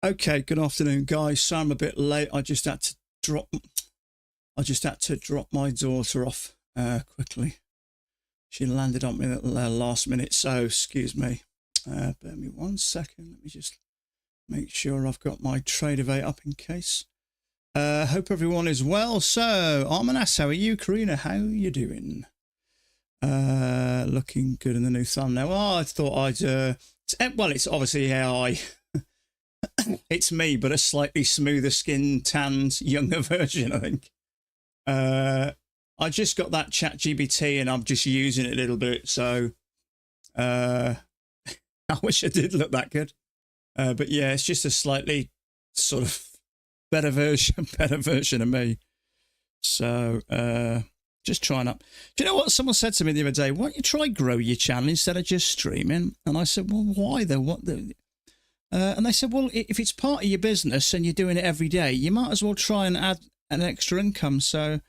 Okay, good afternoon, guys. So I'm a bit late. I just had to drop my daughter off quickly. She landed on me at the last minute, so excuse me. Bear me 1 second. Let me just make sure I've got my Tradeovate up in case. Hope everyone is well. So, Armanas, how are you? Karina, how are you doing? Looking good in the new thumbnail. Oh, I thought I'd well, it's obviously AI. It's me, but a slightly smoother skinned, tanned, younger version, I think. I just got that ChatGPT and I'm just using it a little bit, so I wish I did look that good. But yeah, it's just a slightly sort of better version of me. So just trying up. Do you know what someone said to me the other day? Why don't you try grow your channel instead of just streaming? And I said, well, why though? What the? And they said, well, if it's part of your business and you're doing it every day, you might as well try and add an extra income. So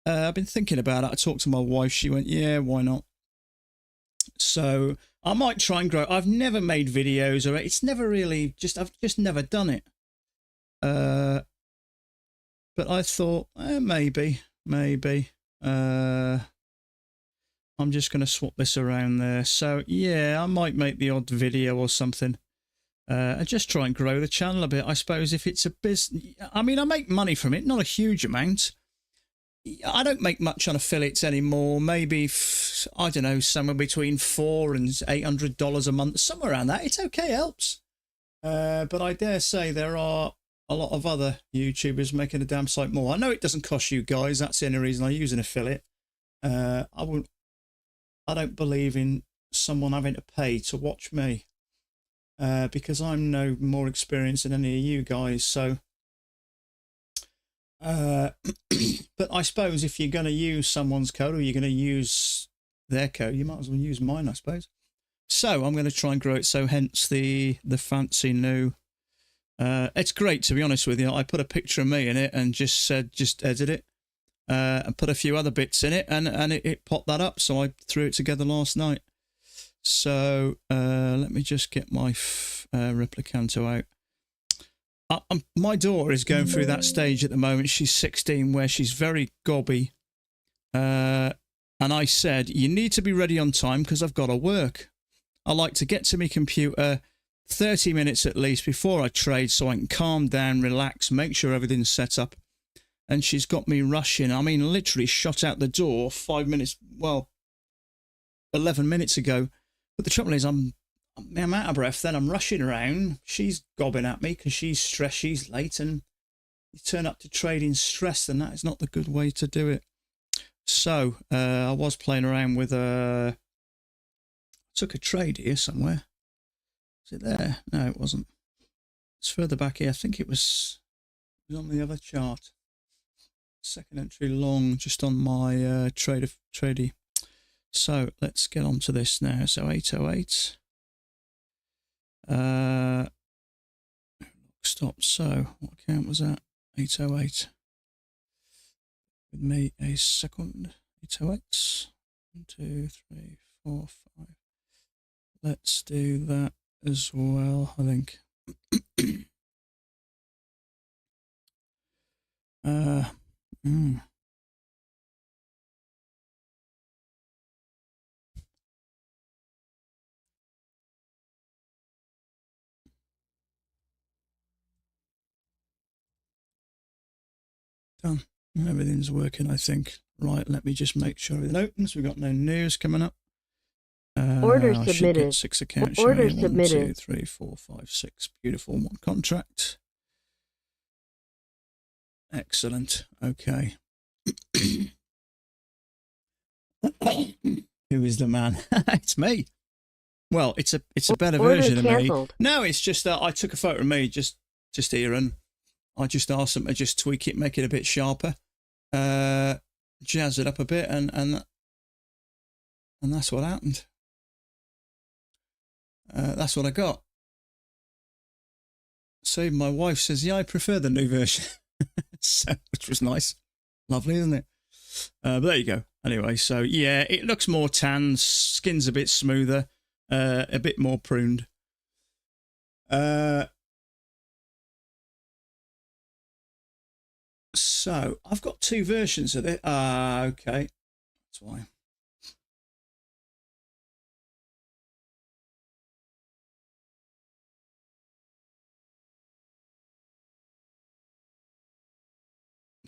I've been thinking about it. I talked to my wife. She went, yeah, why not? So I might try and grow. I've never made videos, or it's never really I've just never done it. But I thought, maybe. I'm just going to swap this around there. So yeah, I might make the odd video or something. And just try and grow the channel a bit. I suppose if it's a business, I mean, I make money from it, not a huge amount. I don't make much on affiliates anymore. Maybe, I don't know, somewhere between $400 and $800 a month, somewhere around that. It's okay, helps. But I dare say there are a lot of other YouTubers making a damn sight more. I know it doesn't cost you guys. That's the only reason I use an affiliate. I don't believe in someone having to pay to watch me. Because I'm no more experienced than any of you guys, so but I suppose if you're going to use someone's code or you're going to use their code, you might as well use mine, I suppose. So I'm going to try and grow it, so hence the fancy new it's great, to be honest with you. I put a picture of me in it and just said just edit it and put a few other bits in it, and it popped that up, so I threw it together last night. So let me just get my Replicanto out. My daughter is going through that stage at the moment. She's 16, where she's very gobby. And I said, you need to be ready on time because I've got to work. I like to get to my computer 30 minutes at least before I trade so I can calm down, relax, make sure everything's set up. And she's got me rushing. I mean, literally shot out the door 5 minutes, well, 11 minutes ago. But the trouble is, I'm out of breath, then I'm rushing around. She's gobbing at me because she's stressed, she's late, and you turn up to trading stressed, and that is not the good way to do it. So I was playing around with I took a trade here somewhere. Is it there? No, it wasn't. It's further back here. I think it was on the other chart. Second entry long, just on my tradie. So let's get on to this now. So 808. Stop. So what account was that? 808. With me a second. 808. 1, 2, 3, 4, 5. Let's do that as well, I think. Done. Everything's working, I think. Right, let me just make sure everything opens. We've got no news coming up. Order I submitted. should get 6 accounts. Order showing. submitted. 1, 2, 3, 4, 5, 6. Beautiful. 1 contract. Excellent. Okay. Who is the man? It's me. Well, it's a better version of me. No, it's just that I took a photo of me just here, and I just asked them to just tweak it, make it a bit sharper, jazz it up a bit, and that's what happened. That's what I got. So even my wife says, yeah, I prefer the new version, so, which was nice. Lovely, isn't it? But there you go. Anyway, so yeah, it looks more tan, skin's a bit smoother, a bit more pruned. So I've got two versions of it. Okay, that's why.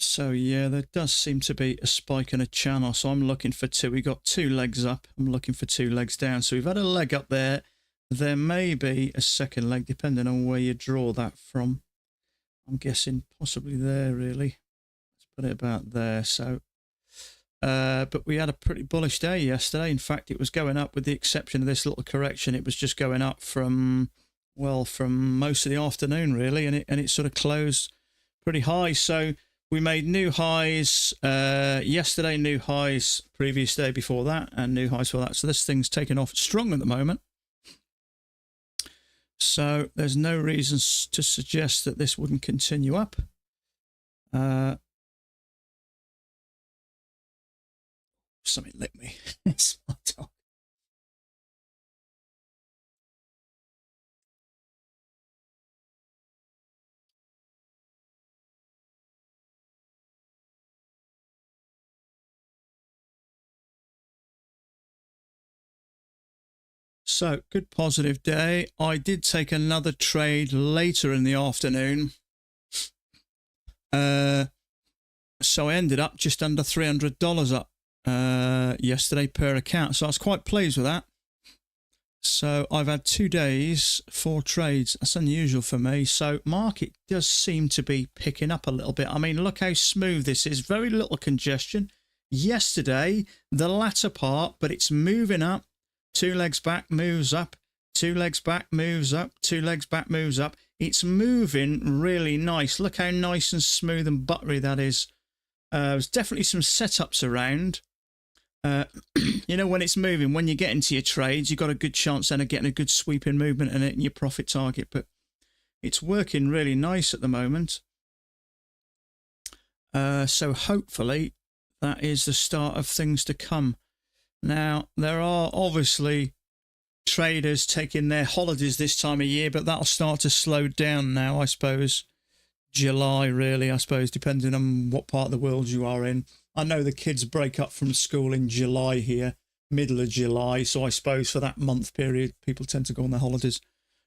So yeah, there does seem to be a spike in a channel. So I'm looking for two. We got two legs up. I'm looking for two legs down. So we've had a leg up there. There may be a second leg, depending on where you draw that from. I'm guessing possibly there, really. Let's put it about there. So, but we had a pretty bullish day yesterday. In fact, it was going up with the exception of this little correction. It was just going up from, well, from most of the afternoon, really. And it sort of closed pretty high. So we made new highs yesterday, new highs previous day before that, and new highs for that. So this thing's taken off strong at the moment. So there's no reasons to suggest that this wouldn't continue up. Something licked me. It's my dog. So, good positive day. I did take another trade later in the afternoon. So I ended up just under $300 up yesterday per account. So I was quite pleased with that. So I've had 2 days, 4 trades. That's unusual for me. So market does seem to be picking up a little bit. I mean, look how smooth this is. Very little congestion. Yesterday, the latter part, but it's moving up. 2 legs back, moves up. 2 legs back, moves up. 2 legs back, moves up. It's moving really nice. Look how nice and smooth and buttery that is. There's definitely some setups around. You know, when it's moving, when you get into your trades, you've got a good chance then of getting a good sweeping movement in it and your profit target. But it's working really nice at the moment. So hopefully that is the start of things to come. Now, there are obviously traders taking their holidays this time of year, but that'll start to slow down now, I suppose. July, really, I suppose, depending on what part of the world you are in. I know the kids break up from school in July here, middle of July. So I suppose for that month period, people tend to go on their holidays.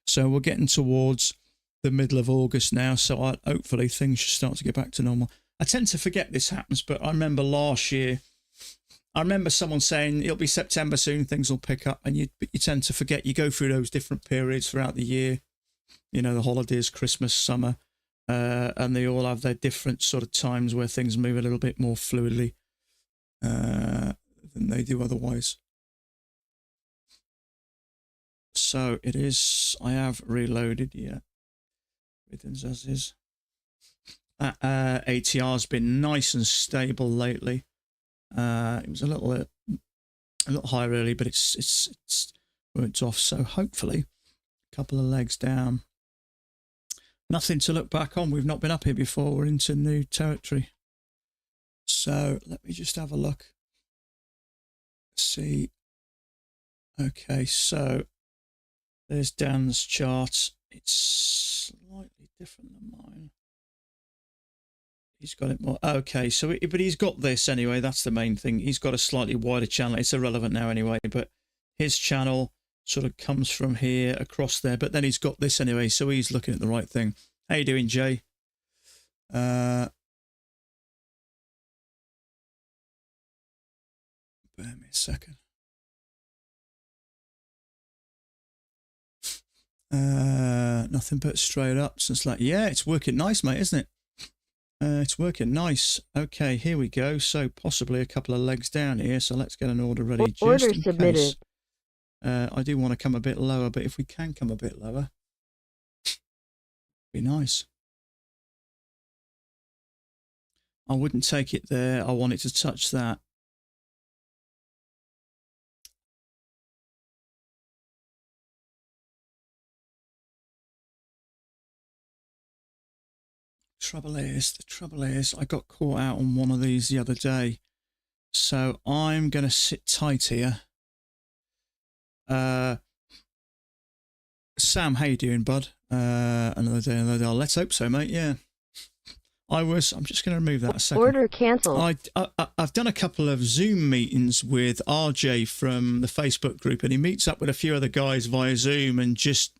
So we're getting towards the middle of August now. So hopefully things should start to get back to normal. I tend to forget this happens, but I remember last year, I remember someone saying it'll be September soon, things will pick up, and you tend to forget. You go through those different periods throughout the year, you know, the holidays, Christmas, summer, and they all have their different sort of times where things move a little bit more fluidly than they do otherwise. So it is, I have reloaded, yeah, everything's as is. ATR's been nice and stable lately. It was a little higher early, but it's worked off. So hopefully, a couple of legs down. Nothing to look back on. We've not been up here before. We're into new territory. So let me just have a look. See. Okay, so there's Dan's chart. It's slightly different than mine. He's got it more. Okay, so but he's got this anyway. That's the main thing. He's got a slightly wider channel. It's irrelevant now anyway, but his channel sort of comes from here across there. But then he's got this anyway, so he's looking at the right thing. How you doing, Jay? Bear me a second. Nothing but straight up since like, yeah, it's working nice, mate, isn't it? It's working nice. Okay, here we go. So possibly a couple of legs down here. So let's get an order ready. Order just in submitted. Case. I do want to come a bit lower, but if we can come a bit lower, be nice. I wouldn't take it there. I want it to touch that. The trouble is, I got caught out on one of these the other day. So I'm going to sit tight here. Sam, how you doing, bud? Another day, another day. Let's hope so, mate. Yeah. I'm just going to remove that a second. Order cancelled. I've done a couple of Zoom meetings with RJ from the Facebook group, and he meets up with a few other guys via Zoom and just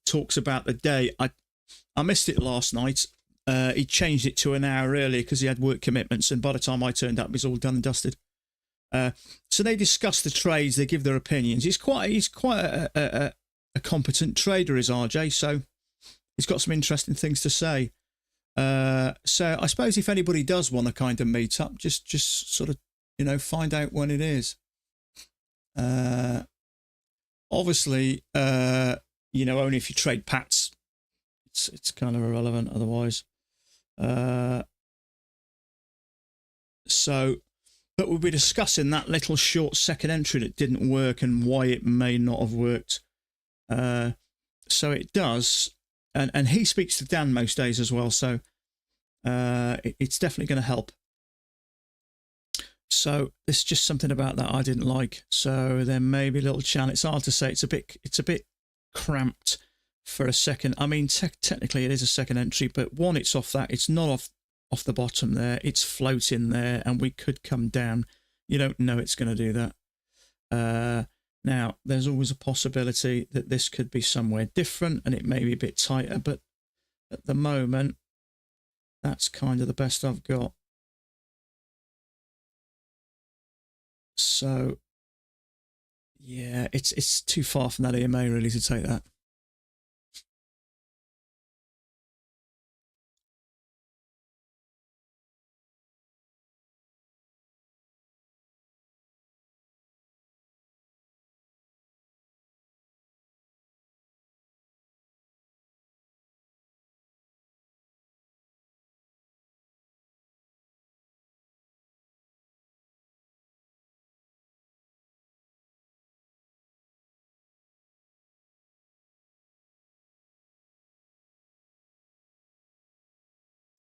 talks about the day. I missed it last night. He changed it to an hour earlier because he had work commitments, and by the time I turned up, it was all done and dusted. So they discuss the trades, they give their opinions. He's quite a competent trader, is RJ, so he's got some interesting things to say. So I suppose if anybody does want to kind of meet up, just sort of, find out when it is. Obviously, only if you trade Pats, it's kind of irrelevant otherwise. But we'll be discussing that little short second entry that didn't work and why it may not have worked. So it does, and he speaks to Dan most days as well, so it's definitely going to help. So there's just something about that I didn't like. So there may be a little chance. It's hard to say. It's a bit cramped for a second. I mean, technically it is a second entry, but one, it's off that. It's not off the bottom there. It's floating there, and we could come down. You don't know it's going to do that. Now, there's always a possibility that this could be somewhere different, and it may be a bit tighter, but at the moment, that's kind of the best I've got. So, yeah, it's too far from that EMA really to take that.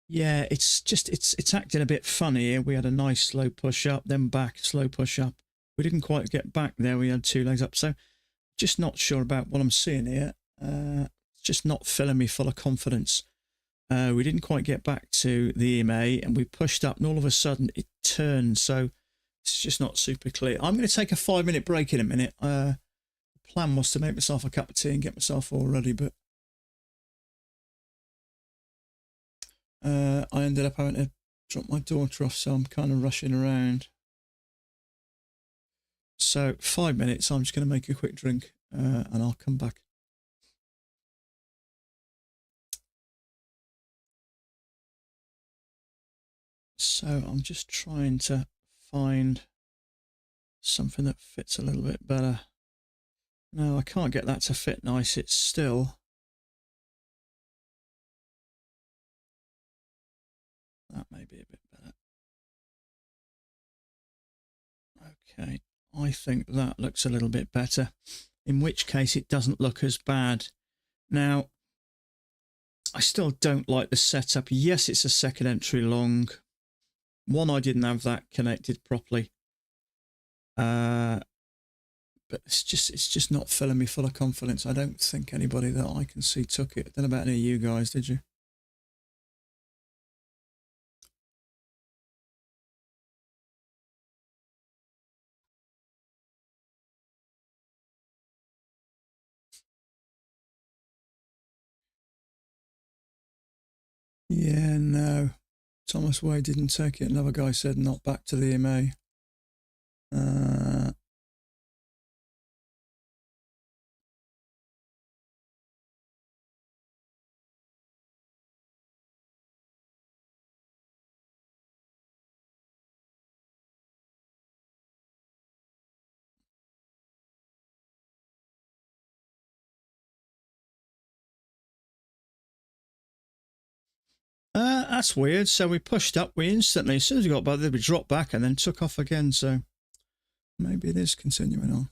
Yeah, it's acting a bit funny here. We had a nice slow push up, then back, slow push up. We didn't quite get back there. We had two legs up. So just not sure about what I'm seeing here. It's just not filling me full of confidence. We didn't quite get back to the EMA, and we pushed up, and all of a sudden it turned. So it's just not super clear. I'm going to take a 5-minute break in a minute. The plan was to make myself a cup of tea and get myself all ready, but I ended up having to drop my daughter off, so I'm kind of rushing around. So 5 minutes, I'm just going to make a quick drink and I'll come back. So I'm just trying to find something that fits a little bit better. No, I can't get that to fit nice. It's still... That may be a bit better. Okay, I think that looks a little bit better, in which case it doesn't look as bad. Now, I still don't like the setup. Yes, it's a second entry long. One, I didn't have that connected properly. But it's just not filling me full of confidence. I don't think anybody that I can see took it. I don't know about any of you guys, did you? Yeah, no. Thomas Way didn't take it. Another guy said not back to the EMA. That's weird. So we pushed up. We instantly, as soon as we got by there, we dropped back and then took off again. So maybe it is continuing on.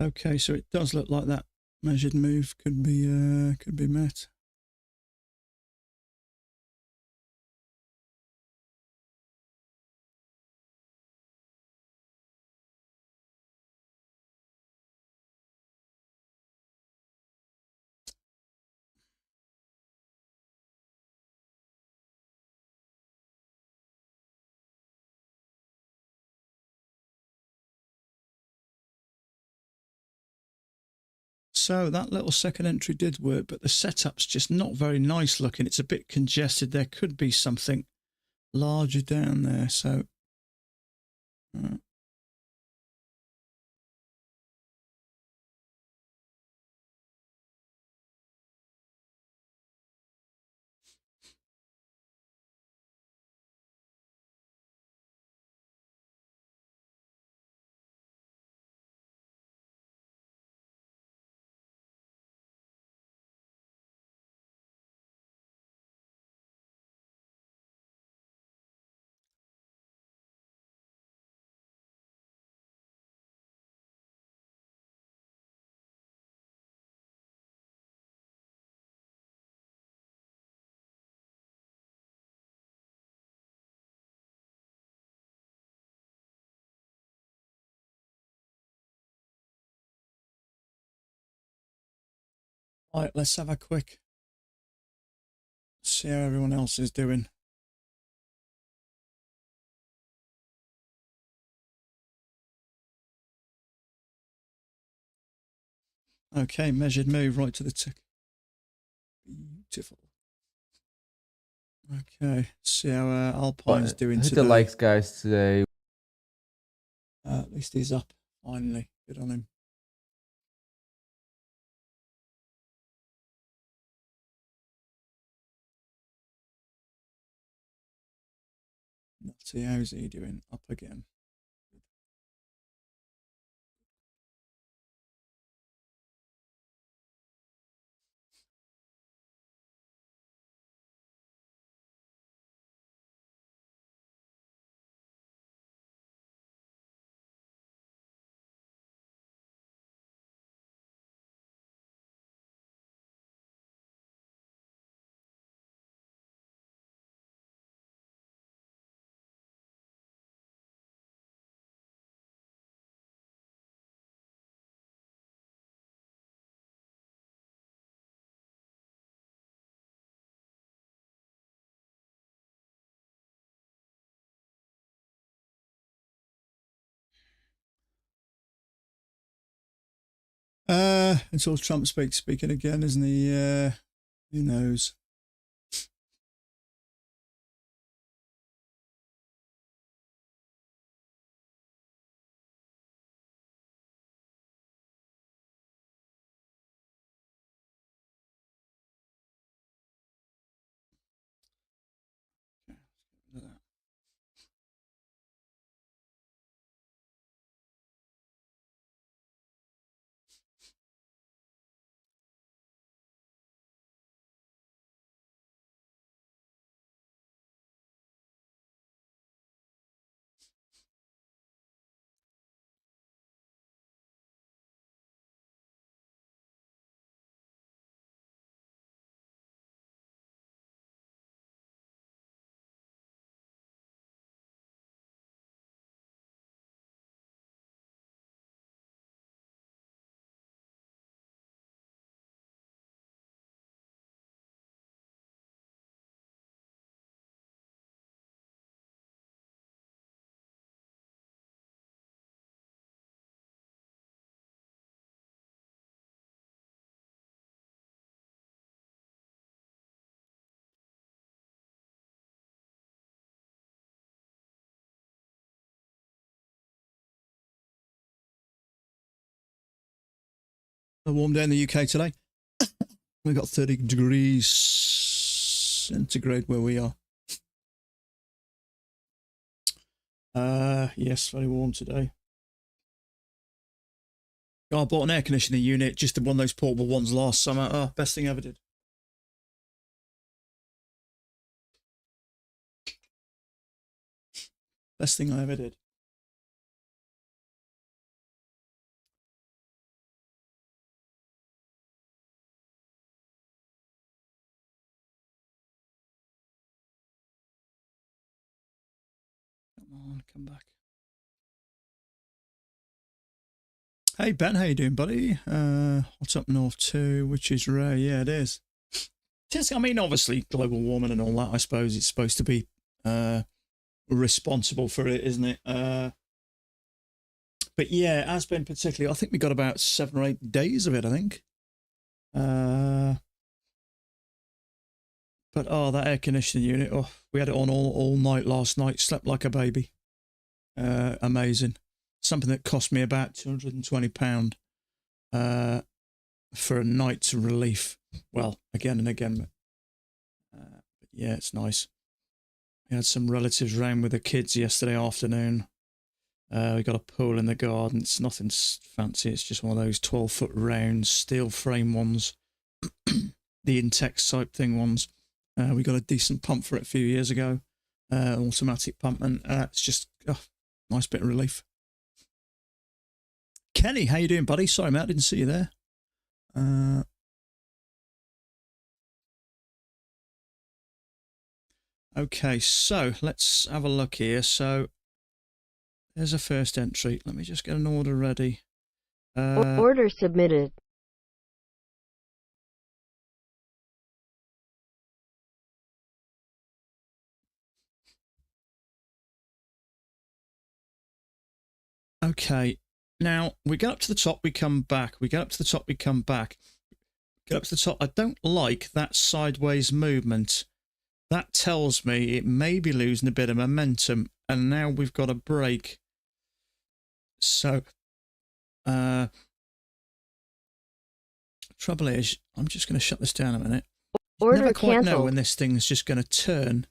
Okay, so it does look like that measured move could be met. So that little second entry did work, but the setup's just not very nice looking. It's a bit congested. There could be something larger down there. So right, let's have a quick see how everyone else is doing. Okay, measured move right to the tick. Beautiful. Okay, see how Alpine's doing hit today. the likes, guys, today. At least he's up finally. Good on him. Nutty, how's he doing? Up again. Until Trump speaking again, isn't he? Who knows? A warm day in the UK today. We've got 30 degrees centigrade where we are. Yes, very warm today. Oh, I bought an air conditioning unit, just one of those portable ones last summer. Oh, best thing I ever did. Best thing I ever did. on, come back. Hey Ben, how you doing, buddy? What's up north too? Which is rare? Yeah, it is. I mean, obviously, global warming and all that. I suppose it's supposed to be responsible for it, isn't it? But yeah, it has been particularly. I think we got about 7 or 8 days of it. I think. But oh, that air conditioning unit. Oh, we had it on all night last night. Slept like a baby. Amazing. Something that cost me about £220 for a night's relief. Well, again and again. But yeah, it's nice. We had some relatives round with the kids yesterday afternoon. We got a pool in the garden. It's nothing fancy. It's just one of those 12-foot round steel frame ones. The Intex type thing ones. We got a decent pump for it a few years ago. Automatic pump. And it's just nice bit of relief. Kenny, how you doing, buddy? Sorry, mate, I didn't see you there. Okay, so let's have a look here. So there's a first entry. Let me just get an order ready. Order submitted. Okay, now we get up to the top, we come back. We get up to the top, we come back. Get up to the top. I don't like that sideways movement. That tells me it may be losing a bit of momentum, and now we've got a break. So, trouble is, I'm just going to shut this down a minute. Order Never quite canceled. know when this thing's just going to turn.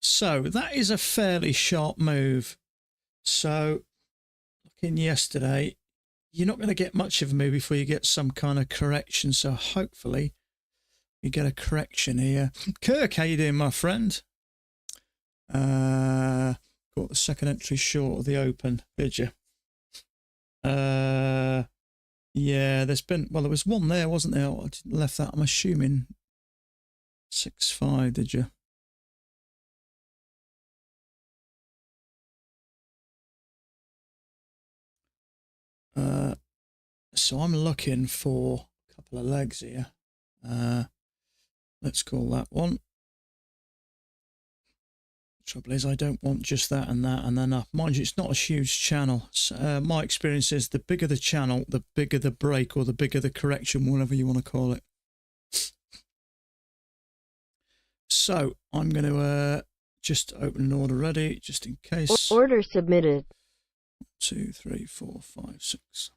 So that is a fairly sharp move. So, looking yesterday, you're not going to get much of a move before you get some kind of correction. So hopefully you get a correction here. Kirk, how you doing, my friend? Got the second entry short of the open, did you? Yeah, there's been, well, there was one there, wasn't there? I left that, I'm assuming 6.5, did you? So I'm looking for a couple of legs here. Let's call that one. Trouble is, I don't want just that and then up. Mind you, it's not a huge channel. So, my experience is the bigger the channel, the bigger the break or the bigger the correction, whatever you want to call it. So I'm going to just open an order ready, just in case. Order submitted. 2, 3, 4, 5, 6.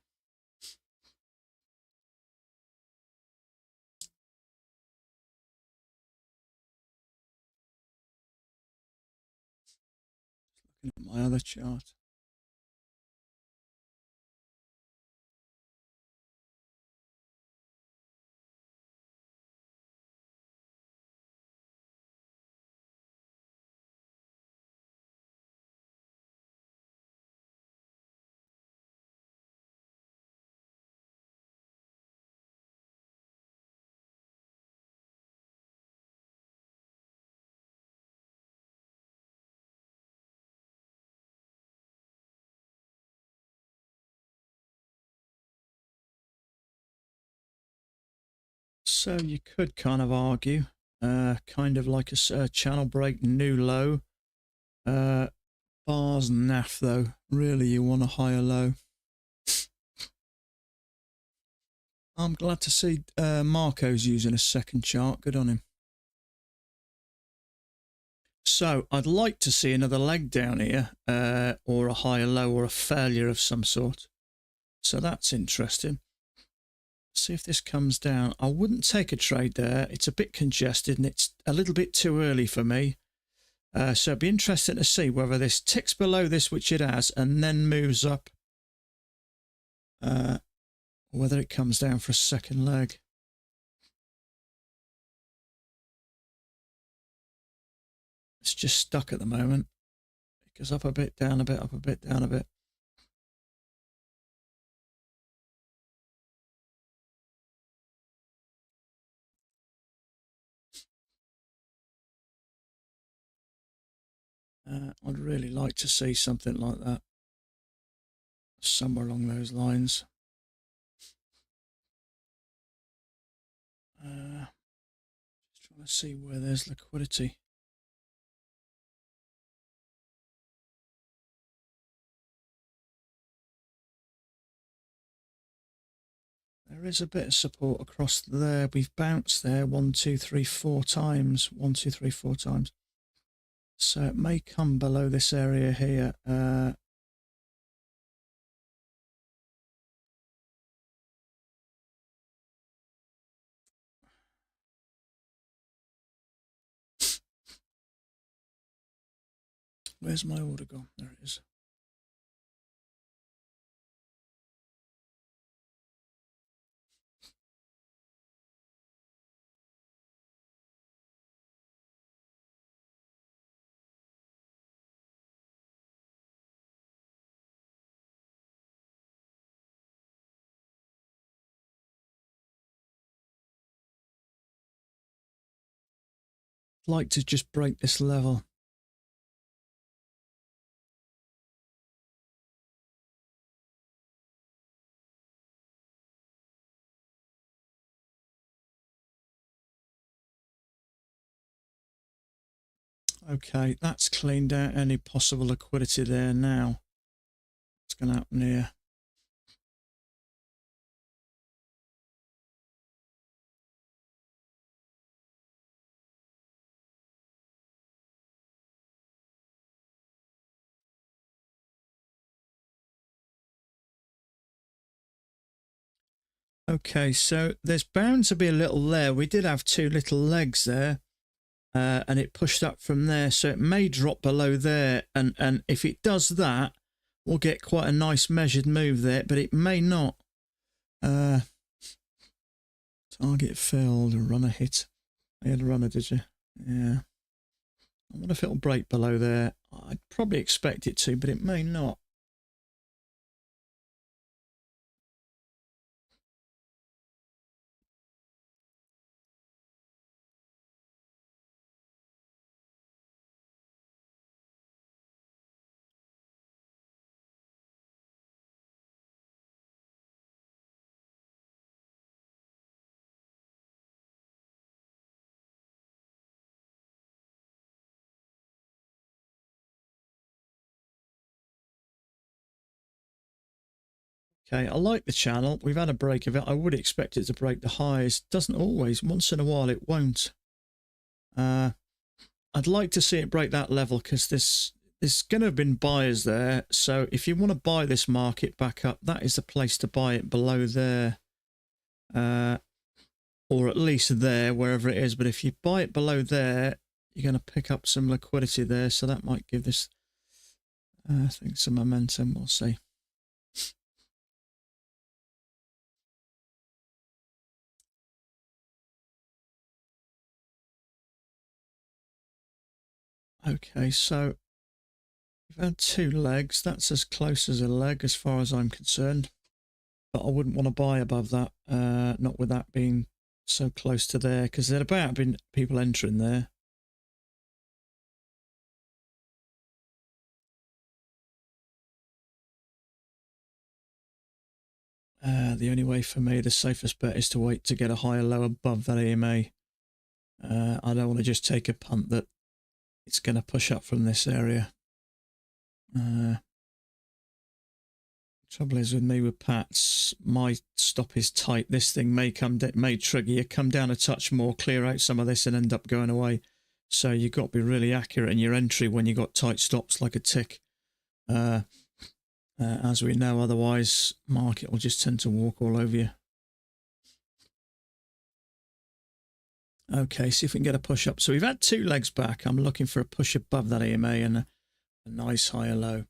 Looking at my other chart. So you could kind of argue, kind of like a channel break, new low. Bars naff though. Really, you want a higher low. I'm glad to see Marco's using a second chart. Good on him. So I'd like to see another leg down here, or a higher low, or a failure of some sort. So that's interesting. See if this comes down. I wouldn't take a trade there. It's a bit congested and it's a little bit too early for me. So it'd be interesting to see whether this ticks below this, which it has, and then moves up. Or whether it comes down for a second leg. It's just stuck at the moment. It goes up a bit, down a bit, up a bit, down a bit. I'd really like to see something like that, somewhere along those lines. Just trying to see where there's liquidity. There is a bit of support across there. We've bounced there 1, 2, 3, 4 times. 1, 2, 3, 4 times. So it may come below this area here. Where's my order gone? There it is. I'd like to just break this level. Okay, that's cleaned out any possible liquidity there now. What's going to happen here? Okay, so there's bound to be a little there. We did have 2 little legs there, and it pushed up from there. So it may drop below there. And if it does that, we'll get quite a nice measured move there, but it may not. Target filled, runner hit. You had a runner, did you? Yeah. I wonder if it'll break below there. I'd probably expect it to, but it may not. Okay, I like the channel. We've had a break of it. I would expect it to break the highs. Doesn't always. Once in a while it won't. I'd like to see it break that level because there's going to have been buyers there. So if you want to buy this market back up, that is the place to buy it, below there. Or at least there, wherever it is. But if you buy it below there, you're going to pick up some liquidity there. So that might give this, I think, some momentum. We'll see. Okay, so we've had 2 legs. That's as close as a leg as far as I'm concerned. But I wouldn't want to buy above that, not with that being so close to there, because there'd about been people entering there. The only way for me, the safest bet, is to wait to get a higher low above that EMA. I don't want to just take a punt that it's going to push up from this area. Trouble is with me with Pats, my stop is tight. This thing may trigger you, come down a touch more, clear out some of this and end up going away. So you've got to be really accurate in your entry when you've got tight stops like a tick. As we know, otherwise market will just tend to walk all over you. Okay, see if we can get a push up. So we've had 2 legs back. I'm looking for a push above that EMA and a nice higher low.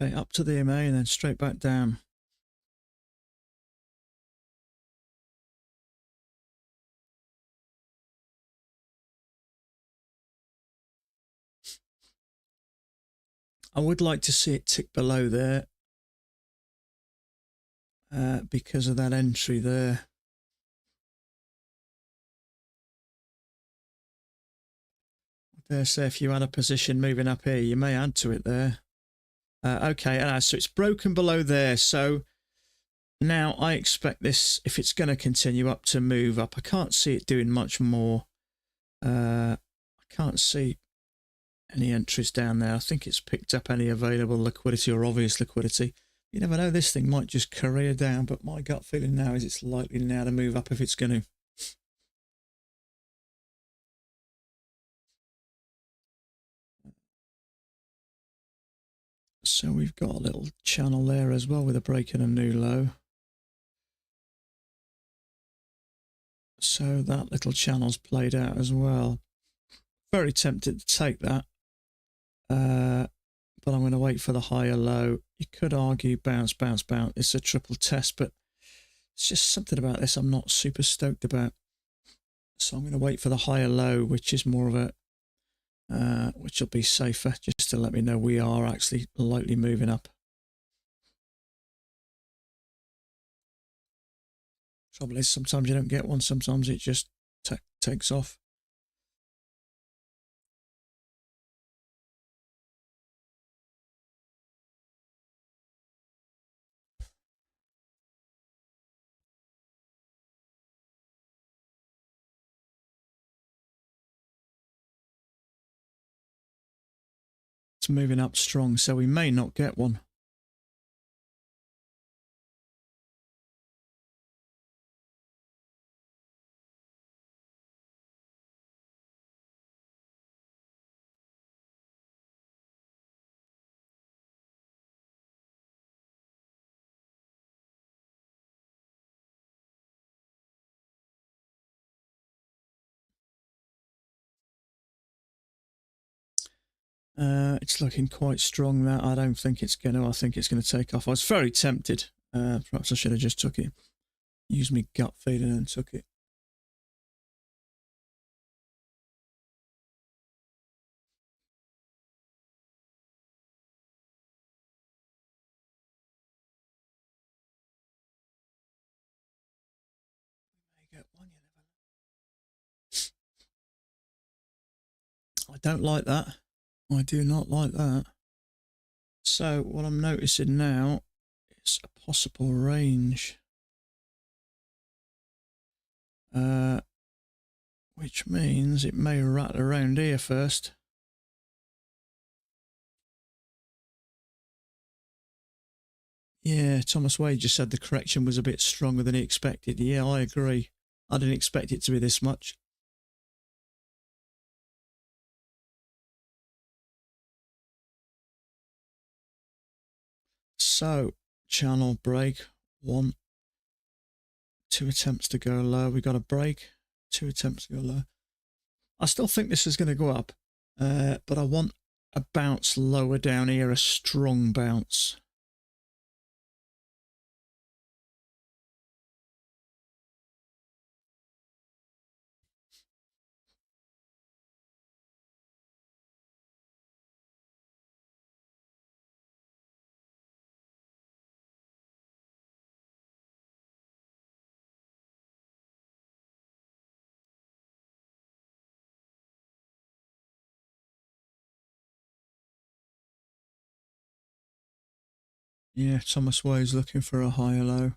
Okay, up to the MA and then straight back down. I would like to see it tick below there because of that entry there. I dare say if you had a position moving up here, you may add to it there. Okay, so it's broken below there. So now I expect this, if it's going to continue up, to move up. I can't see it doing much more. I can't see any entries down there. I think it's picked up any available liquidity or obvious liquidity. You never know, this thing might just career down, but my gut feeling now is it's likely now to move up if it's going to. So we've got a little channel there as well with a break and a new low. So that little channel's played out as well. Very tempted to take that. But I'm going to wait for the higher low. You could argue bounce, bounce, bounce. It's a triple test, but it's just something about this I'm not super stoked about. So I'm going to wait for the higher low, which is more of a, which will be safer, just to let me know we are actually lightly moving up. Trouble is, sometimes you don't get one. Sometimes it just takes off. It's moving up strong, so we may not get one. It's looking quite strong there. I don't think it's going to. I think it's going to take off. I was very tempted. Perhaps I should have just took it. Used my gut feeling and took it. May get one, you never know. I don't like that. I do not like that. So what I'm noticing now is a possible range. Which means it may rattle around here first. Yeah, Thomas Wade just said the correction was a bit stronger than he expected. Yeah, I agree. I didn't expect it to be this much. So, channel break, 1, 2 attempts to go low. We got a break, 2 attempts to go low. I still think this is going to go up, but I want a bounce lower down here, a strong bounce. Yeah, Thomas Wade's looking for a higher low.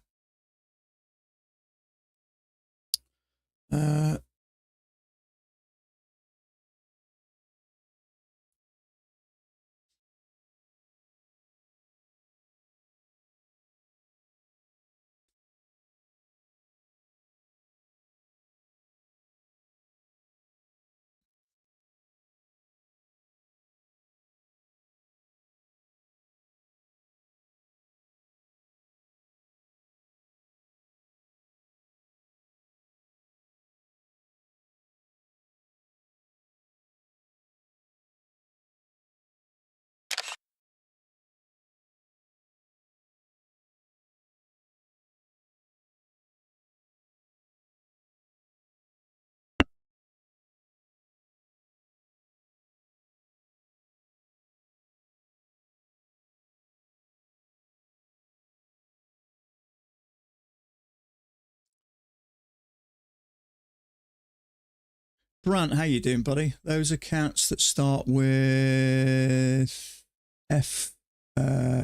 Grant, how you doing, buddy? Those accounts that start with F,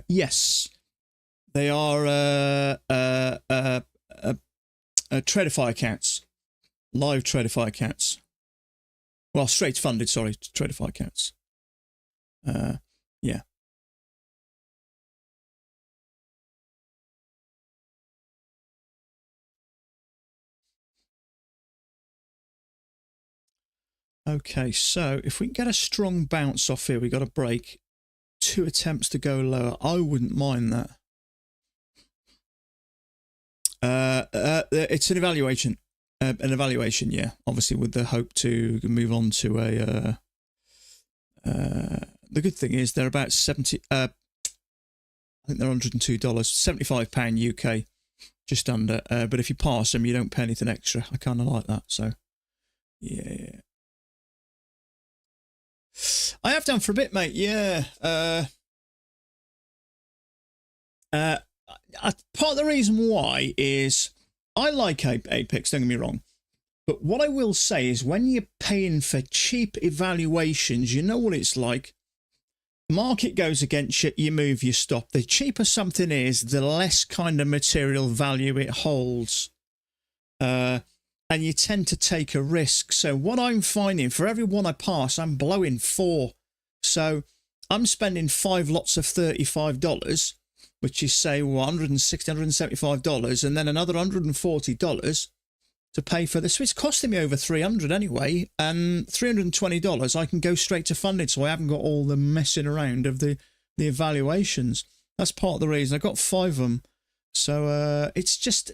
yes, they are TraderFi accounts, live TraderFi accounts. Well, straight funded, sorry, TraderFi accounts. Yeah. Okay, so if we can get a strong bounce off here, we got a break. 2 attempts to go lower. I wouldn't mind that. It's an evaluation. Yeah. Obviously, with the hope to move on to a. The good thing is they're about 70. I think they're $102, £75 UK, just under. But if you pass them, you don't pay anything extra. I kind of like that. So, yeah. I have done for a bit, mate. Yeah. Part of the reason why is I like Apex, don't get me wrong. But what I will say is when you're paying for cheap evaluations, you know what it's like. Market goes against you, you move, you stop. The cheaper something is, the less kind of material value it holds. And you tend to take a risk. So what I'm finding, for every one I pass, I'm blowing 4. So I'm spending 5 lots of $35, which is, say, $160, $175, and then another $140 to pay for this. So it's costing me over $300 anyway, and $320 I can go straight to funded, so I haven't got all the messing around of the evaluations. That's part of the reason. I got 5 of them. So it's just...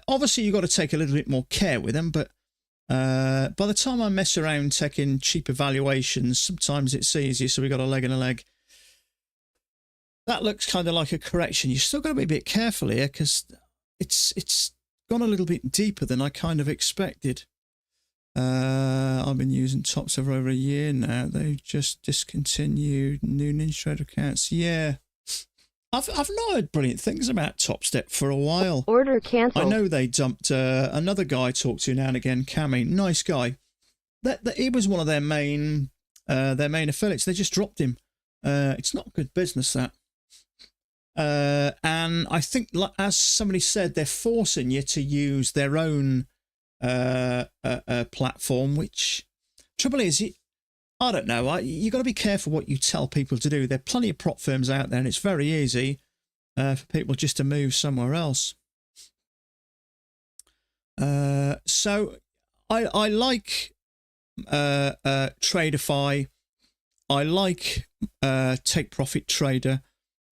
obviously, you've got to take a little bit more care with them, but by the time I mess around taking cheap evaluations, sometimes it's easy, so we got a leg and a leg. That looks kind of like a correction. You still got to be a bit careful here because it's gone a little bit deeper than I kind of expected. I've been using Tops for over a year now. They've just discontinued new Ninja Trader accounts. Yeah. I've not heard brilliant things about Topstep for a while. Order cancelled. I know they dumped another guy I talk to now and again, Cammy, nice guy. That he was one of their main affiliates. They just dropped him. It's not good business, that. And I think, as somebody said, they're forcing you to use their own platform. Which trouble is, I don't know. You got to be careful what you tell people to do. There are plenty of prop firms out there, and it's very easy for people just to move somewhere else. So I like TraderFi. I like Take Profit Trader.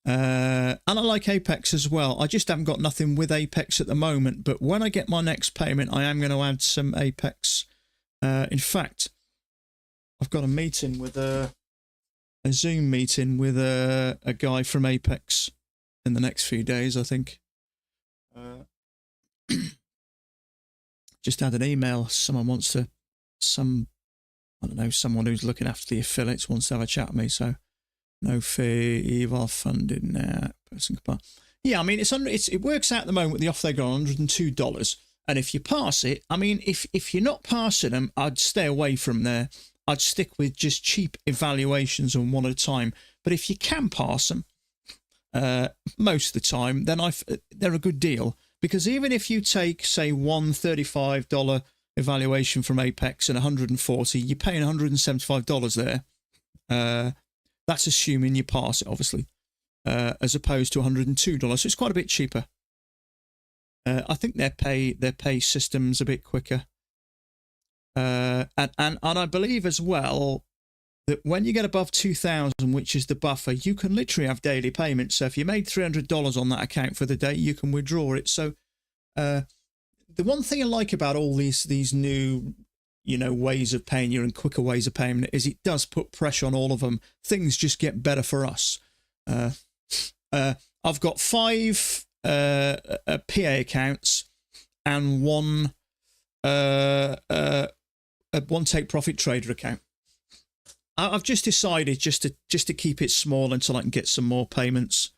And I like Apex as well. I just haven't got nothing with Apex at the moment. But when I get my next payment, I am going to add some Apex. In fact, I've got a meeting with a Zoom meeting with a guy from Apex in the next few days, I think. Just had an email. Someone wants to, I don't know, someone who's looking after the affiliates wants to have a chat with me. So no fee, eval funded now. Yeah, I mean, it works out at the moment with the off they go $102. And if you pass it, I mean, if you're not passing them, I'd stay away from there. I'd stick with just cheap evaluations on one at a time. But if you can pass them most of the time, then they're a good deal. Because even if you take, say, one $35 evaluation from Apex and $140, you're paying $175 there. That's assuming you pass it, obviously, as opposed to $102. So it's quite a bit cheaper. I think their pay system's a bit quicker. And I believe as well that when you get above 2,000, which is the buffer, you can literally have daily payments. So if you made $300 on that account for the day, you can withdraw it. So the one thing I like about all these new, ways of paying you and quicker ways of paying is it does put pressure on all of them. Things just get better for us. I've got 5 PA accounts and one Take Profit Trader account. I've just decided just to keep it small until I can get some more payments.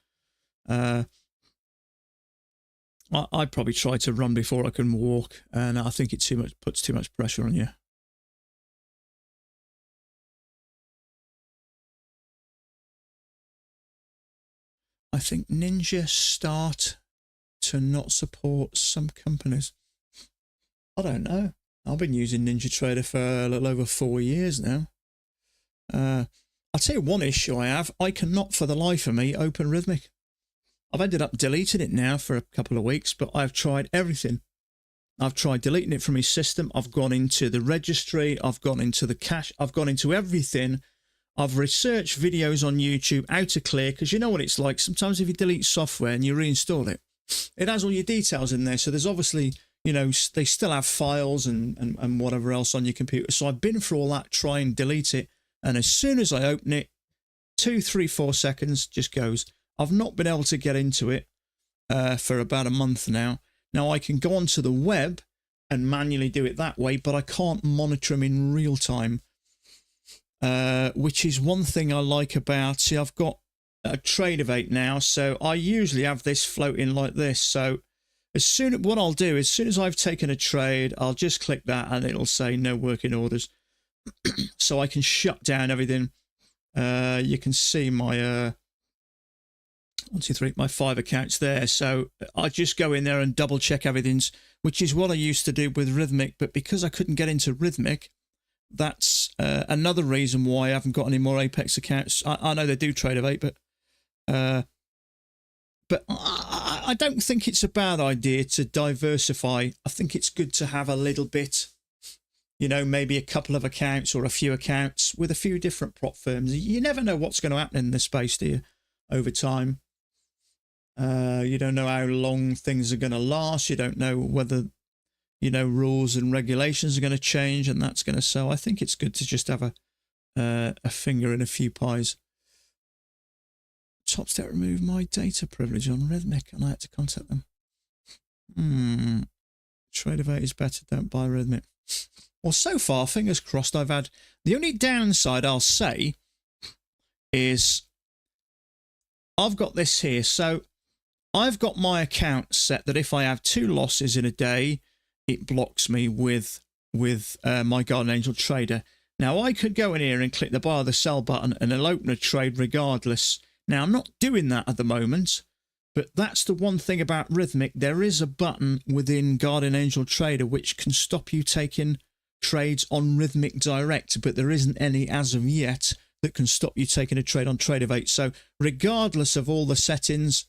I probably try to run before I can walk, and I think it puts too much pressure on you. I think Ninja start to not support some companies. I don't know. I've been using NinjaTrader for a little over 4 years now. I'll tell you one issue I have. I cannot for the life of me open Rhythmic. I've ended up deleting it now for a couple of weeks, but I've tried everything. I've tried deleting it from his system. I've gone into the registry. I've gone into the cache. I've gone into everything. I've researched videos on YouTube, how to clear, because you know what it's like. Sometimes if you delete software and you reinstall it, it has all your details in there. So there's obviously, you know, they still have files and whatever else on your computer. So I've been through all that, try and delete it. And as soon as I open it, 2, 3, 4 seconds just goes. I've not been able to get into it for about a month now. Now I can go onto the web and manually do it that way, but I can't monitor them in real time, which is one thing I like about, see, I've got a Tradevate now, so I usually have this floating like this. So what I'll do, as soon as I've taken a trade, I'll just click that and it'll say no working orders. So I can shut down everything. You can see my 1, 2, 3, my 5 accounts there. So I just go in there and double check everything's, which is what I used to do with Rhythmic. But because I couldn't get into Rhythmic, that's another reason why I haven't got any more Apex accounts. I know they do Tradevate, but I don't think it's a bad idea to diversify. I think it's good to have a little bit, you know, maybe a couple of accounts or a few accounts with a few different prop firms. You never know what's going to happen in this space, do you, over time? You don't know how long things are going to last. You don't know whether, you know, rules and regulations are going to change, and that's going to. So I think it's good to just have a finger in a few pies. Topstep removed my data privilege on Rhythmic, and I had to contact them. Tradevate is better. Don't buy Rhythmic. Well, so far, fingers crossed, I've had... The only downside I'll say is I've got this here. So I've got my account set that if I have 2 losses in a day, it blocks me with my Guardian Angel Trader. Now, I could go in here and click the buy or the sell button and it'll open a trade regardless. Now, I'm not doing that at the moment, but that's the one thing about Rhythmic. There is a button within Guardian Angel Trader which can stop you taking trades on Rhythmic direct, but there isn't any as of yet that can stop you taking a trade on Tradevate. So regardless of all the settings,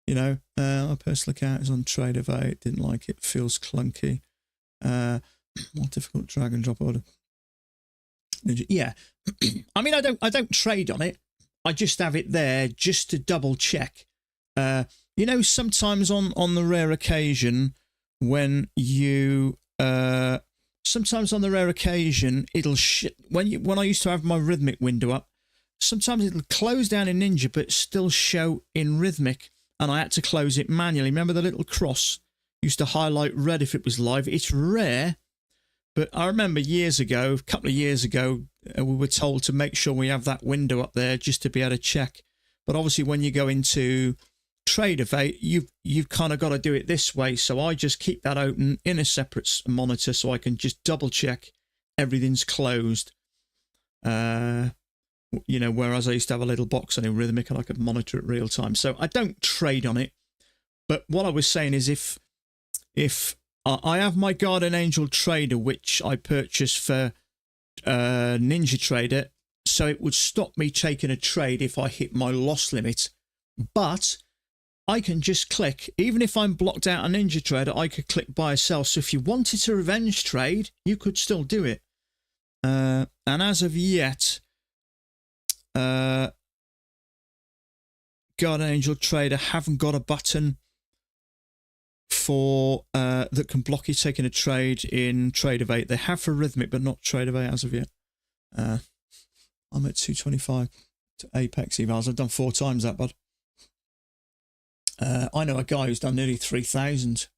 you know, my personal account is on Tradevate, didn't like it, feels clunky, more difficult drag and drop order. Yeah. I mean, I don't trade on it. I just have it there just to double check. You know, sometimes on the rare occasion when you sometimes on the rare occasion it'll when I used to have my Rhythmic window up, sometimes it'll close down in Ninja but still show in Rhythmic, and I had to close it manually. Remember the little cross used to highlight red if it was live? It's rare, but I remember years ago, a couple of years ago, we were told to make sure we have that window up there just to be able to check. But obviously when you go into Tradevate, you've kind of got to do it this way. So I just keep that open in a separate monitor so I can just double check everything's closed. You know, whereas I used to have a little box on a Rhythmic and I could monitor it real time. So I don't trade on it. But what I was saying is if I have my Guardian Angel Trader, which I purchased for Ninja Trader, so it would stop me taking a trade if I hit my loss limit. But I can just click, even if I'm blocked out on Ninja Trader, I could click buy or sell. So if you wanted to revenge trade, you could still do it. And as of yet, Guardian Angel Trader haven't got a button for that can block you taking a trade in Tradevate. They have for Rhythmic, but not Tradevate as of yet. I'm at 225 to Apex evals. I've done 4 times that, bud. I know a guy who's done nearly 3,000.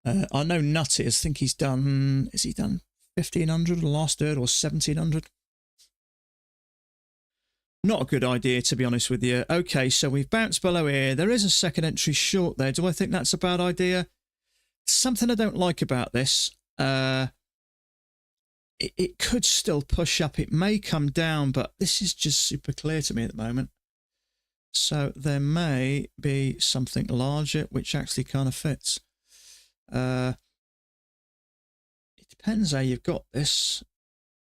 I know Nutty, I think he's done, has he done 1,500 the last third or 1,700? Not a good idea, to be honest with you. Okay, so we've bounced below here. There is a second entry short there. Do I think that's a bad idea? Something I don't like about this. It could still push up. It may come down, but this is just super clear to me at the moment. So there may be something larger which actually kind of fits. It depends how you've got this.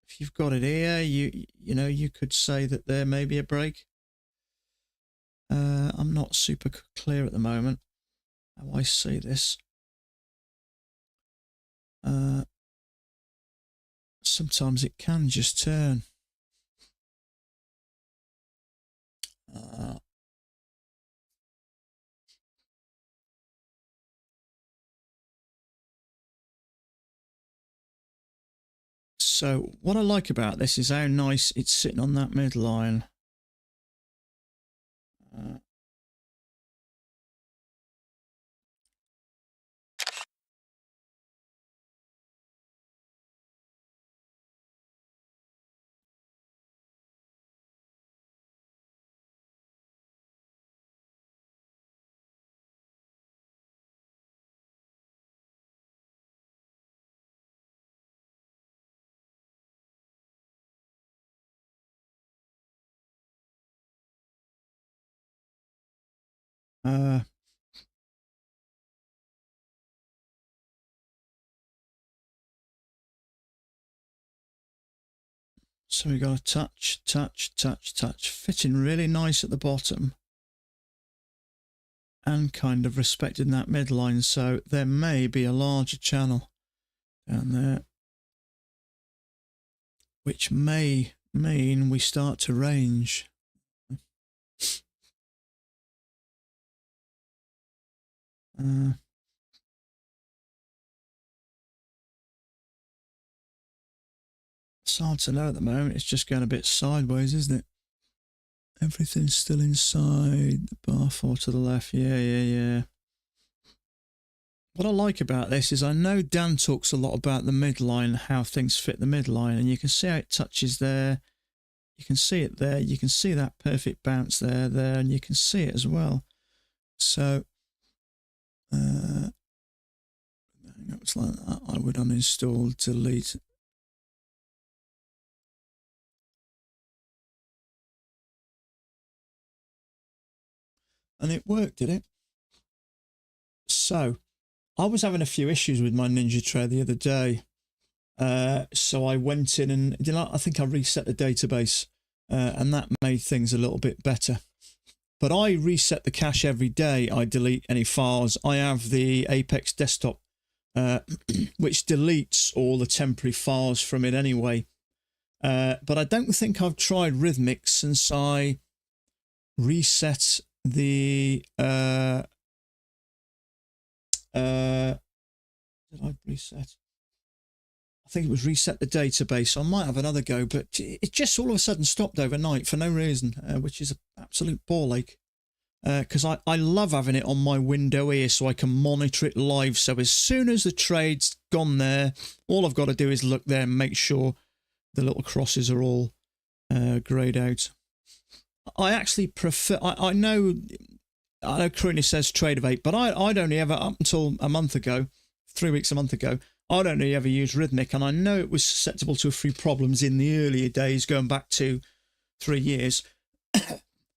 If you've got it here, you know, you could say that there may be a break. I'm not super clear at the moment how I see this. Sometimes it can just turn. So what I like about this is how nice it's sitting on that midline. So we got a touch, touch, touch, touch, fitting really nice at the bottom and kind of respecting that midline. So there may be a larger channel down there, which may mean we start to range. It's hard to know at the moment. It's just going a bit sideways, isn't it? Everything's still inside the bar 4 to the left. Yeah. What I like about this is I know Dan talks a lot about the midline, how things fit the midline, and you can see how it touches there. You can see it there. You can see that perfect bounce there, and you can see it as well. So, it's like that. I would uninstall, delete. And it worked, did it? So, I was having a few issues with my NinjaTrader the other day. So I went in and, you know, I think I reset the database and that made things a little bit better. But I reset the cache every day. I delete any files. I have the Apex desktop, which deletes all the temporary files from it anyway. But I don't think I've tried Rhythmic since I reset the... did I reset? I think it was reset the database. So I might have another go, but it just all of a sudden stopped overnight for no reason, which is an absolute ball ache. Because I love having it on my window here so I can monitor it live. So as soon as the trade's gone there, all I've got to do is look there and make sure the little crosses are all greyed out. I actually prefer, I know Crooney says trade of 8, but I'd only ever, up until a month ago, 3 weeks, a month ago, I'd only ever used Rhythmic, and I know it was susceptible to a few problems in the earlier days, going back to 3 years.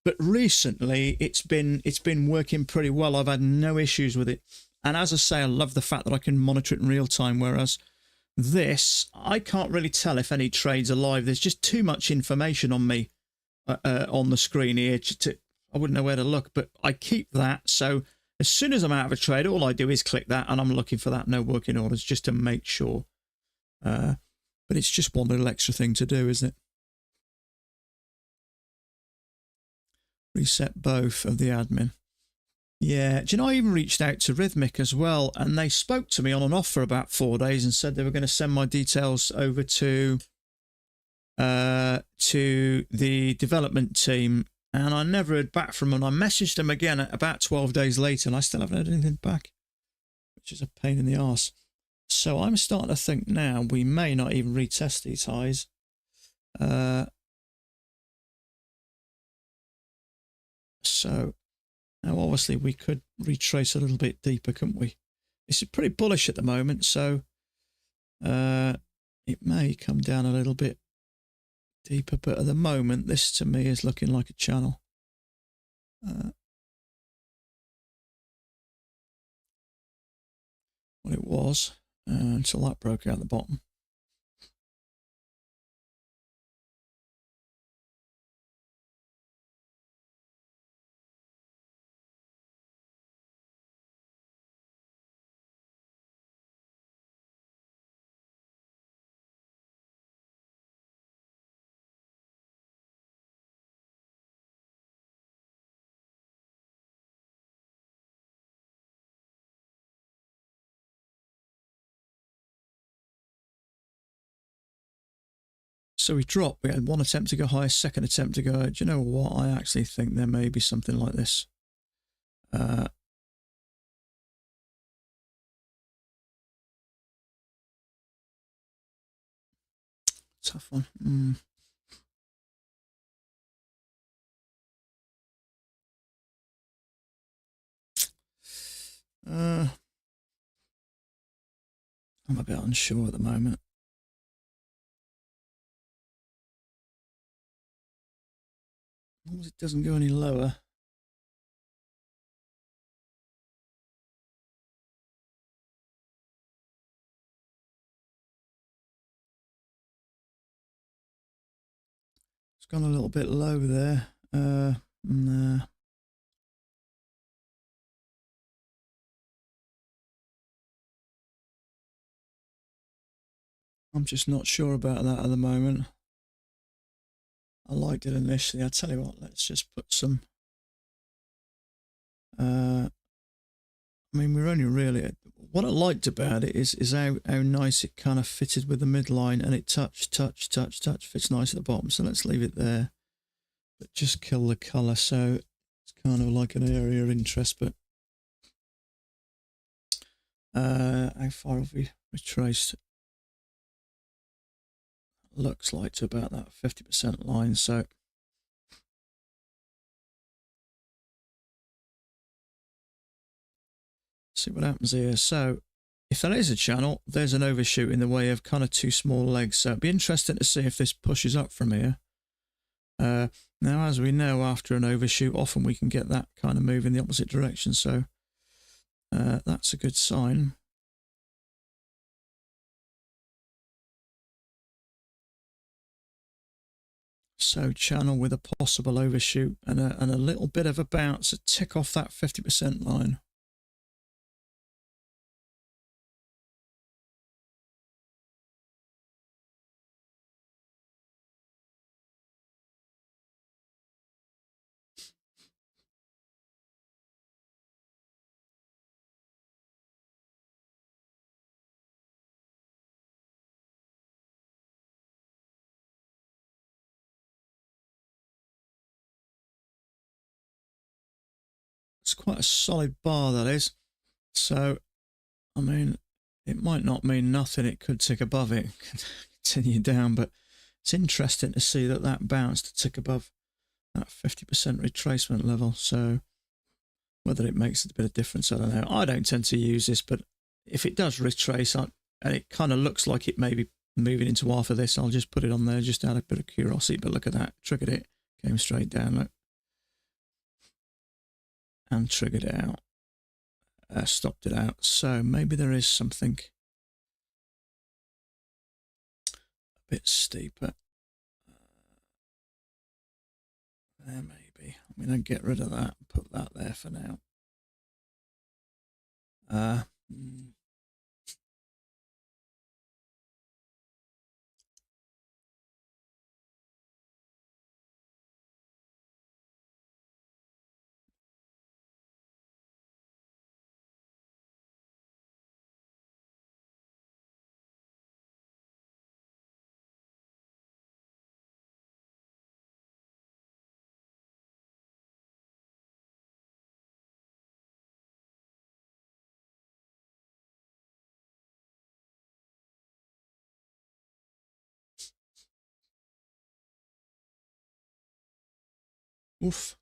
But recently, it's been working pretty well. I've had no issues with it. And as I say, I love the fact that I can monitor it in real time, whereas this, I can't really tell if any trades are live. There's just too much information on me on the screen here. I wouldn't know where to look, but I keep that. So as soon as I'm out of a trade, all I do is click that, and I'm looking for that no working orders just to make sure. But it's just one little extra thing to do, isn't it? Reset both of the admin. Yeah, do you know, I even reached out to Rhythmic as well, and they spoke to me on and off for about 4 days and said they were going to send my details over to the development team, and I never heard back from them. I messaged them again about 12 days later, and I still haven't heard anything back, which is a pain in the arse. So I'm starting to think now we may not even retest these highs. So now obviously we could retrace a little bit deeper, couldn't we? This is pretty bullish at the moment, so it may come down a little bit deeper, but at the moment this to me is looking like a channel. What it was until that broke out the bottom. So we dropped. We had one attempt to go higher, second attempt to go. Do you know what? I actually think there may be something like this. Tough one. I'm a bit unsure at the moment. As long as it doesn't go any lower. It's gone a little bit low there. Nah. I'm just not sure about that at the moment. I liked it initially. I tell you what, let's just put some. I mean, we're only really. What I liked about it is how nice it kind of fitted with the midline, and it touch, fits nice at the bottom. So let's leave it there, but just kill the color. So it's kind of like an area of interest, but how far have we retraced? Looks like to about that 50% line. So see what happens here. So if that is a channel, there's an overshoot in the way of kind of two small legs. So it'd be interesting to see if this pushes up from here. Now, as we know, after an overshoot, often we can get that kind of move in the opposite direction. So that's a good sign. So channel with a possible overshoot and a little bit of a bounce to tick off that 50% line. It's quite a solid bar, that is. So, I mean, it might not mean nothing. It could tick above it, continue down, but it's interesting to see that that bounced to tick above that 50% retracement level. So whether it makes a bit of difference, I don't know. I don't tend to use this, but if it does retrace, and it kind of looks like it may be moving into half of this, I'll just put it on there just out of a bit of curiosity. But look at that, triggered it, came straight down, look, and triggered it out, stopped it out. So maybe there is something a bit steeper. There may be. I'm going to get rid of that and put that there for now. Oof.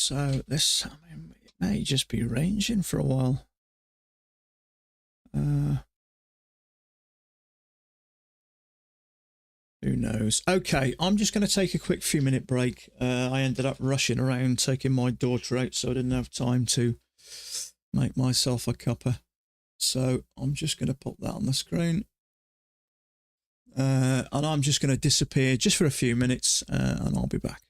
So this, I mean, it may just be ranging for a while. Who knows? Okay, I'm just going to take a quick few-minute break. I ended up rushing around taking my daughter out, so I didn't have time to make myself a cuppa. So I'm just going to pop that on the screen. And I'm just going to disappear just for a few minutes, and I'll be back.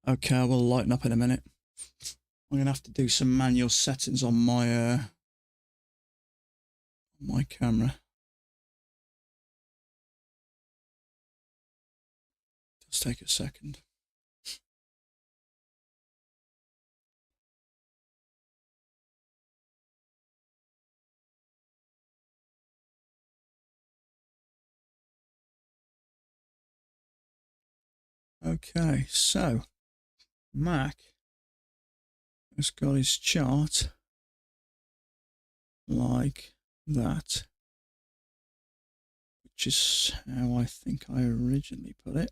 Okay, I will lighten up in a minute. I'm going to have to do some manual settings on my camera. Just take a second. Okay, so Mac has got his chart like that, which is how I think I originally put it.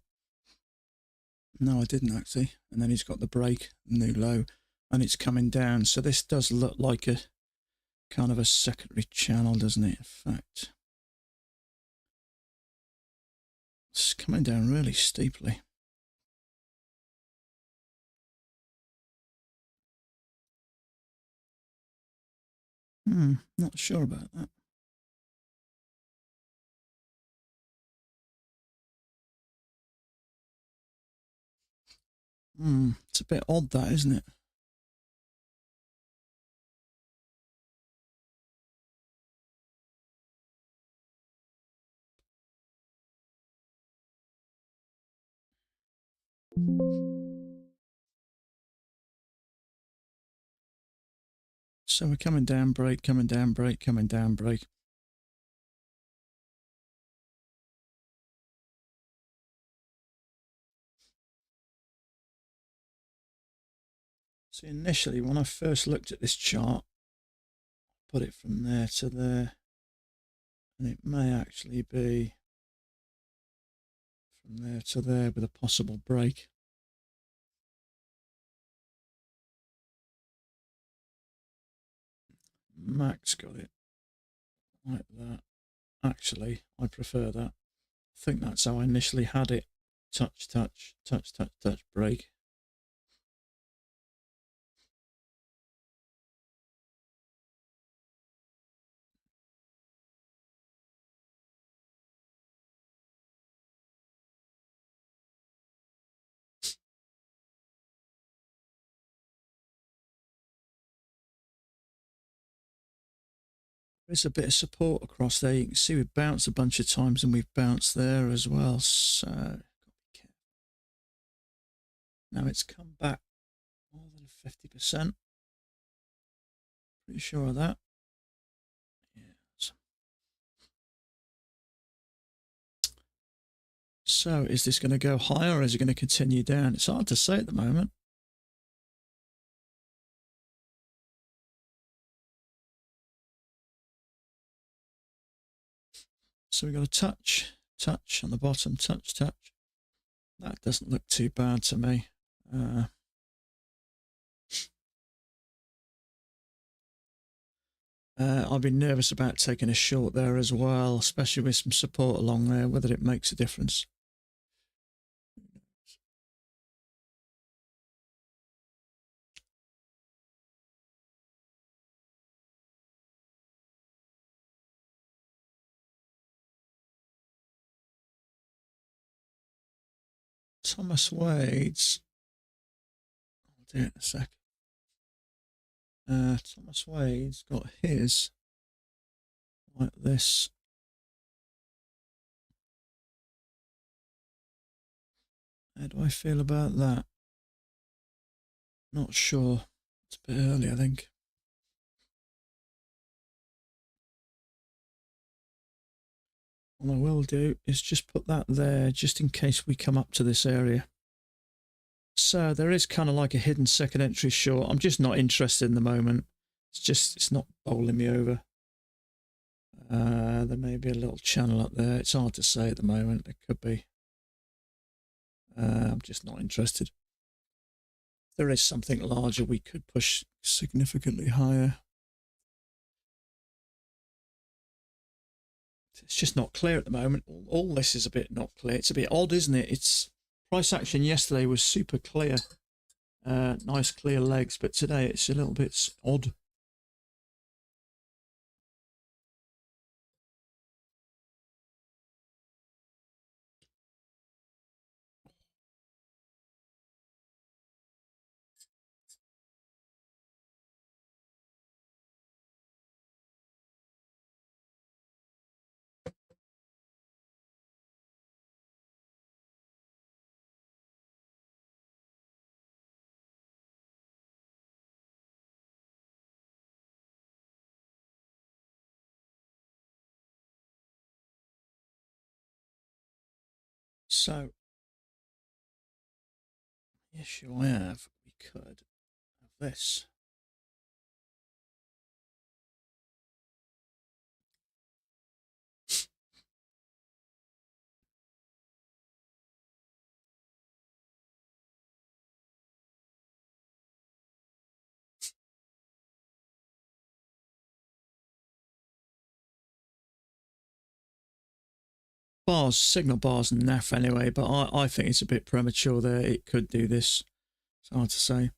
No, I didn't actually. And then he's got the break, new low, and it's coming down. So this does look like a kind of a secondary channel, doesn't it? In fact, it's coming down really steeply. Not sure about that. It's a bit odd that, isn't it? So we're coming down, break, coming down, break, coming down, break. So initially, when I first looked at this chart, I put it from there to there, and it may actually be from there to there with a possible break. Mac's got it like that. Actually, I prefer that. I think that's how I initially had it. Touch, touch, touch, touch, touch, break. There's a bit of support across there. You can see we've bounced a bunch of times and we've bounced there as well. So now it's come back more than 50%. Pretty sure of that. Yes. So is this going to go higher or is it going to continue down? It's hard to say at the moment. So we've got a touch, touch on the bottom, touch, touch. That doesn't look too bad to me. I'd be nervous about taking a short there as well, especially with some support along there, whether it makes a difference. Thomas Wade's, I'll do it in a sec. Thomas Wade's got his like this. How do I feel about that? Not sure. It's a bit early, I think. What I will do is just put that there just in case we come up to this area. So there is kind of like a hidden second entry short. I'm just not interested in the moment. It's not bowling me over. There may be a little channel up there. It's hard to say at the moment. It could be. I'm just not interested. If there is something larger, we could push significantly higher. It's just not clear at the moment. All this is a bit not clear. It's a bit odd, isn't it? It's price action yesterday was super clear. Nice clear legs, but today it's a little bit odd. So The issue I have, we could have this. Bars, signal bars and naff anyway, but I think it's a bit premature there. It could do this. It's hard to say.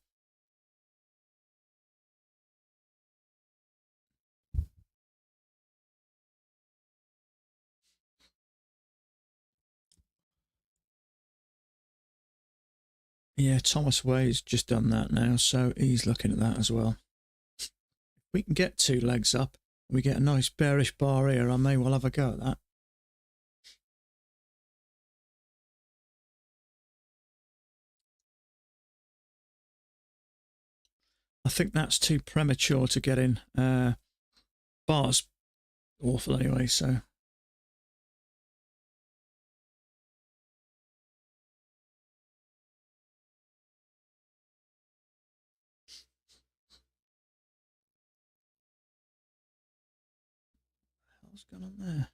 Yeah, Thomas Way's just done that now, so he's looking at that as well. If we can get 2 legs up, we get a nice bearish bar here, I may well have a go at that. I think that's too premature to get in. Bar's awful anyway, so. What's going on there?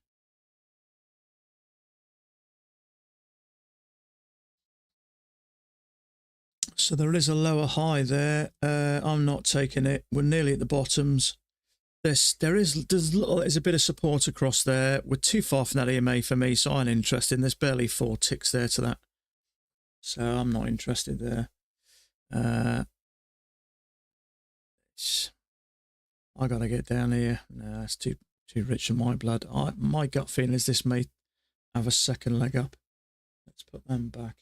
So there is a lower high there. I'm not taking it. We're nearly at the bottoms. There's a bit of support across there. We're too far from that EMA for me, so I'm interested. There's barely 4 ticks there to that, so I'm not interested there. I gotta get down here. No, it's too rich in my blood. My gut feeling is this may have a second leg up. Let's put them back.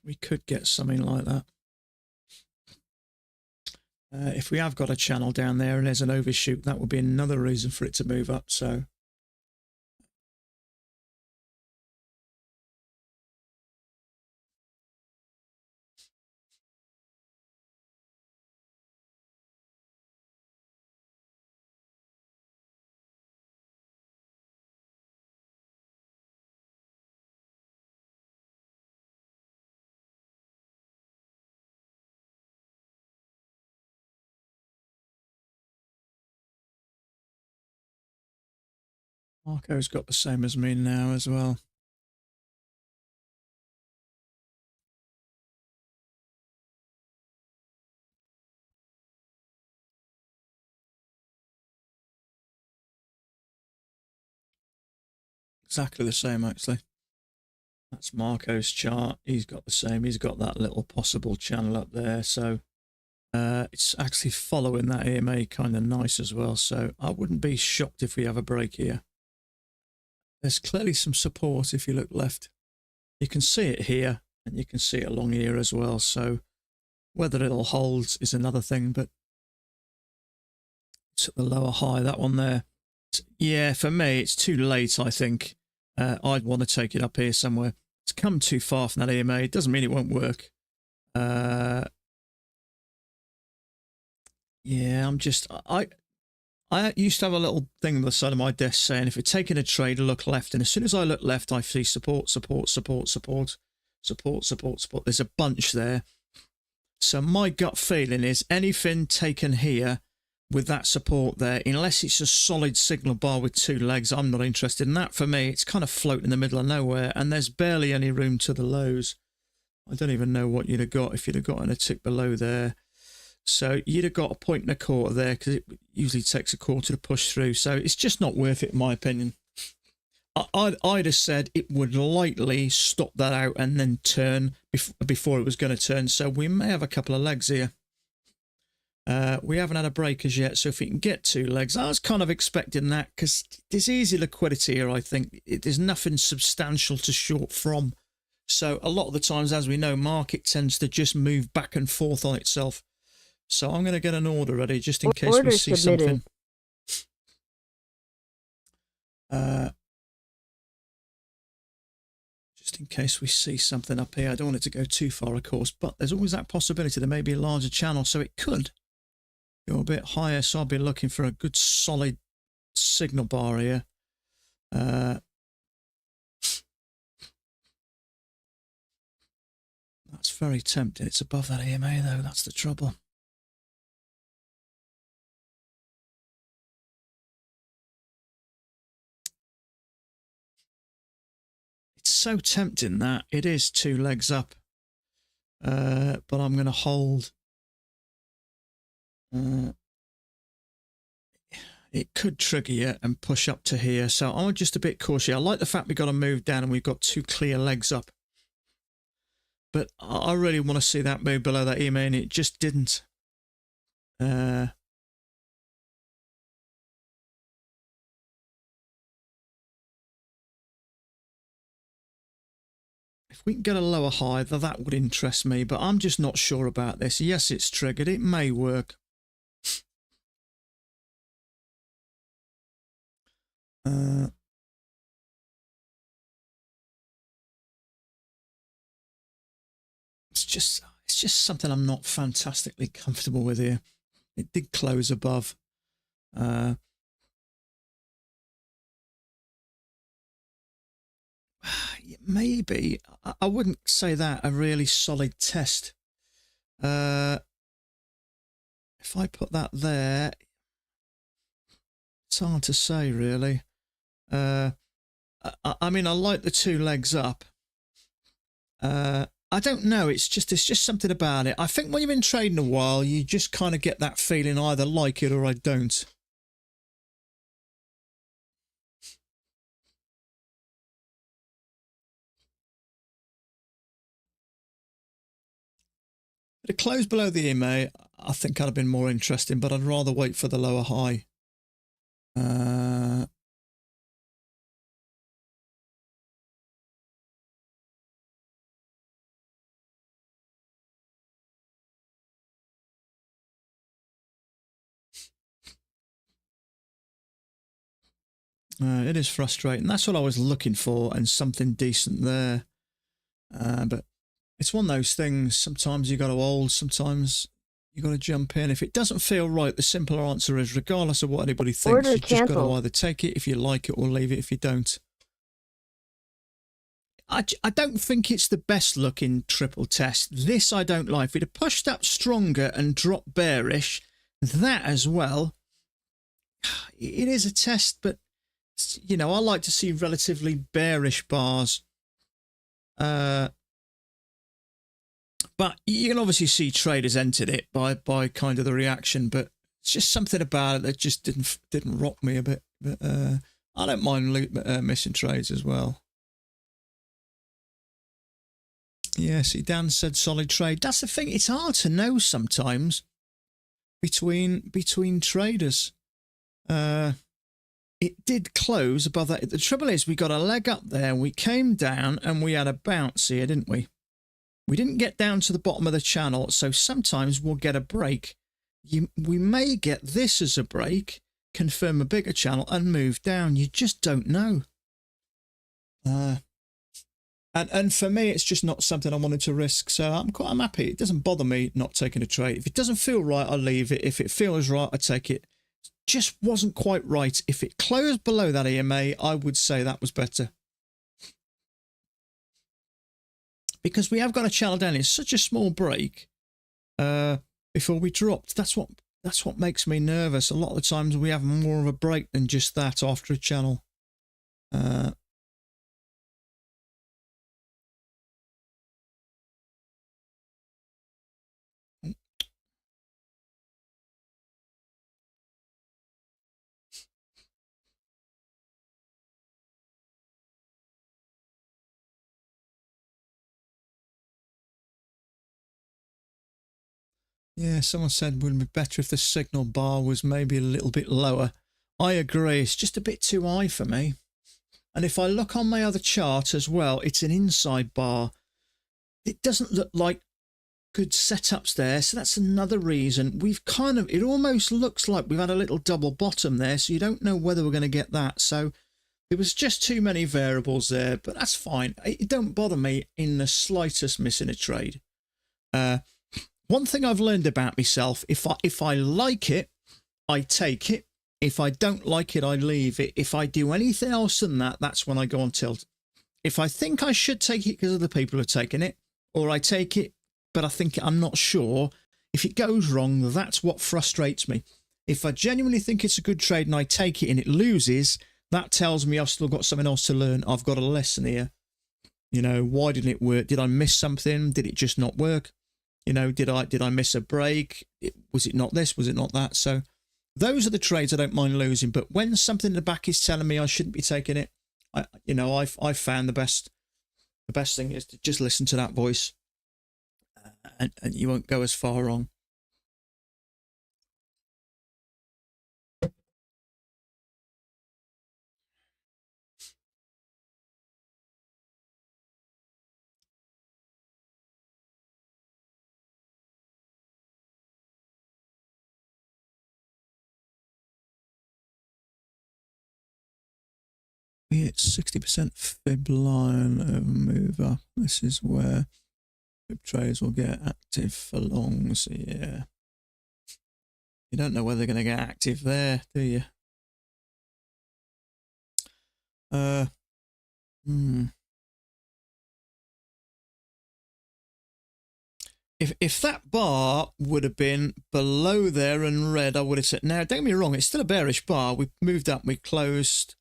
We could get something like that. If we have got a channel down there and there's an overshoot, that would be another reason for it to move up. So Marco's got the same as me now as well. Exactly the same, actually. That's Marco's chart. He's got the same. He's got that little possible channel up there. So it's actually following that EMA kind of nice as well. So I wouldn't be shocked if we have a break here. There's clearly some support if you look left. You can see it here and you can see it along here as well. So whether it'll hold is another thing, but it's at the lower high, that one there. Yeah, for me, it's too late, I think. I'd want to take it up here somewhere. It's come too far from that EMA. It doesn't mean it won't work. Yeah, I used to have a little thing on the side of my desk saying, if you're taking a trade, look left. And as soon as I look left, I see support, support, support, support, support, support, support. There's a bunch there. So my gut feeling is anything taken here with that support there, unless it's a solid signal bar with 2 legs, I'm not interested in that. For me, it's kind of floating in the middle of nowhere, and there's barely any room to the lows. I don't even know what you'd have got if you'd have gotten a tick below there. So you'd have got a 1.25 there, because it usually takes a quarter to push through. So it's just not worth it, in my opinion. I'd have said it would lightly stop that out and then turn before it was going to turn. So we may have a couple of legs here. We haven't had a break as yet, so if we can get 2 legs, I was kind of expecting that, because there's easy liquidity here, I think. There's nothing substantial to short from. So a lot of the times, as we know, market tends to just move back and forth on itself. So I'm going to get an order ready just in case we see something. Just in case we see something up here. I don't want it to go too far, of course, but there's always that possibility there may be a larger channel, so it could go a bit higher. So I'll be looking for a good solid signal bar here. very tempting. It's above that EMA though. That's the trouble. It's so tempting that it is 2 legs up. But I'm going to hold. It could trigger you and push up to here. So I'm just a bit cautious. I like the fact we've got to move down and we've got 2 clear legs up. But I really want to see that move below that EMA, and it just didn't. If we can get a lower high, that would interest me, but I'm just not sure about this. Yes, it's triggered. It may work. It's just something I'm not fantastically comfortable with here. It did close above. Maybe I wouldn't say that a really solid test. If I put that there, it's hard to say really. I mean, I like the 2 legs up. I don't know. It's just something about it. I think when you've been trading a while, you just kind of get that feeling, I either like it or I don't. But a close below the EMA, I think I'd have been more interesting, but I'd rather wait for the lower high. It is frustrating. That's what I was looking for, and something decent there. But it's one of those things. Sometimes you got to hold, sometimes you got to jump in. If it doesn't feel right, the simple answer is, regardless of what anybody thinks, you just got to either take it if you like it or leave it if you don't. I don't think it's the best looking triple test. This I don't like. If it had pushed up stronger and dropped bearish, that as well, it is a test, but you know, I like to see relatively bearish bars. But you can obviously see traders entered it by kind of the reaction, but it's just something about it that just didn't rock me a bit. But I don't mind missing trades as well. Yeah, see, Dan said solid trade. That's the thing. It's hard to know sometimes between traders. It did close above that. The trouble is, we got a leg up there, we came down, and we had a bounce here, didn't we? We didn't get down to the bottom of the channel, so sometimes we'll get a break. We may get this as a break, confirm a bigger channel, and move down. You just don't know. And for me, it's just not something I wanted to risk, so I'm happy. It doesn't bother me not taking a trade. If it doesn't feel right, I leave it. If it feels right, I take it. Just wasn't quite right. If it closed below that EMA, I would say that was better. Because we have got a channel down. It's such a small break before we dropped. That's what makes me nervous. A lot of the times we have more of a break than just that after a channel. Yeah, someone said it would be better if the signal bar was maybe a little bit lower. I agree. It's just a bit too high for me. And if I look on my other chart as well, it's an inside bar. It doesn't look like good setups there. So that's another reason. We've kind of, it almost looks like we've had a little double bottom there. So you don't know whether we're going to get that. So there was just too many variables there, but that's fine. It don't bother me in the slightest missing a trade. One thing I've learned about myself, if I like it, I take it. If I don't like it, I leave it. If I do anything else than that, that's when I go on tilt. If I think I should take it because other people are taking it, or I take it but I think I'm not sure. If it goes wrong, that's what frustrates me. If I genuinely think it's a good trade and I take it and it loses, that tells me I've still got something else to learn. I've got a lesson here. You know, why didn't it work? Did I miss something? Did it just not work? You know, did I miss a break? Was it not this? Was it not that? So those are the trades I don't mind losing. But when something in the back is telling me I shouldn't be taking it, I've found the best thing is to just listen to that voice, and you won't go as far wrong. We hit 60% fib line over move up. This is where fib trades will get active for longs. Yeah. You don't know whether they're going to get active there, do you? If that bar would have been below there and red, I would have said, now, don't get me wrong, it's still a bearish bar. We moved up, we closed,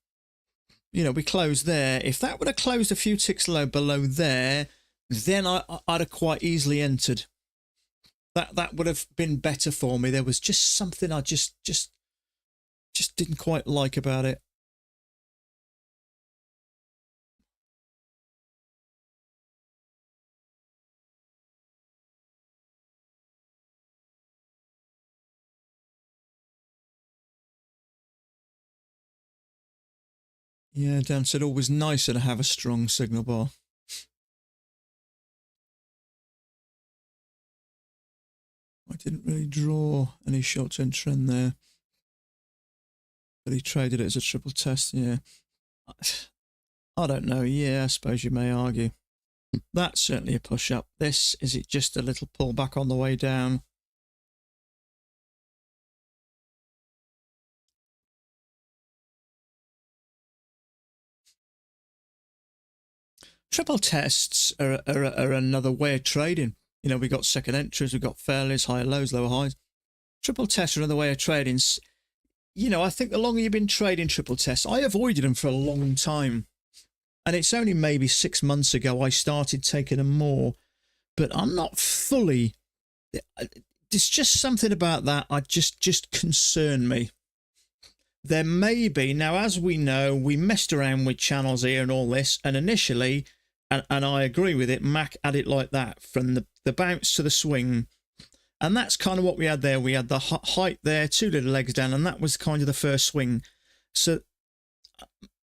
we closed there. If that would have closed a few ticks low below there, then I'd have quite easily entered. That would have been better for me. There was just something I just didn't quite like about it. Yeah, Dan said always nicer to have a strong signal bar. I didn't really draw any short-term trend there, but he traded it as a triple test. Yeah, I don't know. Yeah, I suppose you may argue. That's certainly a push-up. This, is it just a little pullback on the way down? Triple tests are another way of trading. We got second entries, we've got failures, higher lows, lower highs. Triple tests are another way of trading. I think the longer you've been trading triple tests, I avoided them for a long time. And it's only maybe 6 months ago I started taking them more. But I'm not fully... There's just something about that I just concern me. There may be... Now, as we know, we messed around with channels here and all this. And initially, and I agree with it, Mac had it like that. From the bounce to the swing. And that's kind of what we had there. We had the height there, 2 little legs down, and that was kind of the first swing. So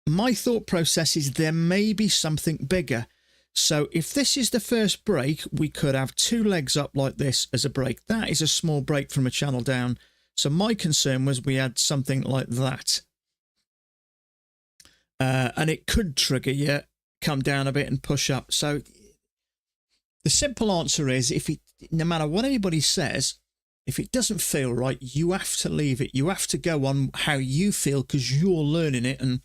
my thought process is there may be something bigger. So if this is the first break, we could have 2 legs up like this as a break. That is a small break from a channel down. So my concern was we had something like that. And it could trigger you, come down a bit and push up. So the simple answer is, no matter what anybody says, if it doesn't feel right, you have to leave it. You have to go on how you feel because you're learning it. And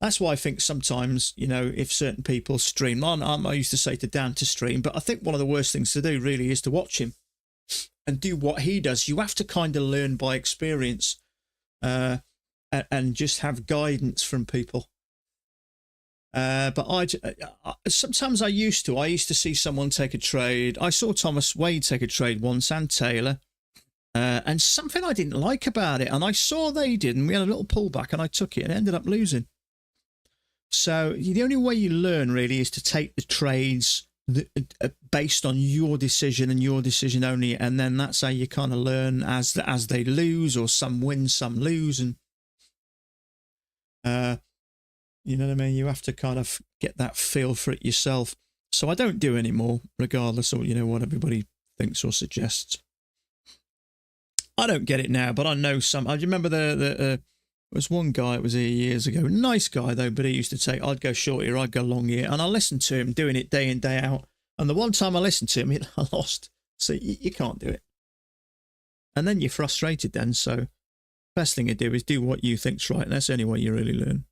that's why I think sometimes, if certain people stream, I used to say to Dan to stream, but I think one of the worst things to do really is to watch him and do what he does. You have to kind of learn by experience and just have guidance from people. But sometimes I used to see someone take a trade. I saw Thomas Wade take a trade once and Taylor, and something I didn't like about it. And I saw they did, and we had a little pullback, and I took it and ended up losing. So the only way you learn really is to take the trades based on your decision and your decision only, and then that's how you kind of learn as they lose, or some win, some lose, and you know what I mean? You have to kind of get that feel for it yourself. So I don't do anymore, regardless of, what everybody thinks or suggests. I don't get it now, but I know some. I remember there was one guy, it was here years ago. Nice guy, though, but he used to say, I'd go short here, I'd go long here. And I listened to him doing it day in, day out. And the one time I listened to him, I lost. So you can't do it. And then you're frustrated then. So best thing to do is do what you think's right. And that's the only way you really learn.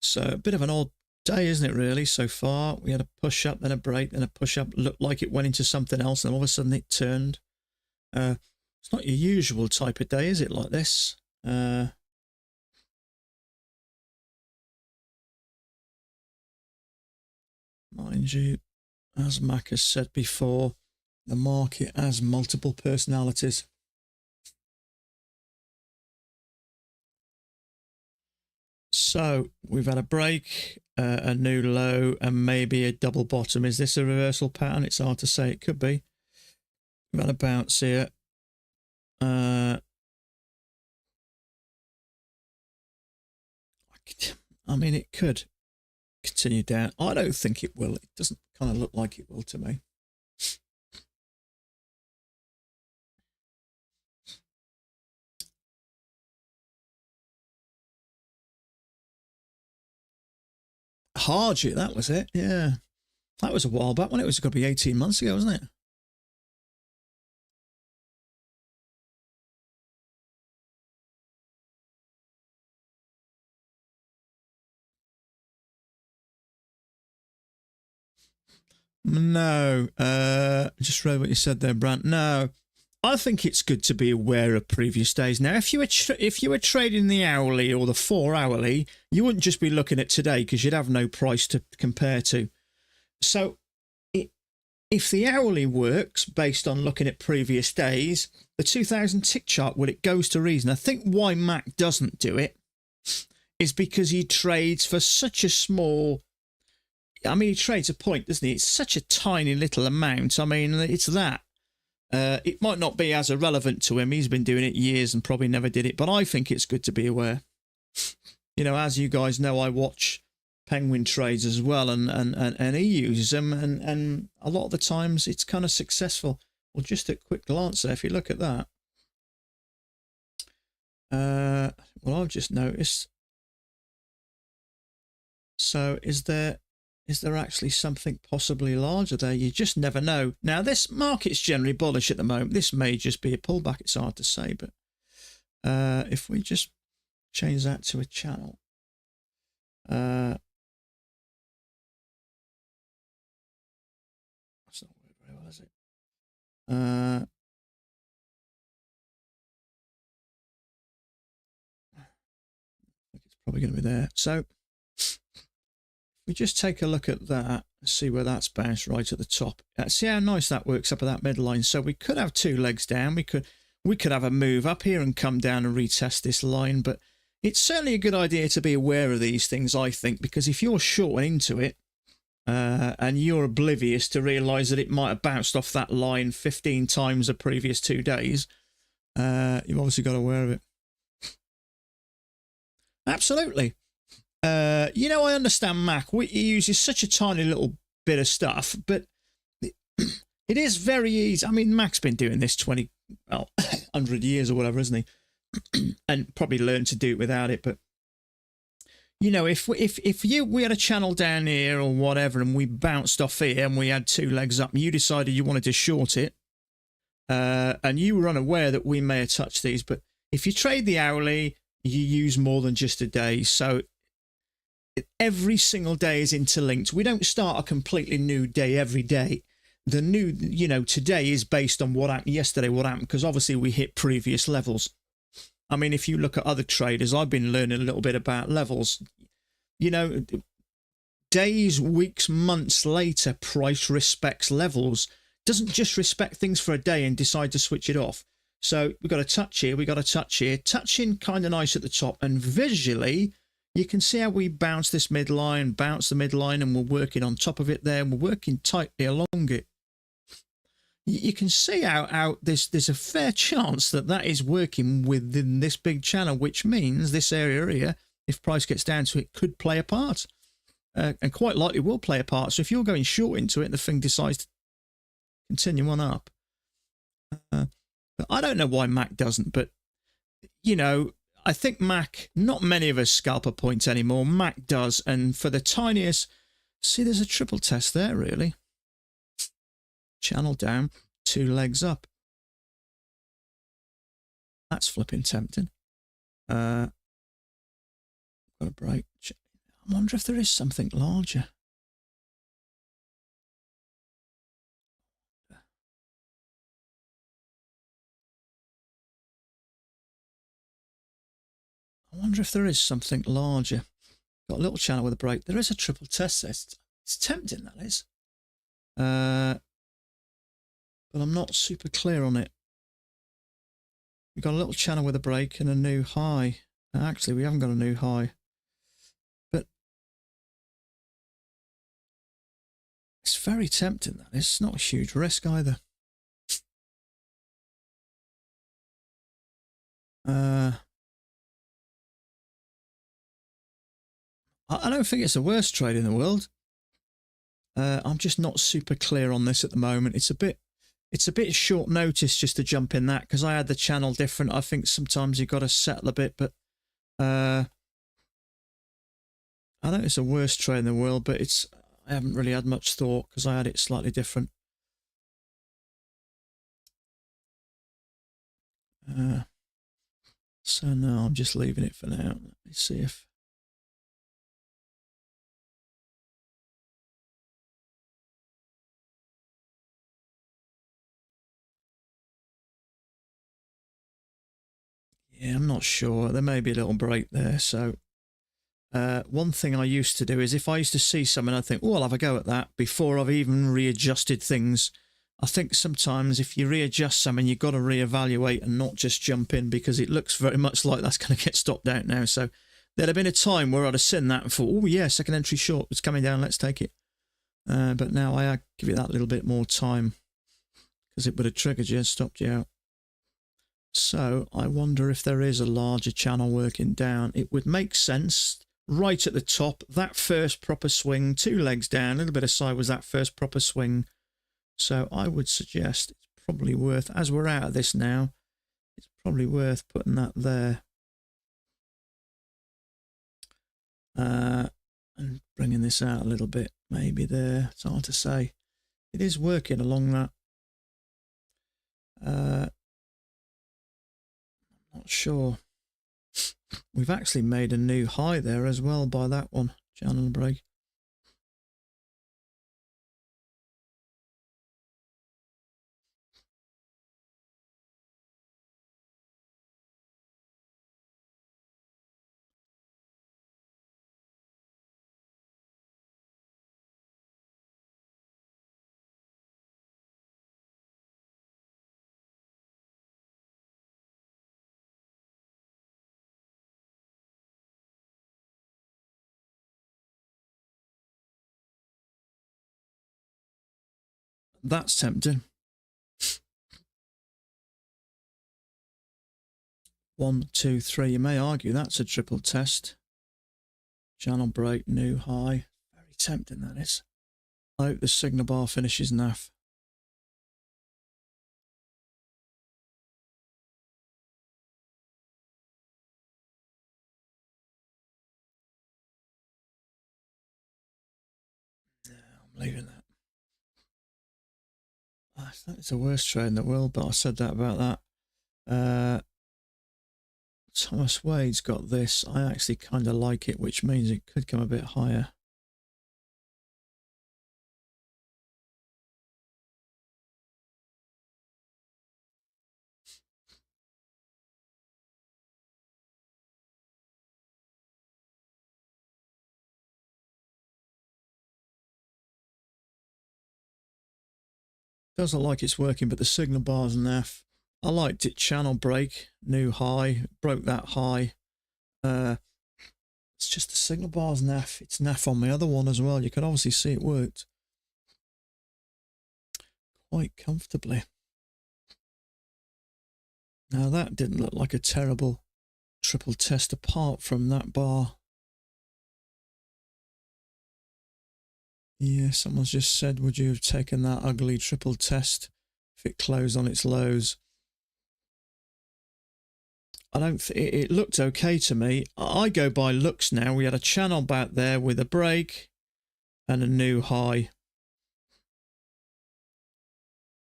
So a bit of an odd day, isn't it, really, so far? We had a push up, then a break, then a push up. Looked like it went into something else, and all of a sudden it turned. It's not your usual type of day, is it, like this? Mind you, as Mac has said before, the market has multiple personalities. So we've had a break, a new low, and maybe a double bottom. Is this a reversal pattern? It's hard to say. It could be. We've had a bounce here. I mean, it could continue down. I don't think it will. It doesn't kind of look like it will to me. Harji, that was it. Yeah. That was a while back when it was going to be 18 months ago, wasn't it? No. Just read what you said there, Brant. No. I think it's good to be aware of previous days. Now, if you were trading the hourly or the 4 hourly, you wouldn't just be looking at today because you'd have no price to compare to. So if the hourly works based on looking at previous days, the 2000 tick chart, well, it goes to reason. I think why Mac doesn't do it is because he trades for such a small... I mean, he trades a point, doesn't he? It's such a tiny little amount. I mean, it's that. It might not be as irrelevant to him. He's been doing it years and probably never did it. But I think it's good to be aware. You know, as you guys know, I watch Penguin trades as well, and he uses them. And a lot of the times it's kind of successful. Well, just a quick glance there, if you look at that. Well, I've just noticed. So is there actually something possibly larger there? You just never know. Now, this market's generally bullish at the moment. This may just be a pullback. It's hard to say, but if we just change that to a channel. That's not working very well, is it? I think it's probably going to be there. So we just take a look at that, see where that's bounced right at the top. See how nice that works up at that midline. So we could have 2 legs down. We could have a move up here and come down and retest this line. But it's certainly a good idea to be aware of these things, I think, because if you're short into it and you're oblivious to realise that it might have bounced off that line 15 times the previous 2 days, you've obviously got aware of it. Absolutely. You know, I understand Mac. He uses such a tiny little bit of stuff, but it is very easy. I mean, Mac's been doing this 100 years or whatever, isn't he? And probably learned to do it without it. But you know, if we had a channel down here or whatever, and we bounced off here and we had 2 legs up, and you decided you wanted to short it, and you were unaware that we may have touched these, but if you trade the hourly, you use more than just a day. So every single day is interlinked. We don't start a completely new day every day. The new, you know, today is based on what happened yesterday, what happened, because obviously we hit previous levels. I mean, if you look at other traders, I've been learning a little bit about levels. You know, days, weeks, months later, price respects levels. Doesn't just respect things for a day and decide to switch it off. So we've got a touch here, we've got a touch here, touching kind of nice at the top, and visually, you can see how we bounce this midline, bounce the midline, and we're working on top of it there, and we're working tightly along it. You can see how there's a fair chance that is working within this big channel, which means this area here, if price gets down to it, could play a part. And quite likely will play a part. So if you're going short into it and the thing decides to continue on up. But I don't know why Mac doesn't, but, you know, I think Mac, not many of us scalp a point anymore. Mac does, and for the tiniest, see, there's a triple test there, really. Channel down, 2 legs up. That's flipping tempting. Got a break. I wonder if there is something larger. I wonder if there is something larger. Got a little channel with a break. There is a triple test. It's tempting, that is. But I'm not super clear on it. We've got a little channel with a break and a new high. Actually, we haven't got a new high. But it's very tempting, that is. It's not a huge risk either. I don't think it's the worst trade in the world. I'm just not super clear on this at the moment. It's a bit short notice just to jump in that, because I had the channel different. I think sometimes you've got to settle a bit, but I don't think it's the worst trade in the world, but I haven't really had much thought because I had it slightly different. So no, I'm just leaving it for now. Let me see if... Yeah, I'm not sure. There may be a little break there. So one thing I used to do is if I used to see something, I'd think, oh, I'll have a go at that before I've even readjusted things. I think sometimes if you readjust something, you've got to reevaluate and not just jump in, because it looks very much like that's going to get stopped out now. So there'd have been a time where I'd have seen that and thought, oh yeah, second entry short, it's coming down, let's take it. But now I give it that little bit more time, because it would have triggered you and stopped you out. So I wonder if there is a larger channel working down. It would make sense right at the top, that first proper swing, 2 legs down, a little bit of sideways, that first proper swing. So I would suggest it's probably worth, as we're out of this now, it's probably worth putting that there. And bringing this out a little bit, maybe there. It's hard to say. It is working along that. Not sure. We've actually made a new high there as well by that one, channel break. That's tempting. 1, 2, 3. You may argue that's a triple test. Channel break, new high. Very tempting, that is. I hope the signal bar finishes naff. No, I'm leaving that. I think it's the worst trade in the world, but I said that about that. Thomas Wade's got this. I actually kind of like it, which means it could come a bit higher. Doesn't like it's working, but the signal bar's naff. I liked it. Channel break, new high, broke that high. It's just the signal bar's naff. It's naff on my other one as well. You can obviously see it worked quite comfortably. Now that didn't look like a terrible triple test apart from that bar. Yeah, someone's just said, would you have taken that ugly triple test if it closed on its lows? I don't it looked okay to me. I go by looks now. We had a channel back there with a break and a new high.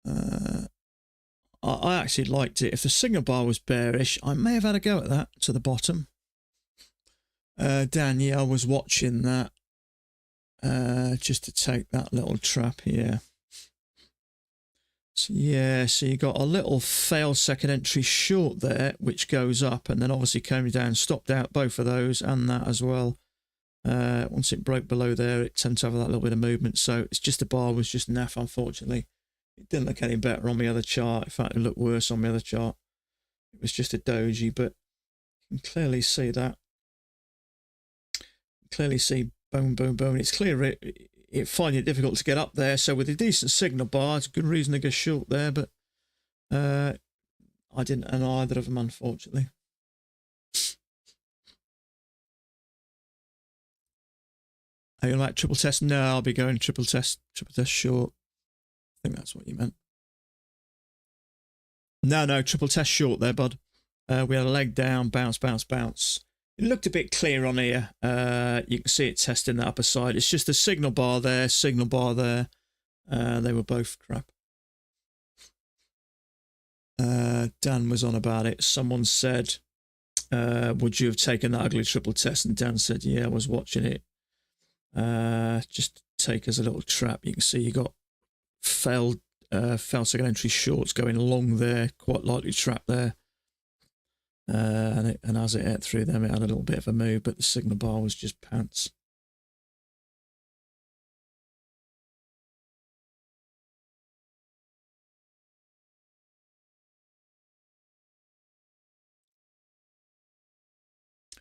I actually liked it. If the signal bar was bearish, I may have had a go at that to the bottom. Dan, yeah, I was watching that just to take that little trap here. So, yeah, so you got a little failed second entry short there, which goes up and then obviously came down, stopped out both of those and that as well. Once it broke below there, it tended to have that little bit of movement. So it's just the bar was just naff, unfortunately. It didn't look any better on the other chart. In fact, it looked worse on the other chart. It was just a doji, but you can clearly see that. Clearly see boom, boom, boom. It's clear it finding it difficult to get up there. So with a decent signal bar, it's a good reason to go short there. But I didn't earn either of them, unfortunately. Are you like triple test? No, I'll be going triple test short. I think that's what you meant. No, triple test short there, bud. We had a leg down, bounce, bounce, bounce. It looked a bit clear on here. You can see it testing the upper side. It's just a signal bar there, signal bar there. They were both crap. Dan was on about it. Someone said, would you have taken that ugly triple test? And Dan said, yeah, I was watching it. Just take as a little trap. You can see you got failed second entry shorts going long there, quite likely trap there. And as it hit through them, it had a little bit of a move, but the signal bar was just pants.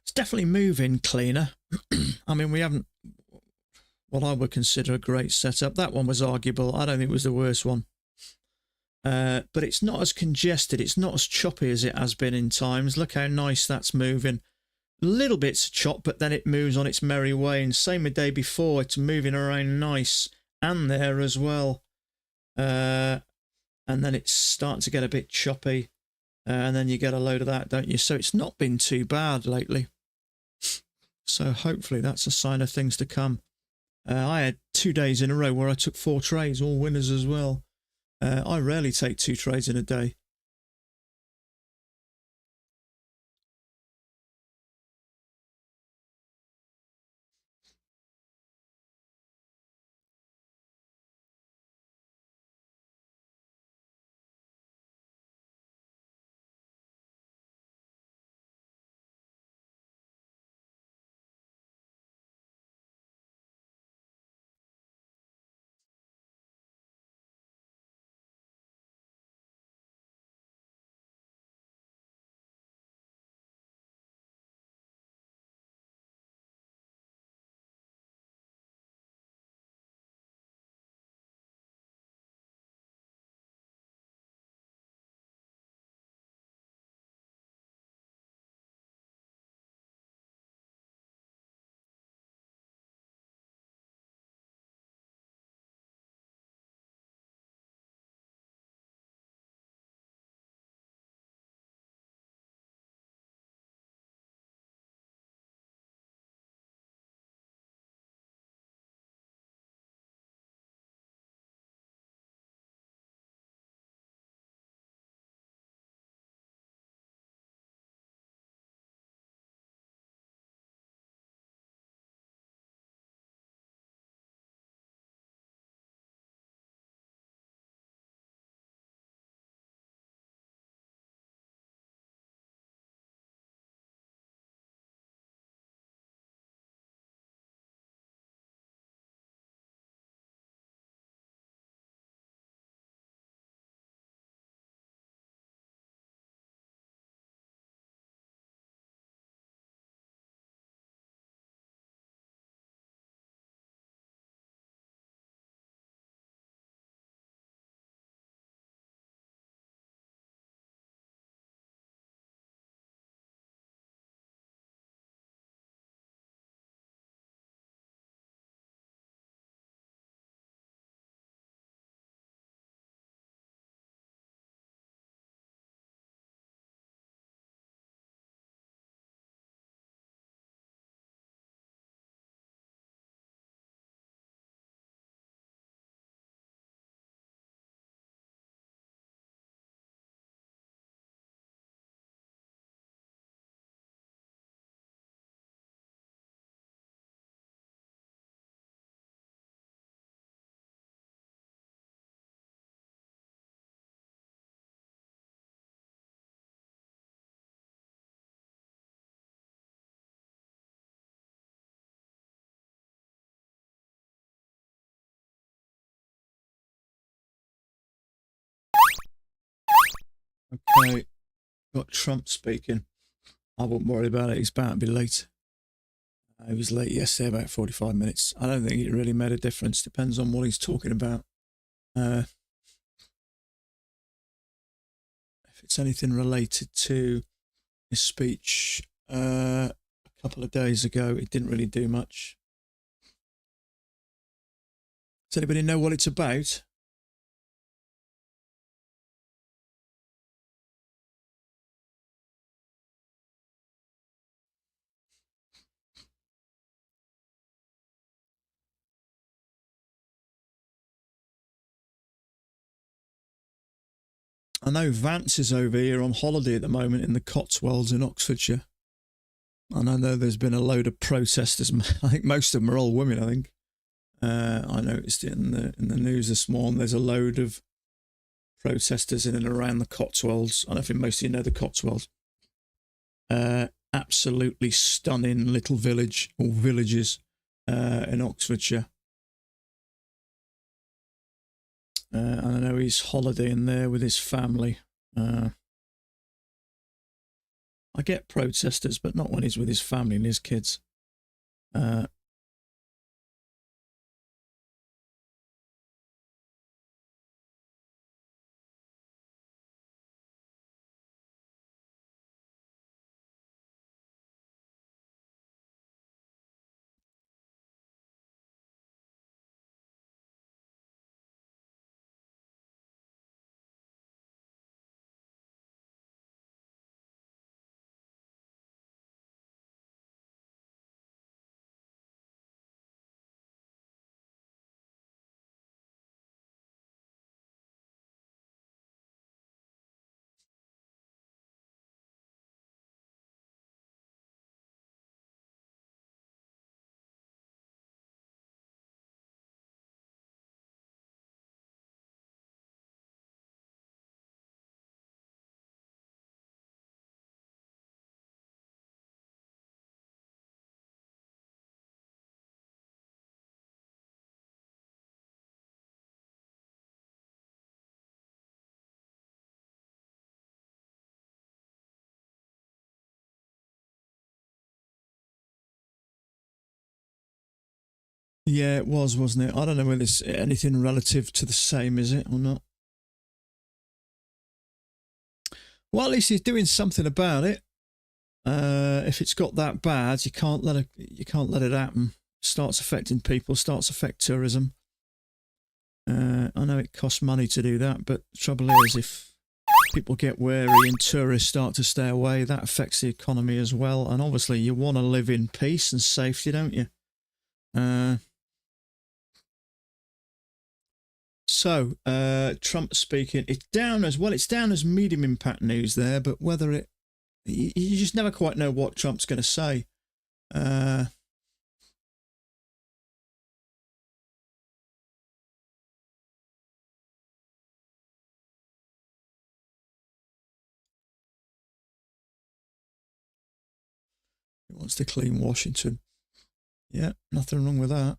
It's definitely moving cleaner. I mean, we haven't what I would consider a great setup. That one was arguable. I don't think it was the worst one. But it's not as congested. It's not as choppy as it has been in times. Look how nice that's moving. Little bits of chop, but then it moves on its merry way. And same the day before, it's moving around nice and there as well. And then it's starting to get a bit choppy. And then you get a load of that, don't you? So it's not been too bad lately. So hopefully that's a sign of things to come. I had 2 days in a row where I took 4 trades, all winners as well. I rarely take 2 trades in a day. Okay, got Trump speaking. I wouldn't worry about it. He's bound to be late. He was late yesterday, about 45 minutes. I don't think it really made a difference. Depends on what he's talking about. If it's anything related to his speech a couple of days ago, it didn't really do much. Does anybody know what it's about? I know Vance is over here on holiday at the moment in the Cotswolds in Oxfordshire. And I know there's been a load of protesters. I think most of them are all women, I think. I noticed it in the news this morning. There's a load of protesters in and around the Cotswolds. I don't know if most of you know the Cotswolds. Absolutely stunning little village or villages in Oxfordshire. And I know he's holidaying there with his family. I get protesters, but not when he's with his family and his kids. Yeah, it was, wasn't it? I don't know whether it's anything relative to the same, is it, or not? Well, at least he's doing something about it. If it's got that bad, you can't let it happen. Starts affecting people, starts affect tourism. I know it costs money to do that, but the trouble is, if people get wary and tourists start to stay away, that affects the economy as well. And obviously, you want to live in peace and safety, don't you? So, Trump speaking, it's down as well. It's down as medium impact news there, but whether you just never quite know what Trump's going to say. He wants to clean Washington. Yeah, nothing wrong with that.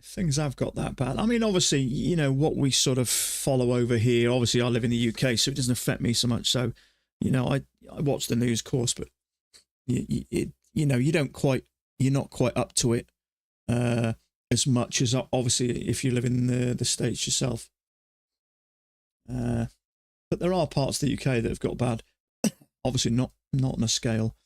Things have got that bad. I mean, obviously, you know, what we sort of follow over here, obviously I live in the UK, so it doesn't affect me so much. So, you know, I watch the news, of course, but you know, you're not quite up to it as much as obviously if you live in the States yourself. But there are parts of the UK that have got bad. Obviously not on a scale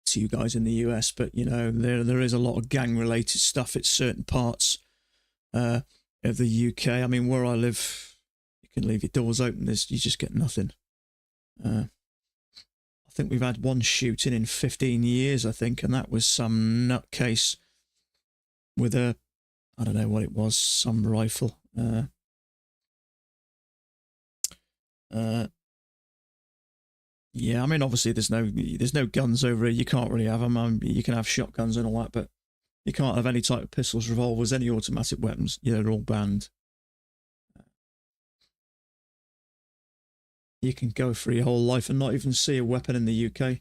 to you guys in the US, but you know there is a lot of gang related stuff at certain parts of the UK. I mean, where I live, you can leave your doors open. You just get nothing. I think we've had one shooting in 15 years, I think, and that was some nutcase with I don't know what it was, some rifle. Yeah, I mean, obviously there's no guns over here. You can't really have them. You can have shotguns and all that, but you can't have any type of pistols, revolvers, any automatic weapons. Yeah, they're all banned. You can go for your whole life and not even see a weapon in the UK.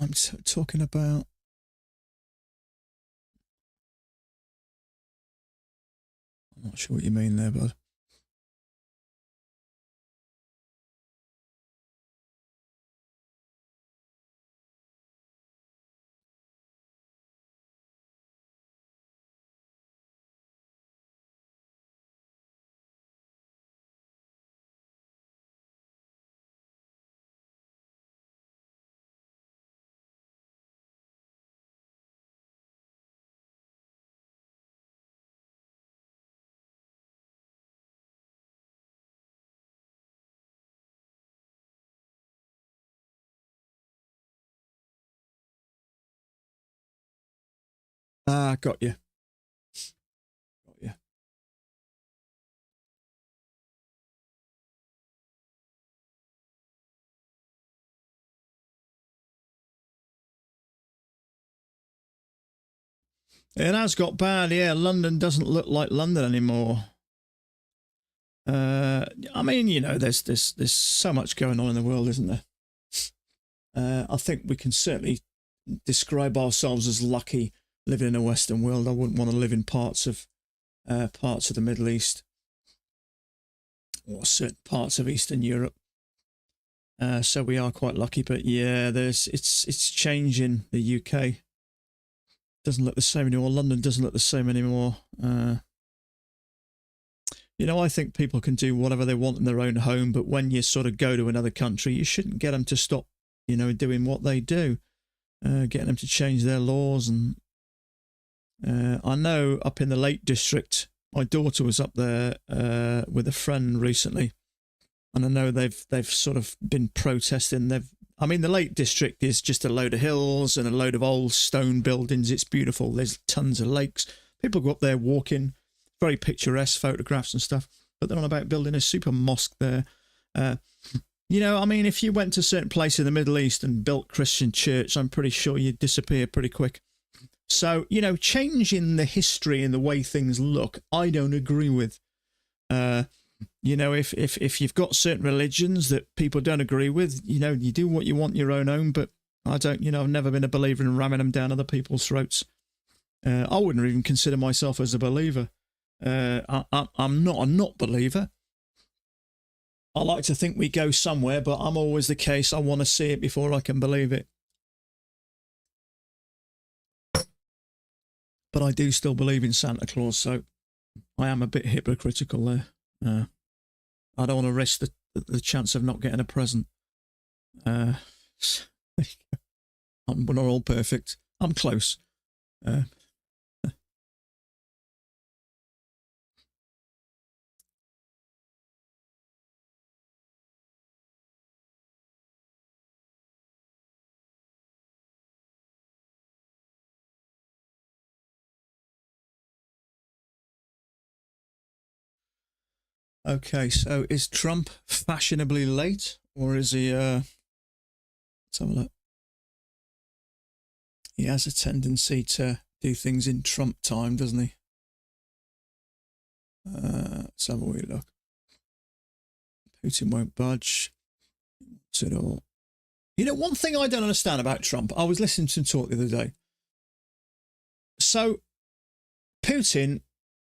I'm talking about. I'm not sure what you mean there, bud. Ah, got you. Got you. It has got bad, yeah. London doesn't look like London anymore. I mean, you know, there's so much going on in the world, isn't there? I think we can certainly describe ourselves as lucky living in a Western world. I wouldn't want to live in parts of the Middle East or certain parts of Eastern Europe. So we are quite lucky, but yeah, it's changing. The UK doesn't look the same anymore. London doesn't look the same anymore. You know, I think people can do whatever they want in their own home, but when you sort of go to another country, you shouldn't get them to stop, you know, doing what they do, getting them to change their laws. And I know up in the Lake District, my daughter was up there with a friend recently, and I know they've sort of been protesting. I mean, the Lake District is just a load of hills and a load of old stone buildings. It's beautiful. There's tons of lakes. People go up there walking. Very picturesque photographs and stuff, but they're on about building a super mosque there. You know, I mean, if you went to a certain place in the Middle East and built Christian church, I'm pretty sure you'd disappear pretty quick. So, you know, changing the history and the way things look, I don't agree with. You know, if you've got certain religions that people don't agree with, you know, you do what you want your own home, but I don't, you know, I've never been a believer in ramming them down other people's throats. I wouldn't even consider myself as a believer. I'm not a not believer. I like to think we go somewhere, but I'm always the case. I want to see it before I can believe it. But I do still believe in Santa Claus, so I am a bit hypocritical there. I don't want to risk the chance of not getting a present. We're not all perfect. I'm close. Okay, so is Trump fashionably late, or is he, let's have a look. He has a tendency to do things in Trump time, doesn't he? Let's have a wee look. Putin won't budge. What's it all? You know, one thing I don't understand about Trump, I was listening to him talk the other day. So, Putin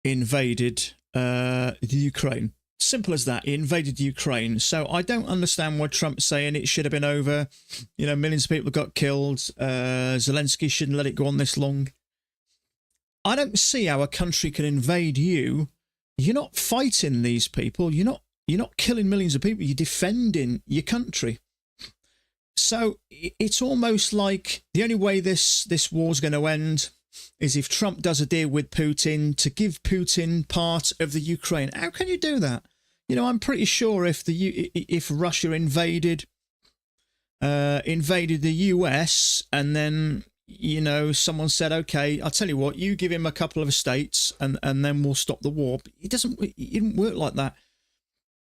invaded the Ukraine. Simple as that. He invaded Ukraine. So I don't understand why Trump's saying it should have been over. You know, millions of people got killed. Zelensky shouldn't let it go on this long. I don't see how a country can invade you. You're not fighting these people. You're not killing millions of people. You're defending your country. So it's almost like the only way this war's going to end is if Trump does a deal with Putin to give Putin part of the Ukraine. How can you do that? You know, I'm pretty sure if Russia invaded the US and then, you know, someone said, okay, I'll tell you what, you give him a couple of states and then we'll stop the war. But it didn't work like that.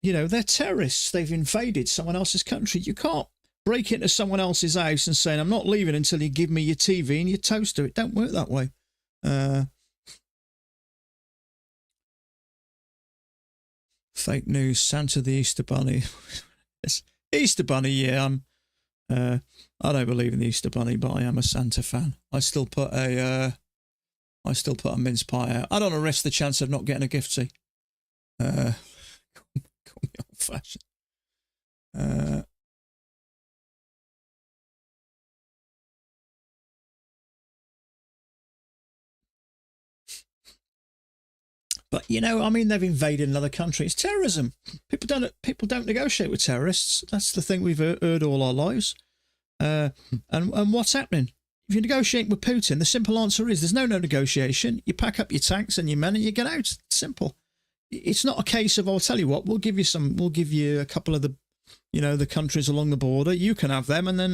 You know, they're terrorists. They've invaded someone else's country. You can't break into someone else's house and saying, I'm not leaving until you give me your TV and your toaster. It don't work that way. Fake news, Santa the Easter Bunny. Easter Bunny, yeah, I don't believe in the Easter Bunny, but I am a Santa fan. I still put a mince pie out. I don't want to risk the chance of not getting a gift, see. Call me old fashioned. But you know, I mean, they've invaded another country. It's terrorism. People don't negotiate with terrorists. That's the thing we've heard all our lives. And what's happening? If you negotiate with Putin, the simple answer is there's no negotiation. You pack up your tanks and your men and you get out. It's simple. It's not a case of, I'll tell you what, we'll give you a couple of the, you know, the countries along the border. You can have them, and then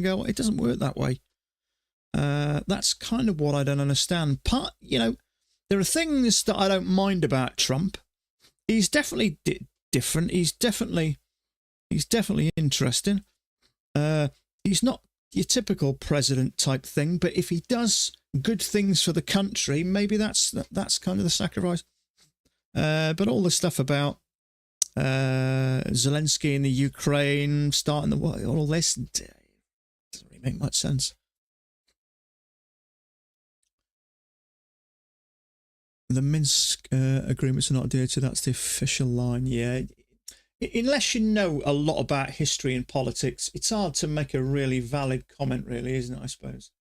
go. It doesn't work that way. That's kind of what I don't understand. There are things that I don't mind about Trump. He's definitely different. He's definitely interesting. He's not your typical president type thing, but if he does good things for the country, maybe that's kind of the sacrifice. But all the stuff about Zelensky in the Ukraine, starting the war, all this doesn't really make much sense. The Minsk agreements are not adhered to. That's the official line. Yeah. Unless you know a lot about history and politics, it's hard to make a really valid comment, really, isn't it, I suppose?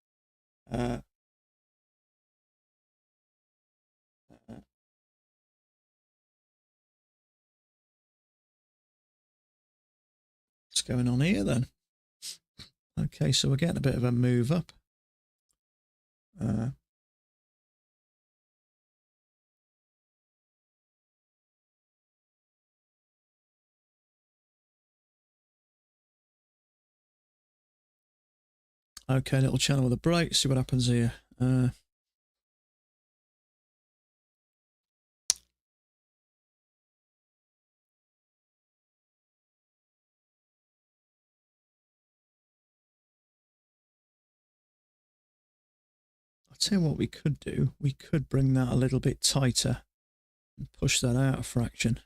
What's going on here, then? Okay, so we're getting a bit of a move up. Okay, little channel with a break. See what happens here. I'll tell you what we could do. We could bring that a little bit tighter and push that out a fraction.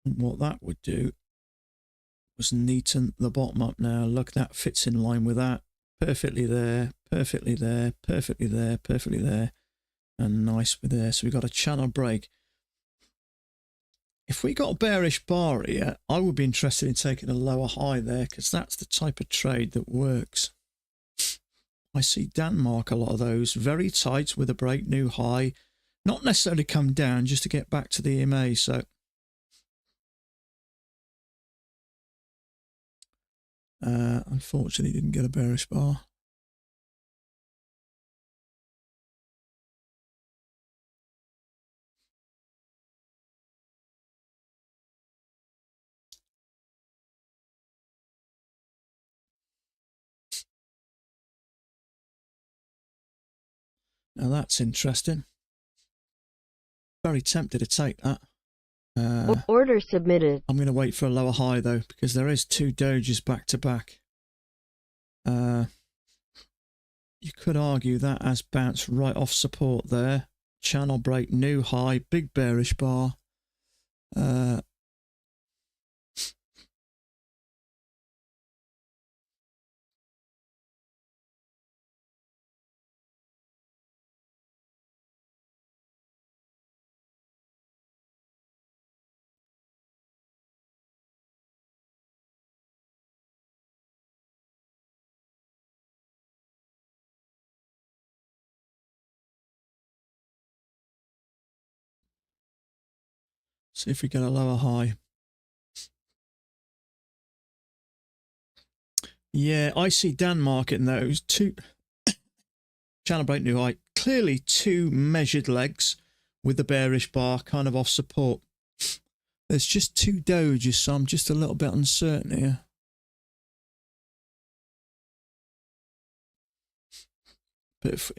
And what that would do was neaten the bottom up now. Look, that fits in line with that. Perfectly there, perfectly there, perfectly there, perfectly there. And nice with there. So we got a channel break. If we got a bearish bar here, I would be interested in taking a lower high there, because that's the type of trade that works. I see Denmark, a lot of those, very tight with a break new high. Not necessarily come down, just to get back to the EMA. So unfortunately didn't get a bearish bar. Now that's interesting. Very tempted to take that. Order submitted. I'm going to wait for a lower high though, because there is two doges back to back. You could argue that has bounced right off support there. Channel break, new high, big bearish bar. See if we get a lower high. Yeah, I see Denmark in those two. Channel break, new high. Clearly two measured legs with the bearish bar kind of off support. There's just two doges, so I'm just a little bit uncertain here. But if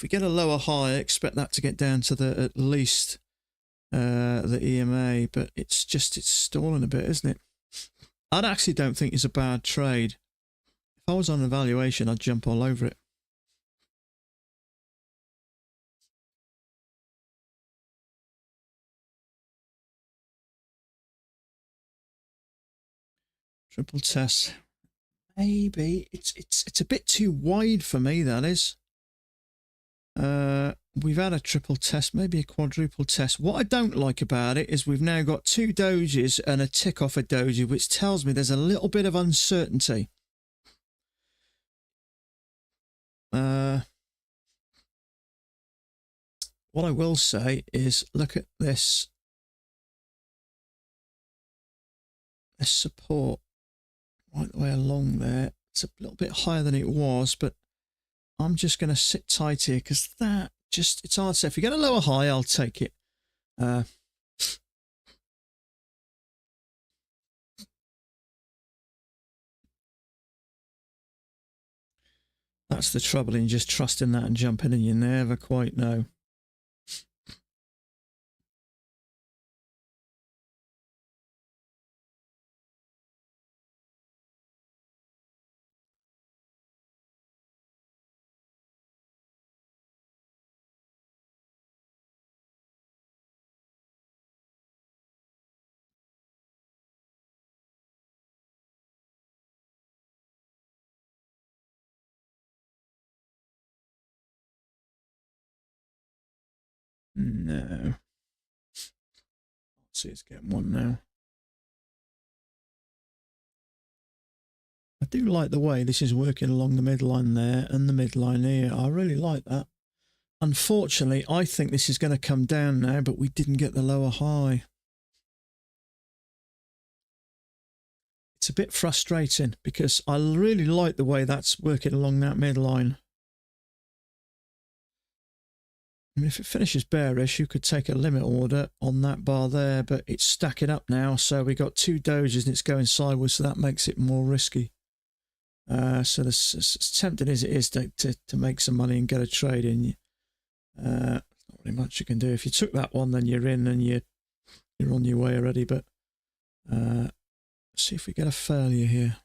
we get a lower high, I expect that to get down to the at least the EMA, but it's stalling a bit, isn't it? I actually don't think it's a bad trade. If I was on an evaluation, I'd jump all over it. Triple test. Maybe it's a bit too wide for me, that is. We've had a triple test, maybe a quadruple test. What I don't like about it is we've now got 2 doges and a tick off a doji, which tells me there's a little bit of uncertainty. What I will say is, look at this support right the way along there. It's a little bit higher than it was, but I'm just going to sit tight here because that just, it's hard to say. If you get a lower high, I'll take it. That's the trouble in just trusting that and jumping in. You never quite know. No. Let's see, it's getting one now. I do like the way this is working along the midline there and the midline here. I really like that. Unfortunately, I think this is going to come down now, but we didn't get the lower high. It's a bit frustrating because I really like the way that's working along that midline. I mean, if it finishes bearish, you could take a limit order on that bar there, but it's stacking up now. So we got 2 dojis and it's going sideways, so that makes it more risky. So as tempting as it is to make some money and get a trade in, not really much you can do. If you took that one, then you're in and you're on your way already. But let's see if we get a failure here.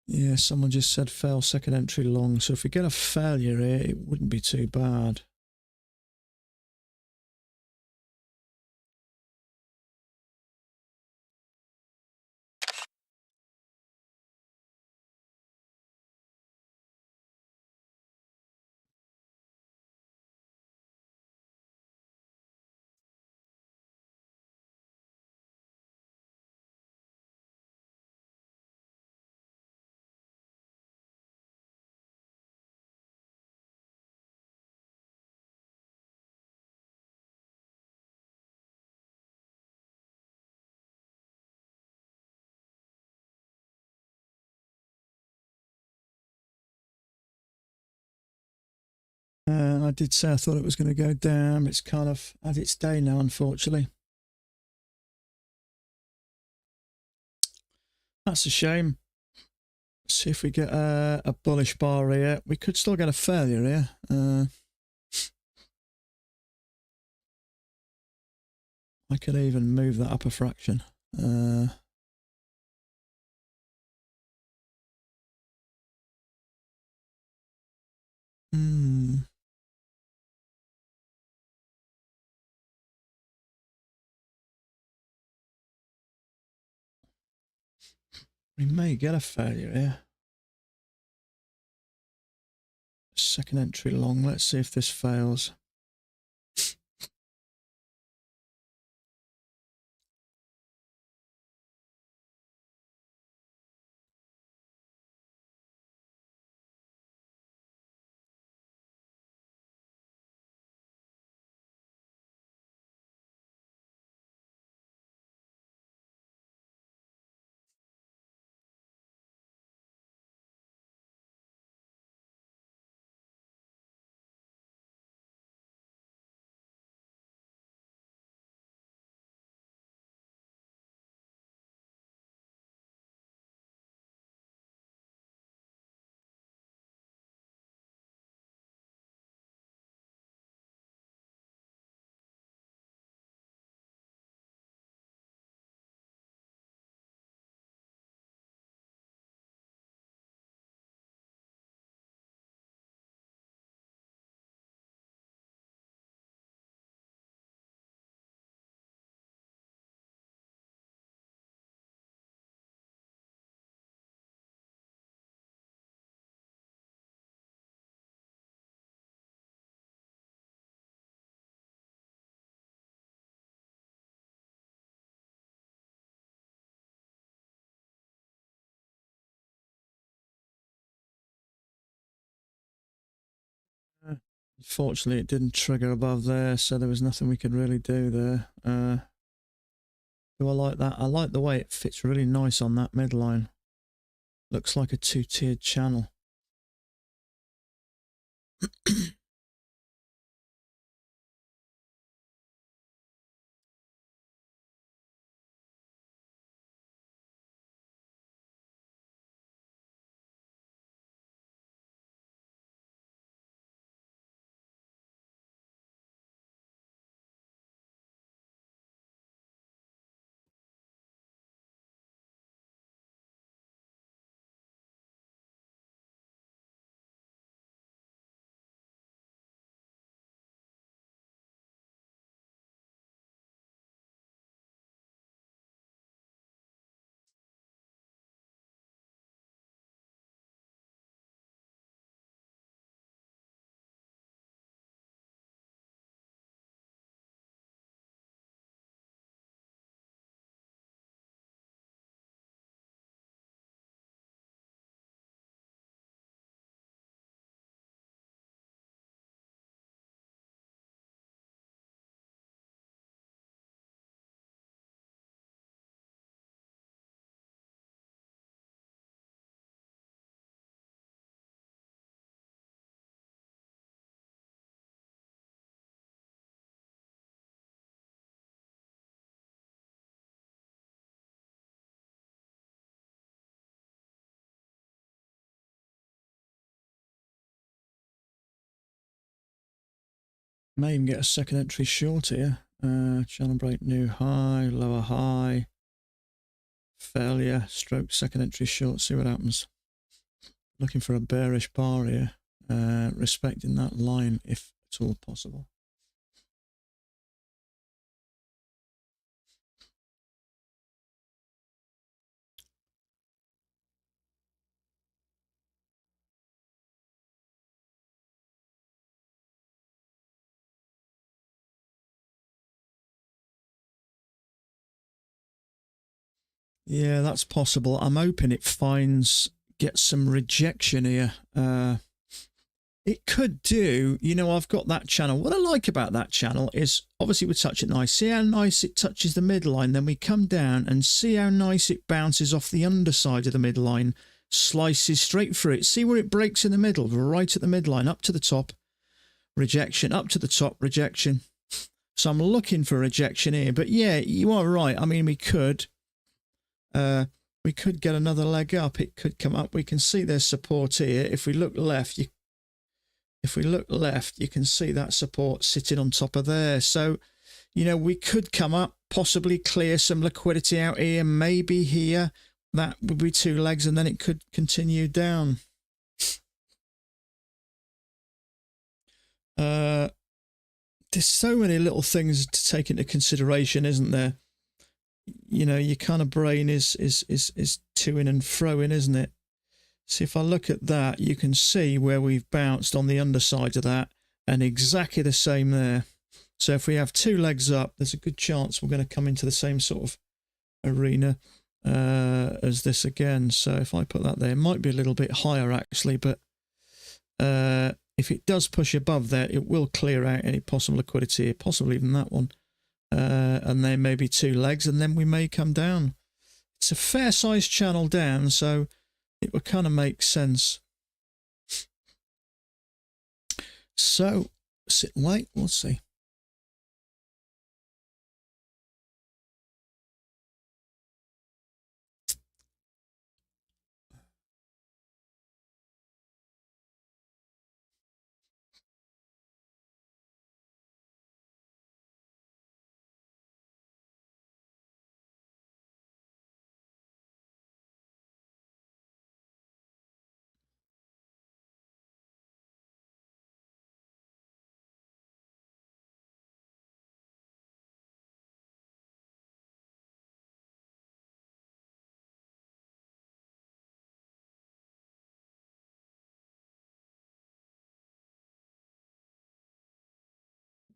Yeah, someone just said fail second entry long. So if we get a failure here, it wouldn't be too bad. I did say I thought it was going to go down. It's kind of had its day now, unfortunately. That's a shame. Let's see if we get a bullish bar here. We could still get a failure here. I could even move that up a fraction. We may get a failure here. Second entry long. Let's see if this fails. Fortunately, it didn't trigger above there, so there was nothing we could really do there. Do I like that? I like the way it fits really nice on that midline. Looks like a two-tiered channel. May even get a second entry short here. Channel break, new high, lower high, failure, stroke, second entry short, see what happens. Looking for a bearish bar here, respecting that line if at all possible. Yeah, that's possible. I'm hoping it gets some rejection here. It could do, you know, I've got that channel. What I like about that channel is obviously we touch it nice. See how nice it touches the midline. Then we come down and see how nice it bounces off the underside of the midline, slices straight through it. See where it breaks in the middle, right at the midline, up to the top, rejection, up to the top, rejection. So I'm looking for rejection here. But yeah, you are right. I mean, we could get another leg up. It could come up. We can see there's support here. If we look left, you can see that support sitting on top of there. So, you know, we could come up, possibly clear some liquidity out here, maybe here. That would be two legs, and then it could continue down. There's so many little things to take into consideration, isn't there? You know, your kind of brain is to-ing and fro-ing, isn't it? So if I look at that, you can see where we've bounced on the underside of that, and exactly the same there. So if we have two legs up, there's a good chance we're going to come into the same sort of arena as this again. So if I put that there, it might be a little bit higher actually, but if it does push above there, it will clear out any possible liquidity, possibly even that one. And then maybe two legs, and then we may come down. It's a fair sized channel down, so it would kind of make sense. So sit and wait, we'll see.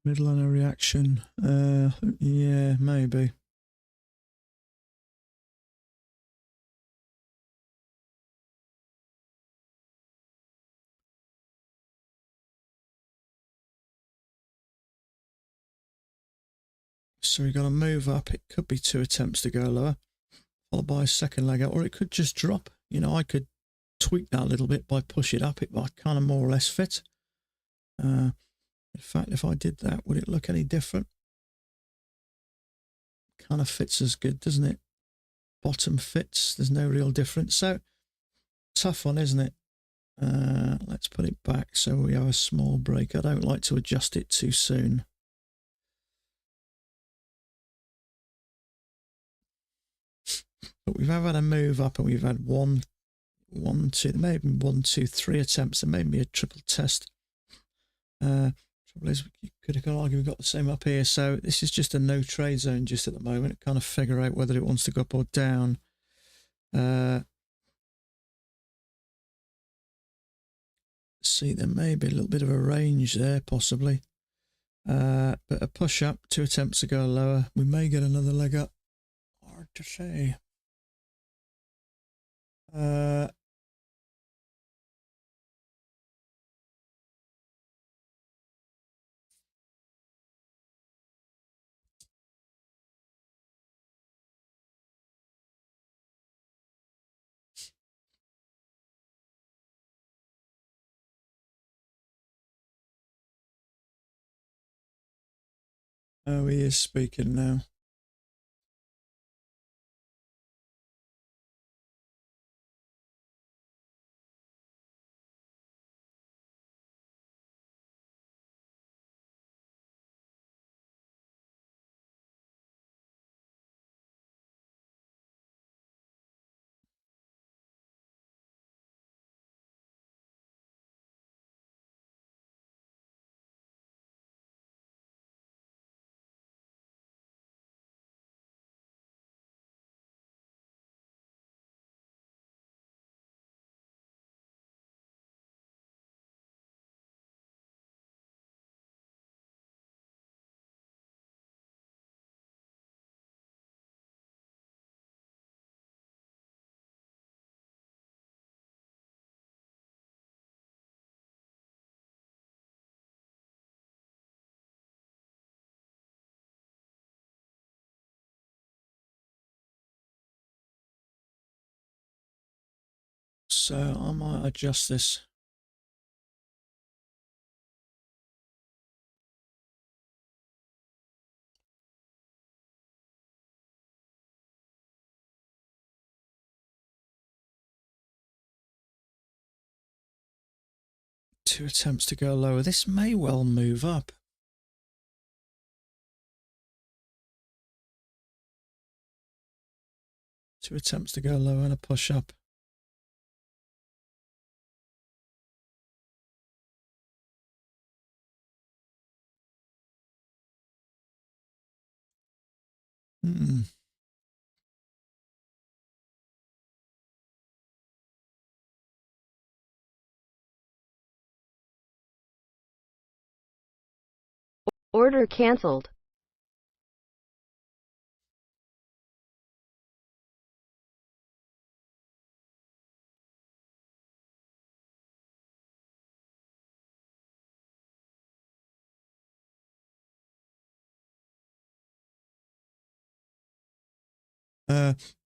Midliner reaction. Yeah, maybe. So we've got to move up. It could be 2 attempts to go lower, followed by a second leg up, or it could just drop. You know, I could tweak that a little bit by push it up. It might kind of more or less fit. In fact, if I did that, would it look any different? Kind of fits as good, doesn't it? Bottom fits. There's no real difference. So tough one, isn't it? Let's put it back so we have a small break. I don't like to adjust it too soon. But we've had a move up, and we've had one, two, maybe 1, 2, 3 attempts, and maybe a triple test. Trouble is, you could argue we've got the same up here. So this is just a no trade zone just at the moment. Kind of figure out whether it wants to go up or down. See, there may be a little bit of a range there, possibly. But a push up, 2 attempts to go lower. We may get another leg up. Hard to say. Oh, he is speaking now. So I might adjust this. Two attempts to go lower. This may well move up. Two attempts to go lower and a push up. Order cancelled.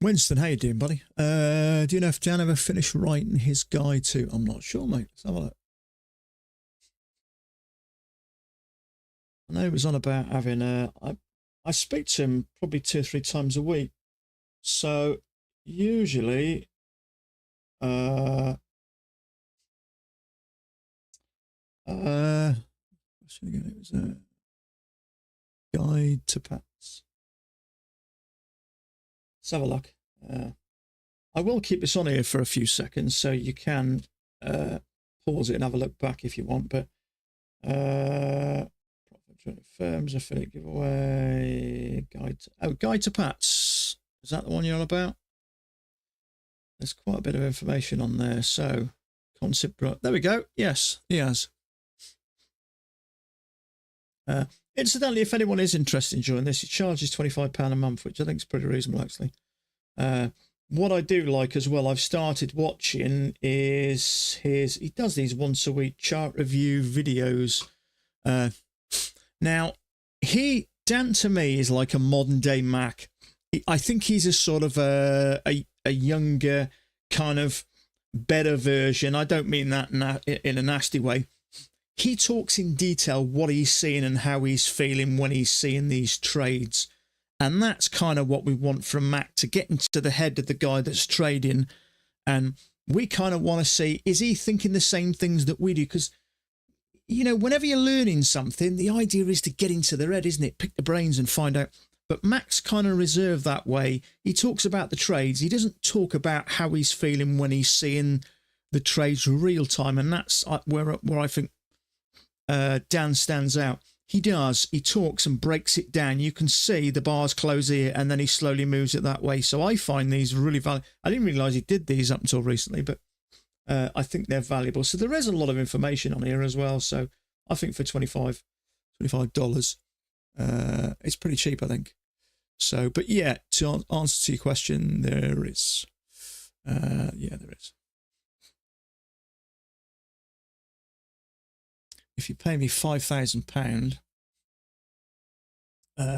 Winston, how you doing, buddy? Do you know if Jan ever finished writing his guide to? I'm not sure, mate. Let's have a look. I know he was on about having I speak to him probably 2 or 3 times a week. So usually it was a guide to pets. Let's have a look. I will keep this on here for a few seconds, so you can pause it and have a look back if you want. But profit firms, affiliate giveaway, guide to pets. Is that the one you're on about? There's quite a bit of information on there. So concept, there we go. Yes, he has. Incidentally, if anyone is interested in joining this, it charges £25 a month, which I think is pretty reasonable, actually. What I do like as well, I've started watching, is he does these once a week chart review videos. Now, he Dan to me is like a modern day Mac. I think he's a sort of a younger, kind of better version. I don't mean that in a nasty way. He talks in detail what he's seeing and how he's feeling when he's seeing these trades. And that's kind of what we want from Mac, to get into the head of the guy that's trading. And we kind of want to see, is he thinking the same things that we do? Because, you know, whenever you're learning something, the idea is to get into their head, isn't it? Pick the brains and find out. But Mac's kind of reserved that way. He talks about the trades. He doesn't talk about how he's feeling when he's seeing the trades real time. And that's where I think Dan stands out. He does. He talks and breaks it down. You can see the bars close here, and then he slowly moves it that way. So I find these really valuable. I didn't realise he did these up until recently, but I think they're valuable. So there is a lot of information on here as well. So I think for $25, it's pretty cheap, I think. So, but yeah, to answer to your question, there is. Yeah, there is. If you pay me £5,000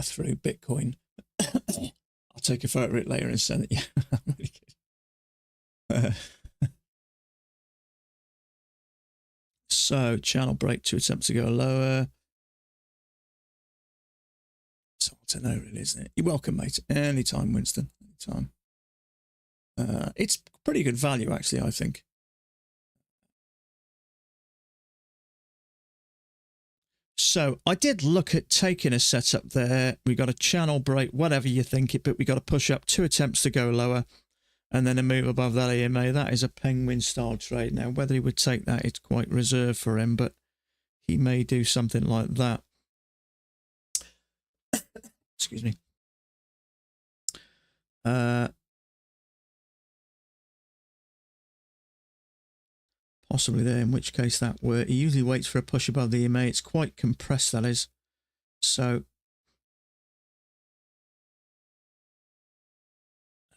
through Bitcoin, I'll take a photo of it later and send it. Yeah, I'm really kidding. So, channel break, 2 attempts to go lower. It's hard to know, really, isn't it? You're welcome, mate. Anytime, Winston. Anytime. It's pretty good value, actually, I think. So I did look at taking a setup there. We got a channel break, whatever you think it, but we got to push up, 2 attempts to go lower, and then a move above that EMA. That is a penguin style trade. Now, whether he would take that, it's quite reserved for him, but he may do something like that. Excuse me. Possibly there, in which case that were, he usually waits for a push above the EMA. It's quite compressed, that is. So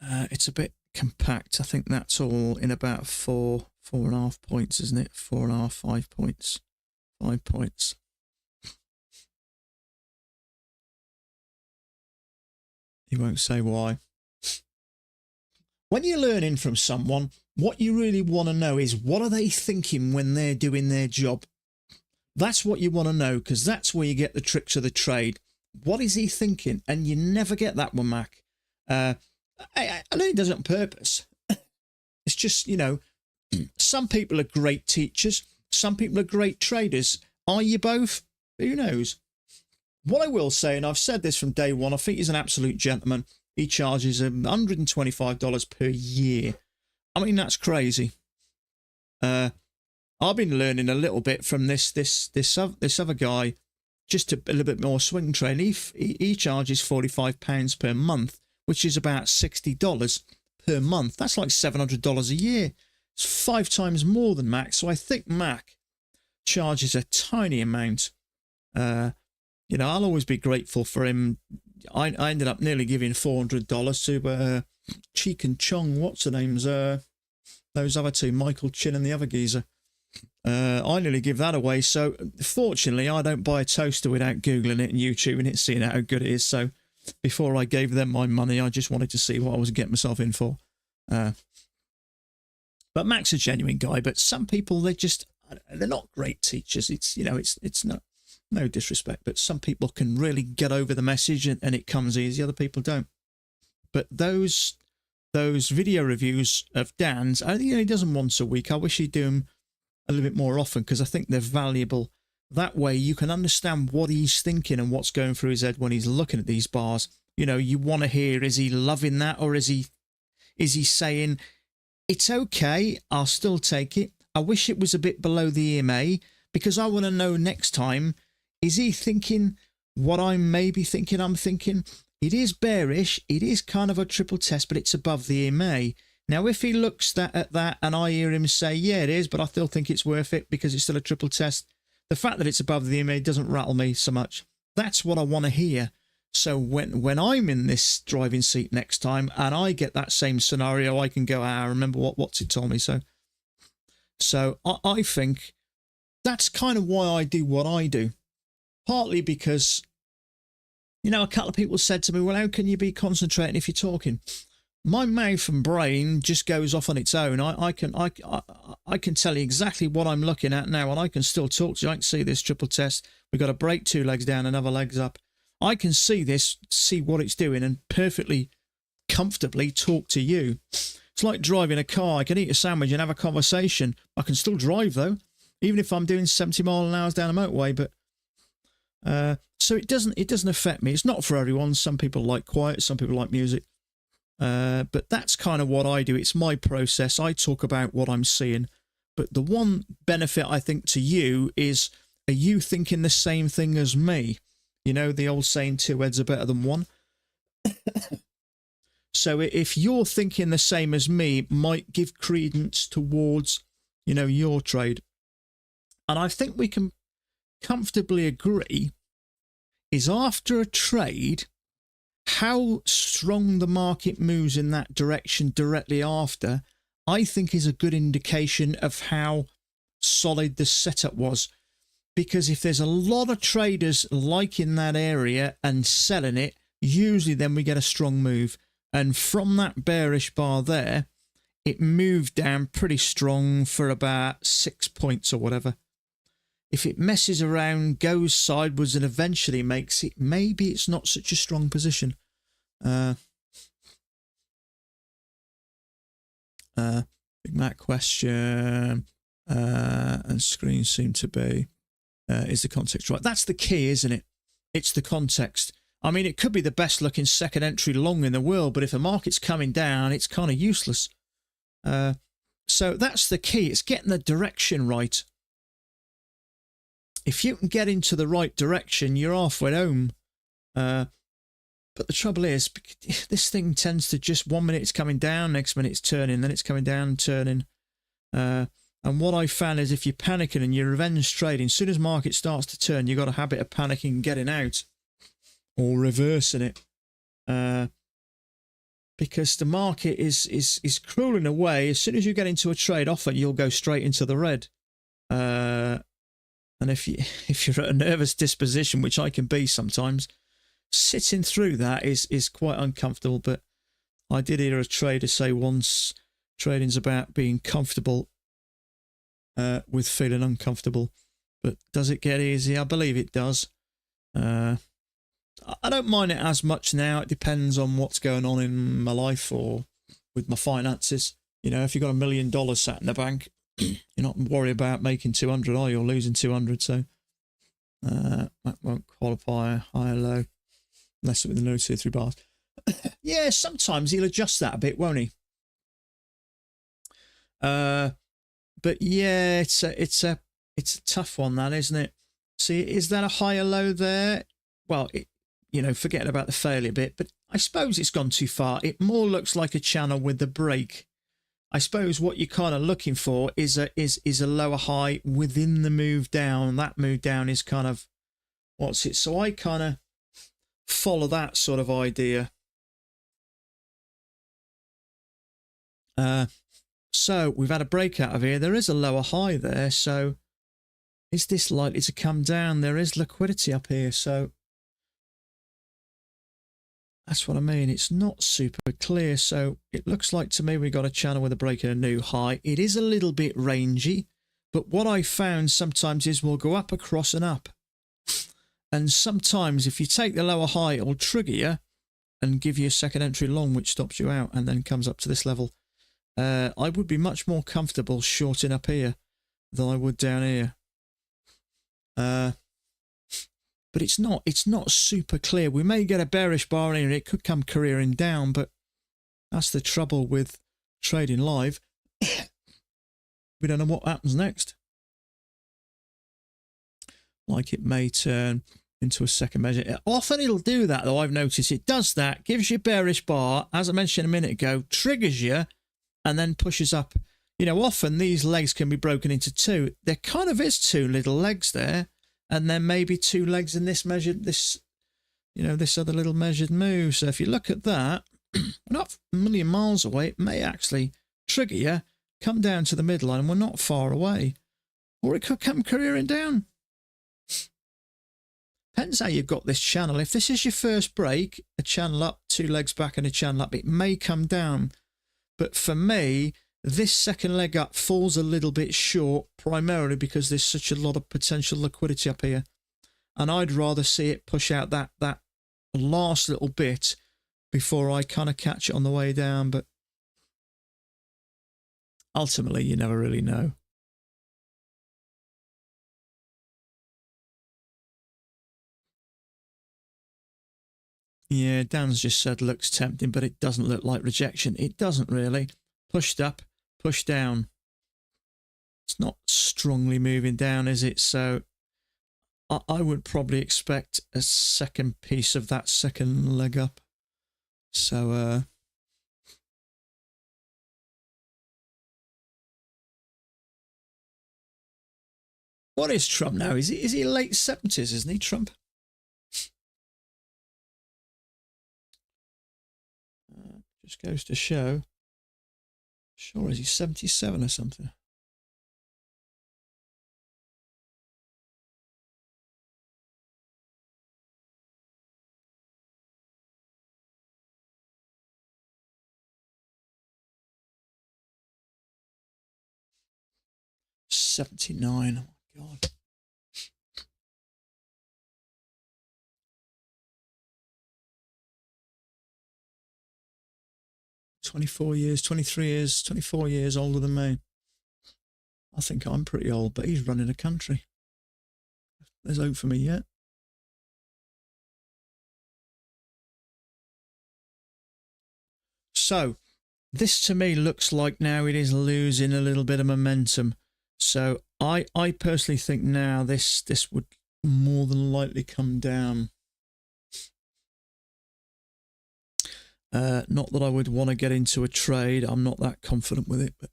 it's a bit compact. I think that's all in about 4.5 points, isn't it? 4.5, 5 points, 5 points. He won't say why. When you're learning from someone, what you really want to know is, what are they thinking when they're doing their job? That's what you want to know, because that's where you get the tricks of the trade. What is he thinking? And you never get that one, Mac. I know he does it on purpose. It's just, you know, some people are great teachers. Some people are great traders. Are you both? Who knows? What I will say, and I've said this from day one, I think he's an absolute gentleman. He charges $125 per year. I mean, that's crazy. I've been learning a little bit from this other guy, just a little bit more swing trading. He charges £45 per month, which is about $60 per month. That's like $700 a year. It's 5 times more than Mac. So I think Mac charges a tiny amount. You know, I'll always be grateful for him. I ended up nearly giving $400 to Cheek and Chong. What's the names? Those other two, Michael Chin and the other geezer. I nearly give that away. So fortunately, I don't buy a toaster without Googling it and YouTubing it, seeing how good it is. So before I gave them my money, I just wanted to see what I was getting myself in for. But Mac's a genuine guy. But some people, they're not great teachers. It's, you know, it's not. No disrespect, but some people can really get over the message and it comes easy. Other people don't. But those video reviews of Dan's, I think he does them once a week. I wish he'd do them a little bit more often, because I think they're valuable. That way you can understand what he's thinking and what's going through his head when he's looking at these bars. You know, you want to hear, is he loving that, or is he saying, it's okay, I'll still take it. I wish it was a bit below the EMA, because I want to know next time, is he thinking what I may be thinking I'm thinking? It is bearish. It is kind of a triple test, but it's above the EMA. Now, if he looks at that and I hear him say, yeah, it is, but I still think it's worth it because it's still a triple test, the fact that it's above the EMA doesn't rattle me so much. That's what I want to hear. So when I'm in this driving seat next time and I get that same scenario, I can go, I remember what's it told me. So I think that's kind of why I do what I do. Partly because, You know, a couple of people said to me, well, how can you be concentrating if you're talking? My mouth and brain just goes off on its own. I can tell you exactly what I'm looking at now, and I can still talk to you. I can see this triple test. We've got a break, 2 legs down, another leg's up. I can see this, see what it's doing, and perfectly comfortably talk to you. It's like driving a car. I can eat a sandwich and have a conversation. I can still drive, though, even if I'm doing 70 miles an hour down a motorway. But so it doesn't affect me. It's not for everyone. Some people like quiet. Some people like music. But that's kind of what I do. It's my process. I talk about what I'm seeing. But the one benefit I think to you is, are you thinking the same thing as me? You know, the old saying, 2 heads are better than one. So if you're thinking the same as me, it might give credence towards, you know, your trade. And I think we can comfortably agree is after a trade, how strong the market moves in that direction directly after, I think is a good indication of how solid the setup was. Because if there's a lot of traders liking that area and selling it, usually then we get a strong move. And from that bearish bar there, it moved down pretty strong for about 6 points or whatever. If it messes around, goes sideways and eventually makes it, maybe it's not such a strong position. Big Mac question and screen seem to be, is the context right? That's the key, isn't it? It's the context. I mean, it could be the best looking second entry long in the world, but if the market's coming down, it's kind of useless. So that's the key. It's getting the direction right. If you can get into the right direction, you're halfway home. But the trouble is, this thing tends to just 1 minute it's coming down, next minute it's turning, then it's coming down and turning. And what I found is if you're panicking and you're revenge trading, as soon as market starts to turn, you've got a habit of panicking and getting out or reversing it. Because the market is crawling away. As soon as you get into a trade, often you'll go straight into the red. And if you're at a nervous disposition, which I can be sometimes, sitting through that is quite uncomfortable. But I did hear a trader say once, trading's about being comfortable with feeling uncomfortable. But does it get easy? I believe it does. I don't mind it as much now. It depends on what's going on in my life or with my finances. You know, if you've got $1 million sat in the bank, you're not worried about making 200, are you, or losing 200? So that won't qualify high or low, unless with the no 2 or 3 bars. Yeah, sometimes he'll adjust that a bit, won't he? But yeah, it's a tough one, that, isn't it? See, is that a high or low there? Well, you know, forgetting about the failure bit, but I suppose it's gone too far. It more looks like a channel with the break. I suppose what you're kind of looking for is a lower high within the move down. That move down is kind of, what's it? So I kind of follow that sort of idea. So we've had a break out of here. There is a lower high there. So is this likely to come down? There is liquidity up here. So that's what I mean. It's not super clear. So it looks like to me we got a channel with a break and a new high. It is a little bit rangy, but what I found sometimes is we'll go up, across and up. And sometimes if you take the lower high, it'll trigger you and give you a second entry long, which stops you out and then comes up to this level. I would be much more comfortable shorting up here than I would down here. But it's not super clear. We may get a bearish bar in here. It could come careering down, but that's the trouble with trading live. We don't know what happens next. Like it may turn into a second measure. Often it'll do that, though. I've noticed it does that. Gives you a bearish bar, as I mentioned a minute ago, triggers you, and then pushes up. You know, often these legs can be broken into two. There kind of is two little legs there. And then maybe two legs in this measured, this other little measured move. So if you look at that, we're not a million miles away. It may actually trigger you, come down to the midline, and we're not far away. Or it could come careering down. Depends how you've got this channel. If this is your first break, a channel up, 2 legs back and a channel up, it may come down. But for me, this second leg up falls a little bit short, primarily because there's such a lot of potential liquidity up here. And I'd rather see it push out that last little bit before I kind of catch it on the way down. But ultimately, you never really know. Yeah, Dan's just said looks tempting, but it doesn't look like rejection. It doesn't really. Pushed up, pushed down. It's not strongly moving down, is it? So I would probably expect a second piece of that second leg up. So what is Trump now? Is he late 70s, isn't he, Trump? Just goes to show. Sure, is he 77 or something? '79. Oh my God. 24 years, 23 years, 24 years older than me. I think I'm pretty old, but he's running a country. There's hope for me yet. So this to me looks like now it is losing a little bit of momentum. So I personally think now this would more than likely come down. Not that I would want to get into a trade. I'm not that confident with it, but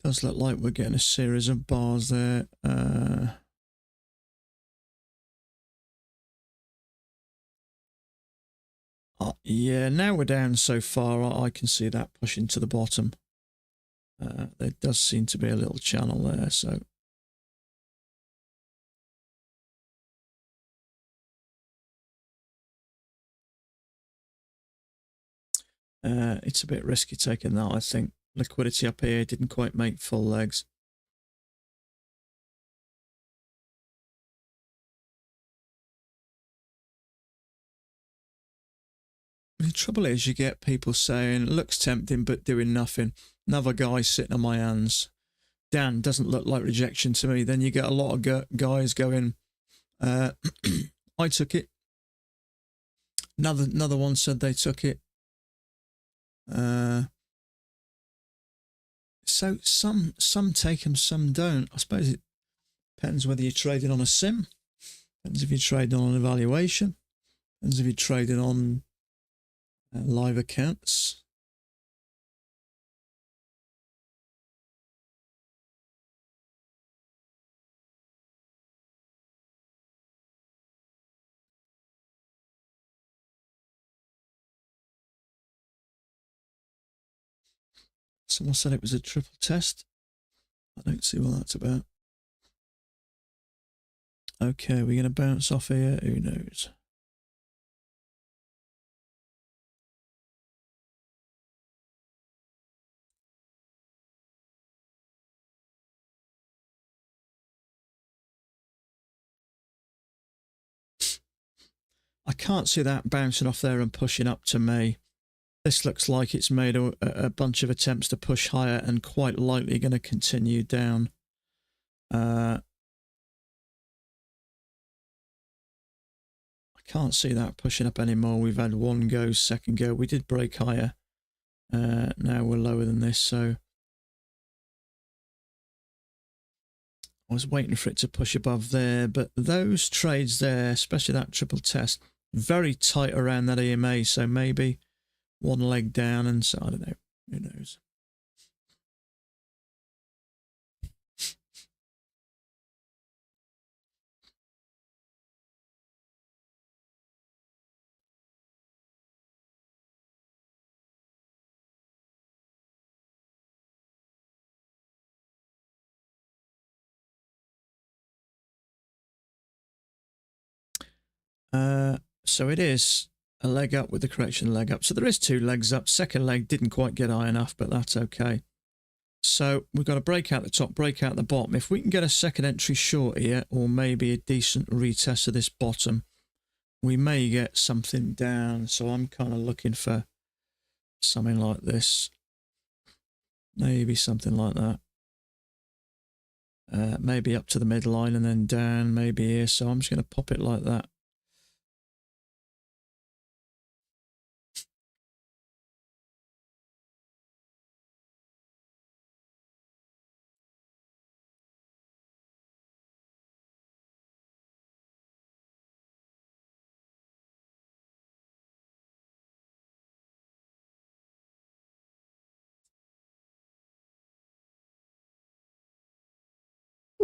does look like we're getting a series of bars there. Yeah, now we're down so far, I can see that pushing to the bottom. There does seem to be a little channel there, so it's a bit risky taking that, I think. Liquidity up here didn't quite make full legs. The trouble is you get people saying, looks tempting, but doing nothing. Another guy sitting on my hands. Dan, doesn't look like rejection to me. Then you get a lot of guys going, I took it. Another one said they took it. So some take them, some don't. I suppose it depends whether you're trading on a sim. Depends if you're trading on an evaluation. Depends if you're trading on live accounts. Someone said it was a triple test. I don't see what that's about. Okay, we're going to bounce off here. Who knows? I can't see that bouncing off there and pushing up to me. This looks like it's made a bunch of attempts to push higher and quite likely going to continue down. I can't see that pushing up anymore. We've had one go, second go. We did break higher. Now we're lower than this, so I was waiting for it to push above there, but those trades there, especially that triple test, very tight around that EMA, so maybe one leg down, and so I don't know, who knows. So it is a leg up with the correction leg up. So there is 2 legs up. Second leg didn't quite get high enough, but that's okay. So we've got to break out the top, break out the bottom. If we can get a second entry short here, or maybe a decent retest of this bottom, we may get something down. So I'm kind of looking for something like this. Maybe something like that. Maybe up to the midline and then down, maybe here. So I'm just going to pop it like that.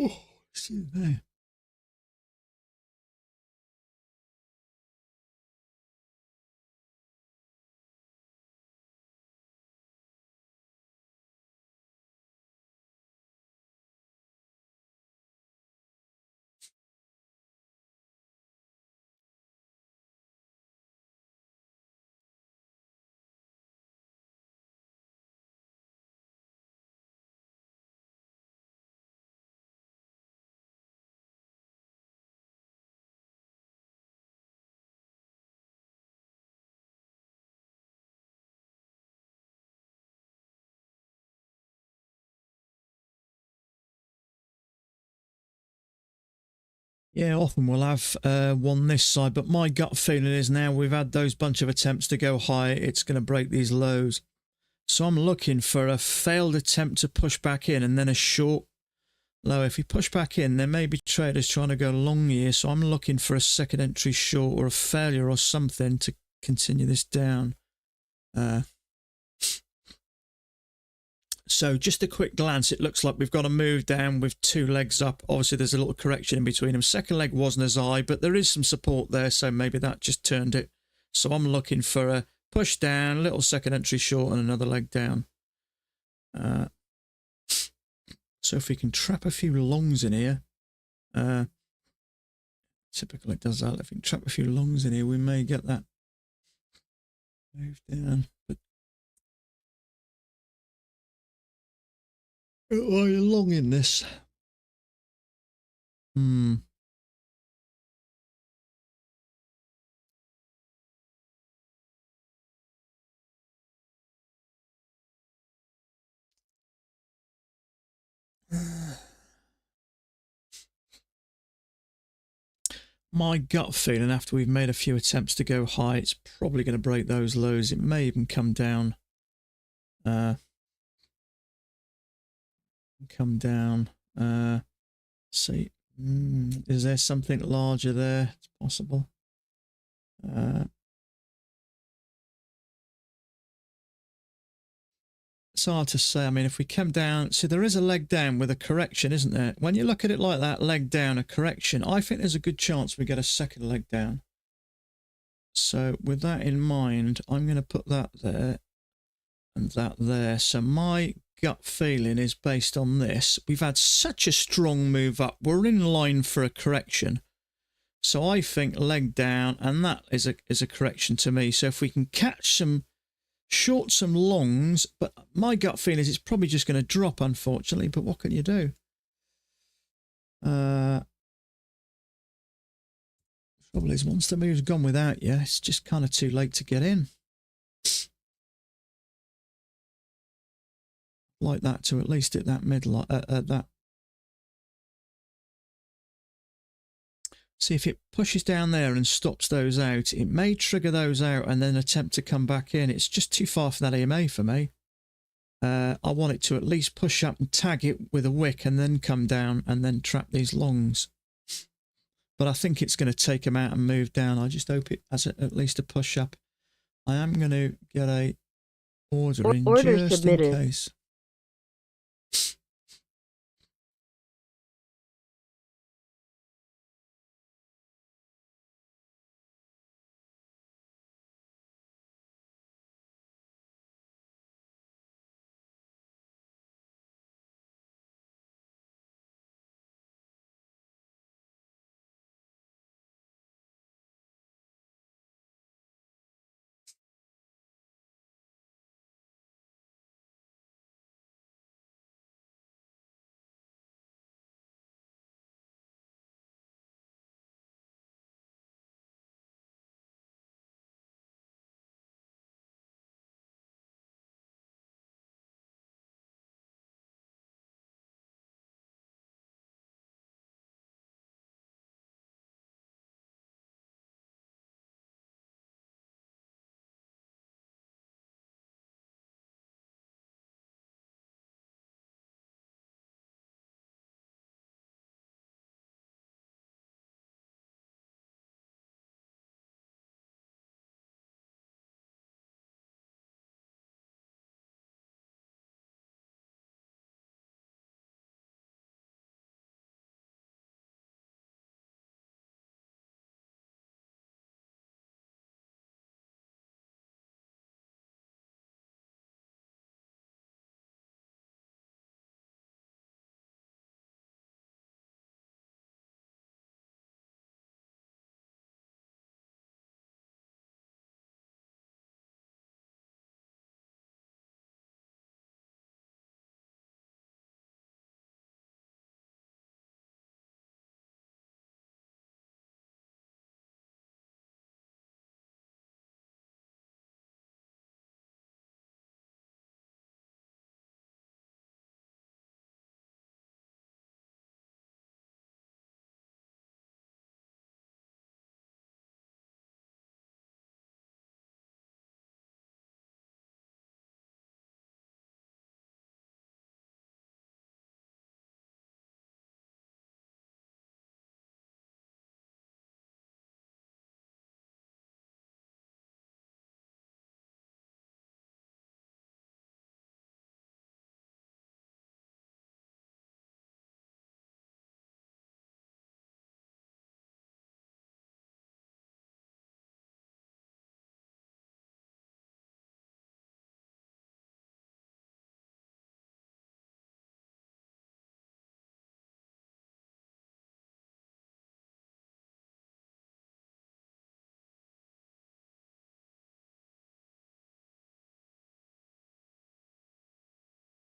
Oh, excuse me. Yeah, often we'll have one this side, but my gut feeling is now we've had those bunch of attempts to go high, it's going to break these lows. So I'm looking for a failed attempt to push back in and then a short low. If we push back in, there may be traders trying to go long here, so I'm looking for a second entry short or a failure or something to continue this down. So just a quick glance, it looks like we've got a move down with 2 legs up. Obviously, there's a little correction in between them. Second leg wasn't as high, but there is some support there, so maybe that just turned it. So I'm looking for a push down, little second entry short, and another leg down. So if we can trap a few longs in here, typically it does that. If we can trap a few longs in here, we may get that move down. But are you long in this? My gut feeling after we've made a few attempts to go high, it's probably going to break those lows. It may even come down. See, is there something larger there? It's possible. It's hard to say. I mean, if we come down, see, there is a leg down with a correction, isn't there? When you look at it like that, leg down, a correction, I think there's a good chance we get a second leg down. So with that in mind, I'm going to put that there and that there. So my gut feeling is based on this. We've had such a strong move up. We're in line for a correction. So I think leg down, and that is a correction to me. So if we can catch some short, some longs, but my gut feeling is it's probably just going to drop, unfortunately, but what can you do? Trouble is, once the move's gone without you, it's just kind of too late to get in. Like that to at least hit that middle, that. See if it pushes down there and stops those out. It may trigger those out and then attempt to come back in. It's just too far for that EMA for me. I want it to at least push up and tag it with a wick and then come down and then trap these longs. But I think it's going to take them out and move down. I just hope it has at least a push up. I am going to get a order in just in case.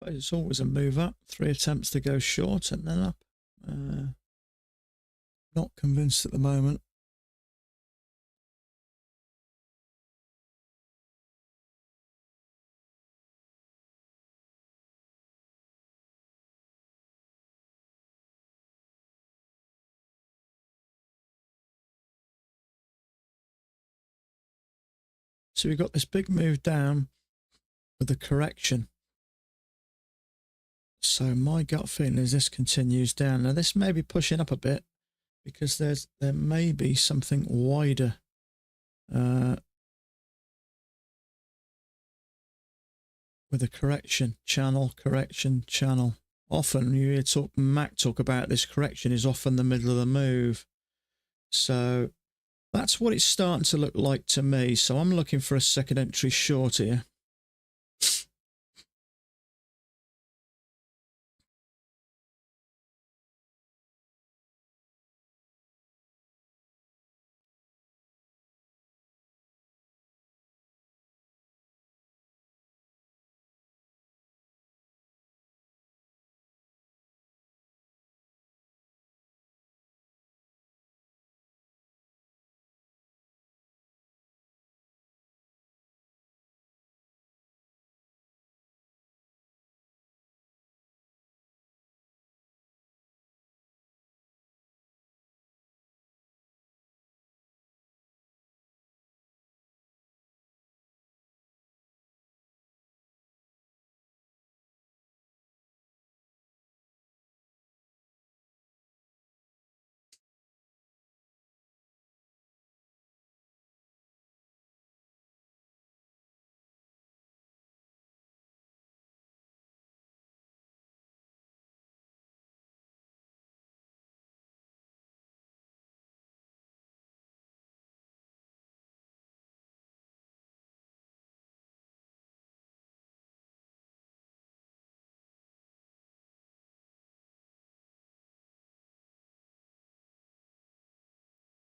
suppose it's always a move up. 3 attempts to go short and then up. Not convinced at the moment. So we've got this big move down with a correction. So my gut feeling is this continues down. Now this may be pushing up a bit because there may be something wider. With a correction channel. Often you hear Mac talk about this correction is often the middle of the move. So that's what it's starting to look like to me. So I'm looking for a second entry short here.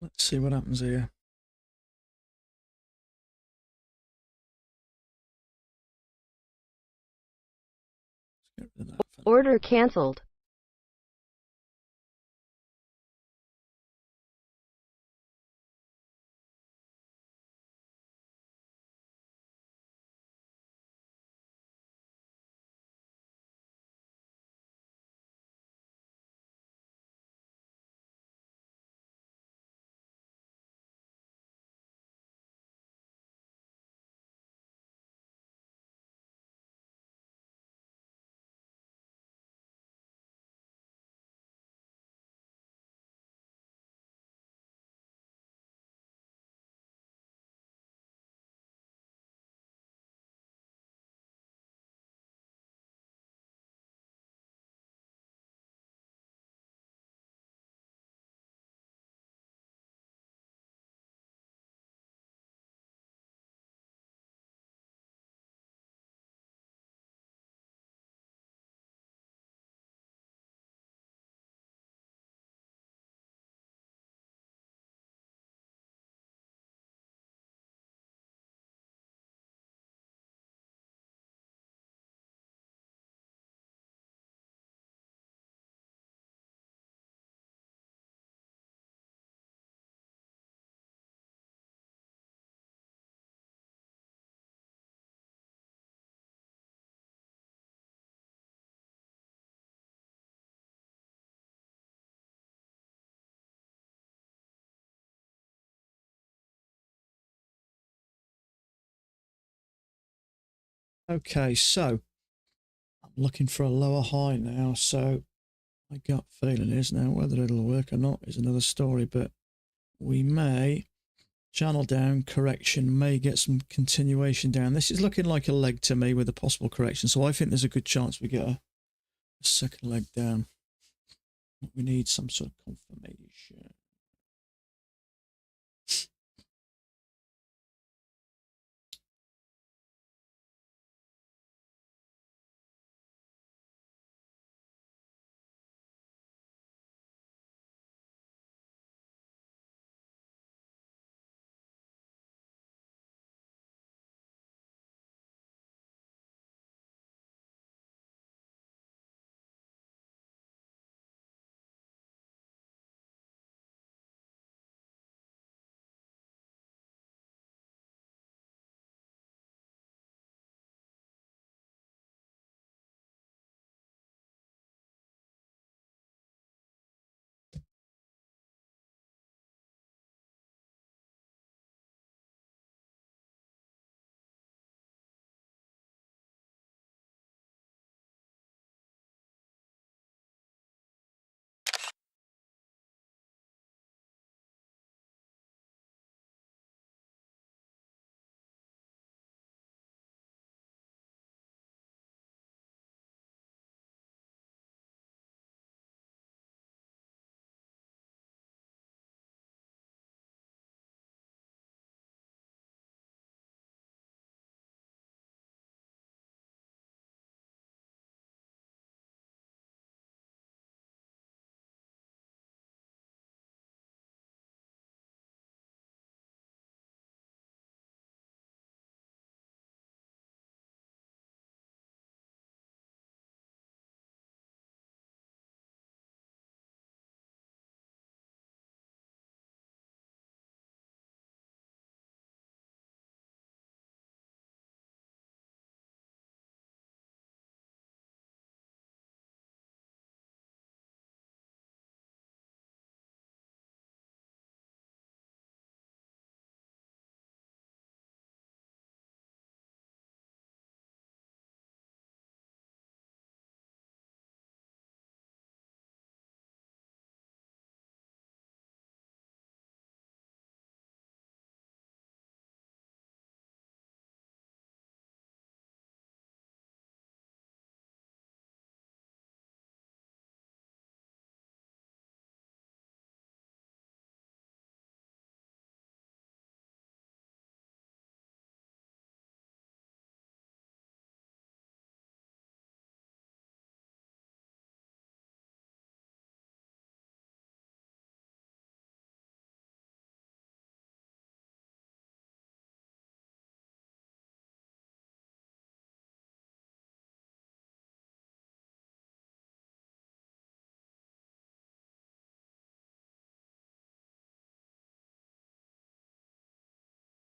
Let's see what happens here. Let's get rid of that for now. Order cancelled. Okay, so I'm looking for a lower high now. So my gut feeling is now whether it'll work or not is another story, but we may channel down, correction, may get some continuation down. This is looking like a leg to me with a possible correction. So I think there's a good chance we get a second leg down. We need some sort of confirmation.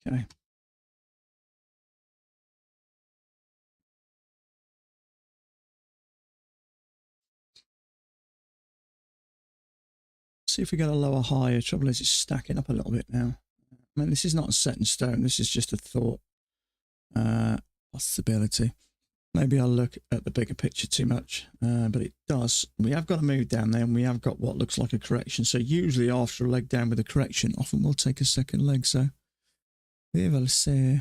Okay. See if we get a lower high. The trouble is it's stacking up a little bit now. I mean, this is not set in stone. This is just a thought possibility. Maybe I'll look at the bigger picture too much, but it does. We have got a move down there, and we have got what looks like a correction. So usually after a leg down with a correction, often we'll take a second leg. So we will see.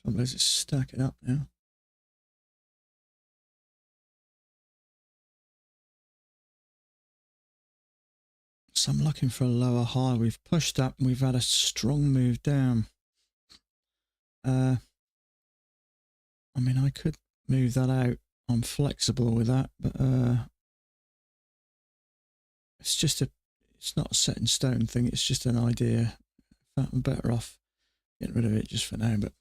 Let's stack it up now. So I'm looking for a lower high. We've pushed up and we've had a strong move down. I mean, I could move that out. I'm flexible with that, but it's not a set in stone thing. It's just an idea. I'm better off getting rid of it just for now, but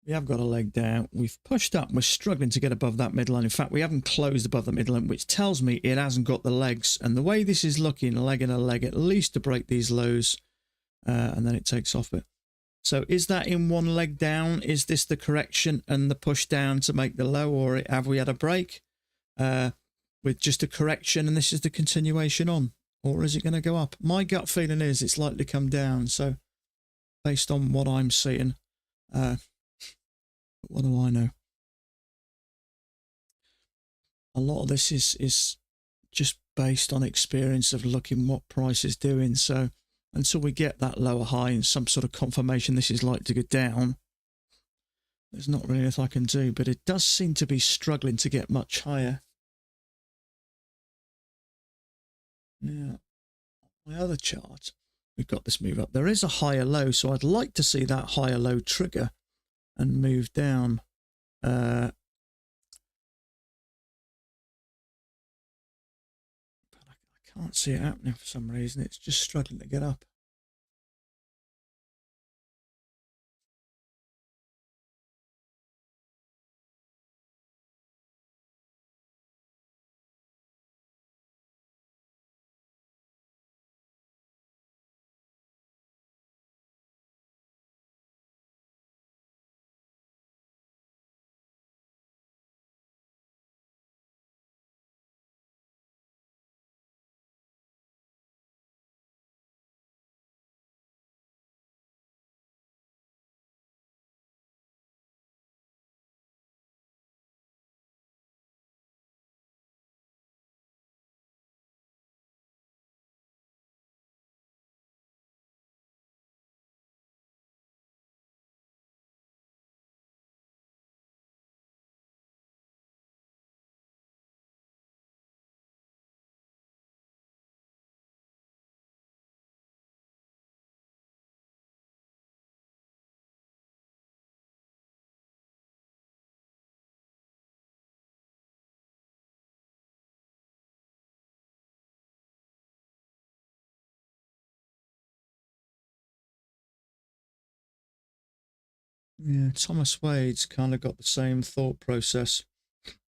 we have got a leg down. We've pushed up. We're struggling to get above that midline. In fact, we haven't closed above the midline, which tells me it hasn't got the legs. And the way this is looking, a leg and a leg, at least to break these lows, and then it takes off it. So is that in one leg down? Is this the correction and the push down to make the low, or have we had a break with just a correction and this is the continuation on? Or is it going to go up? My gut feeling is it's likely to come down. So based on what I'm seeing, what do I know? A lot of this is just based on experience of looking what price is doing. So until we get that lower high and some sort of confirmation this is likely to go down, there's not really anything I can do. But it does seem to be struggling to get much higher. Now, my other chart, we've got this move up. There is a higher low, so I'd like to see that higher low trigger and move down. But I can't see it happening for some reason. It's just struggling to get up. Yeah, Thomas Wade's kind of got the same thought process.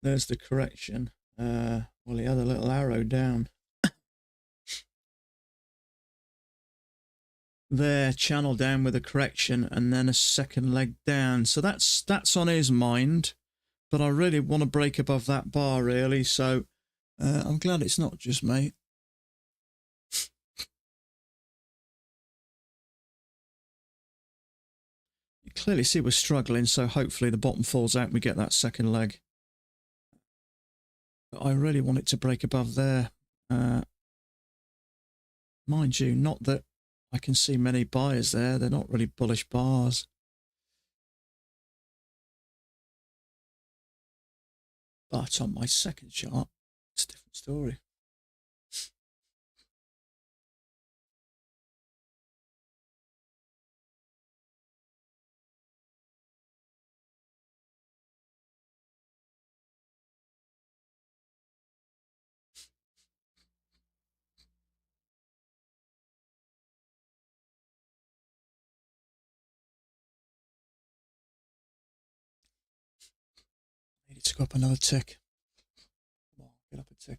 There's the correction. Well, he had a little arrow down. There, channel down with a correction and then a second leg down. So that's on his mind. But I really want to break above that bar, really. So I'm glad it's not just me. You clearly see we're struggling, so hopefully the bottom falls out and we get that second leg. But I really want it to break above there. Mind you, not that I can see many buyers there. They're not really bullish bars. But on my second chart, it's a different story. to go up another tick. Come on, get up a tick.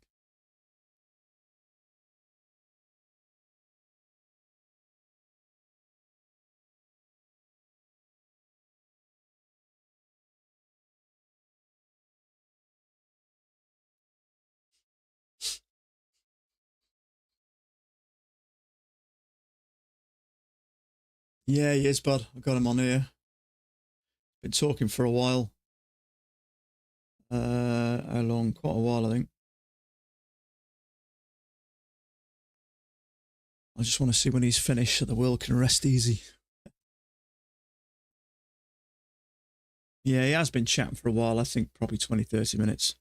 Yeah, he is, bud. I've got him on here. Been talking for a while. How long? Quite a while, I think. I just want to see when he's finished so the world can rest easy. Yeah, he has been chatting for a while. I think probably 20, 30 minutes.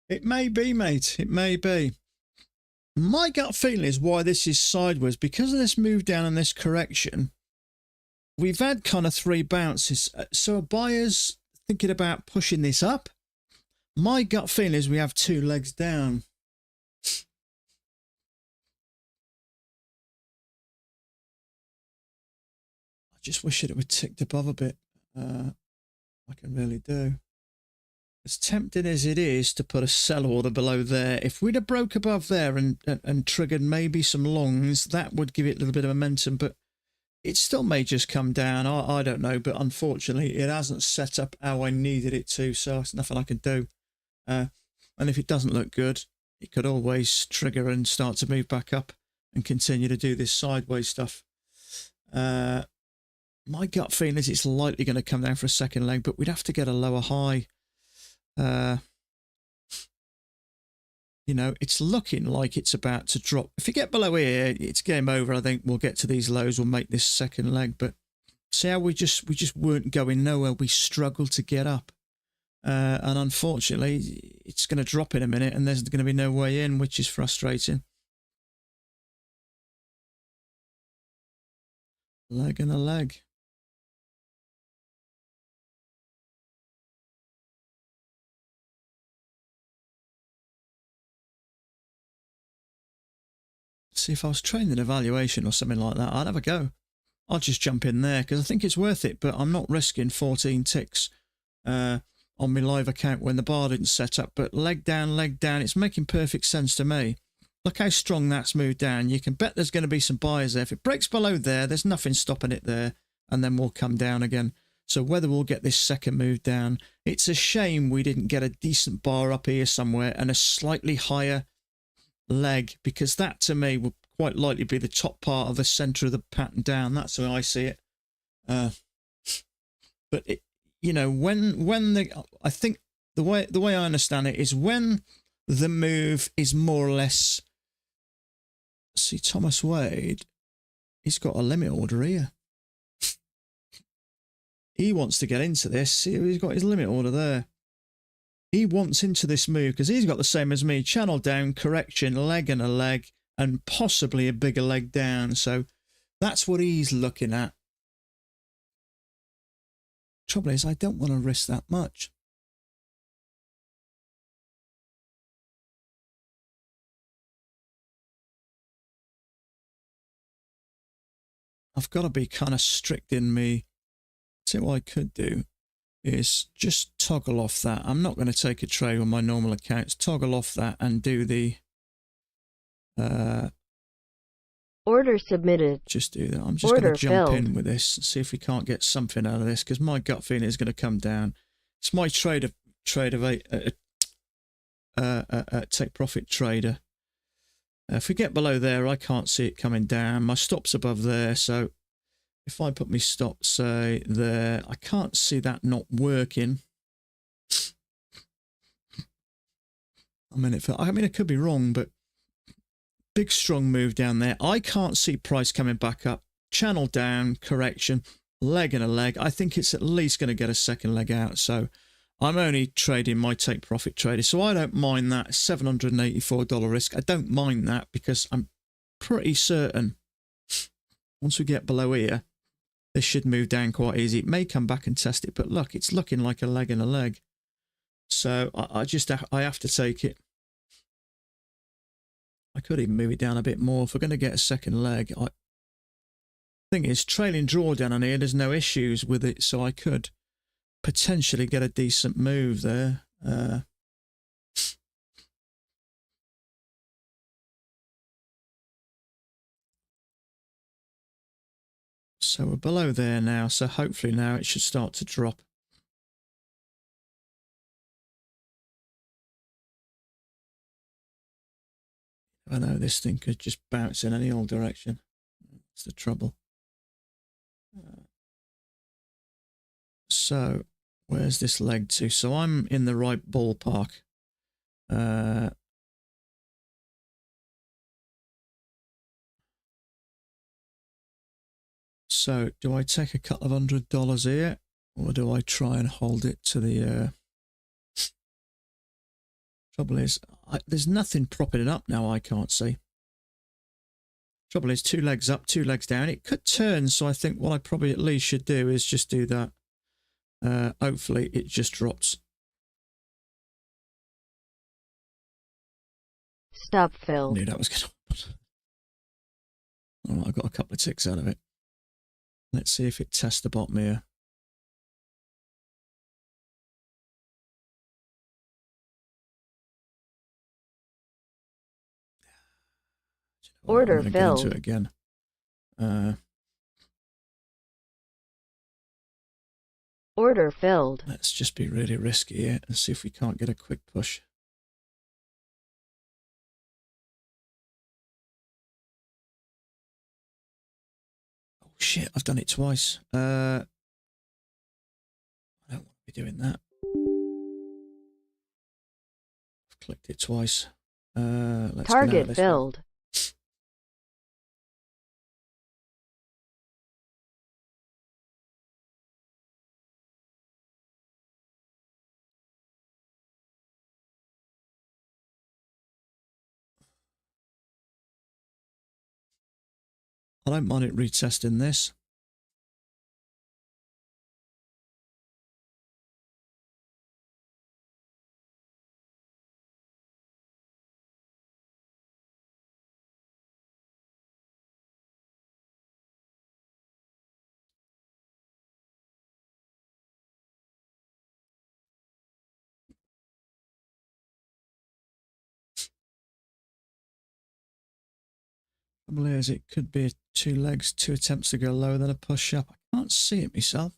It may be, mate. It may be. My gut feeling is why this is sideways. Because of this move down and this correction, we've had kind of 3 bounces. So are buyers thinking about pushing this up? My gut feeling is we have 2 legs down. I just wish it would ticked above a bit. I can really do. As tempting as it is to put a sell order below there, if we'd have broke above there and triggered maybe some longs, that would give it a little bit of momentum, but it still may just come down. I don't know, but unfortunately it hasn't set up how I needed it to, so there's nothing I can do. And if it doesn't look good, it could always trigger and start to move back up and continue to do this sideways stuff. My gut feeling is it's likely going to come down for a second leg, but we'd have to get a lower high. You know, it's looking like it's about to drop. If you get below here, it's game over. I think we'll get to these lows. We'll make this second leg, but see how we just weren't going nowhere. We struggled to get up, and unfortunately, it's going to drop in a minute, and there's going to be no way in, which is frustrating. Leg and a leg. See, if I was trained in evaluation or something like that, I'd have a go. I'll just jump in there because I think it's worth it, but I'm not risking 14 ticks on my live account when the bar didn't set up. But leg down, it's making perfect sense to me. Look how strong that's moved down. You can bet there's going to be some buyers there. If it breaks below there, there's nothing stopping it there, and then we'll come down again. So whether we'll get this second move down, it's a shame we didn't get a decent bar up here somewhere and a slightly higher leg, because that to me would quite likely be the top part of the center of the pattern down. That's the way I see it. But it, you know, I think the way I understand it is when the move is more or less. See, Thomas Wade, he's got a limit order here. He wants to get into this. See, he's got his limit order there. He wants into this move because he's got the same as me. Channel down, correction, leg and a leg, and possibly a bigger leg down. So that's what he's looking at. Trouble is, I don't want to risk that much. I've got to be kind of strict in me. So what I could do is just toggle off that. I'm not going to take a trade on my normal accounts. Toggle off that and do the order submitted. Just do that. I'm just going to jump in with this and see if we can't get something out of this, because my gut feeling is going to come down. It's my trade of take profit trader. If we get below there, I can't see it coming down. My stop's above there, so if I put my stop, say, there, I can't see that not working. I mean, it could be wrong, but big strong move down there. I can't see price coming back up. Channel down, correction, leg and a leg. I think it's at least going to get a second leg out. So I'm only trading my take profit trader. So I don't mind that $784 risk. I don't mind that because I'm pretty certain once we get below here, this should move down quite easy. It may come back and test it, but look, it's looking like a leg and a leg. So I have to take it. I could even move it down a bit more if we're going to get a second leg. Thing is, trailing drawdown on here, there's no issues with it, so I could potentially get a decent move there. So we're below there now, so hopefully now it should start to drop. I know this thing could just bounce in any old direction. That's the trouble. So where's this leg to? So I'm in the right ballpark. So do I take a couple of $100 here, or do I try and hold it to the... Trouble is, there's nothing propping it up now, I can't see. Trouble is, 2 legs up, 2 legs down. It could turn, so I think what I probably at least should do is just do that. Hopefully it just drops. Stop filled. Knew that was going to happen. All right, I got a couple of ticks out of it. Let's see if it tests the bottom here. Order I'm filled. get into it again. Order filled. Let's just be really risky here and see if we can't get a quick push. Oh shit, I've done it twice. I don't want to be doing that. I've clicked it twice. Let's Target filled. I don't mind it retesting this. Trouble is, it could be 2 legs, 2 attempts to go lower than a push up. I can't see it myself.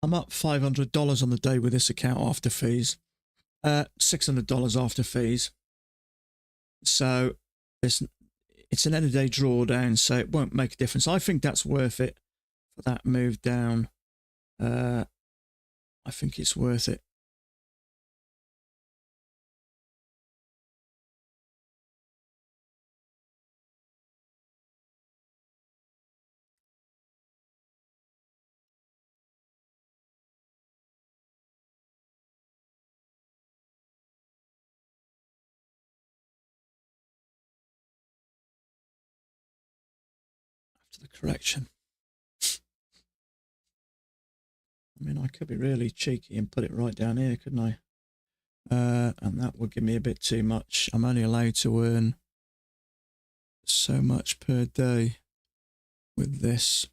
I'm up $500 on the day with this account after fees. $600 after fees. So it's an end of day drawdown, so it won't make a difference. I think that's worth it for that move down. I think it's worth it. After the correction. I mean, I could be really cheeky and put it right down here, couldn't I? And that would give me a bit too much. I'm only allowed to earn so much per day with this.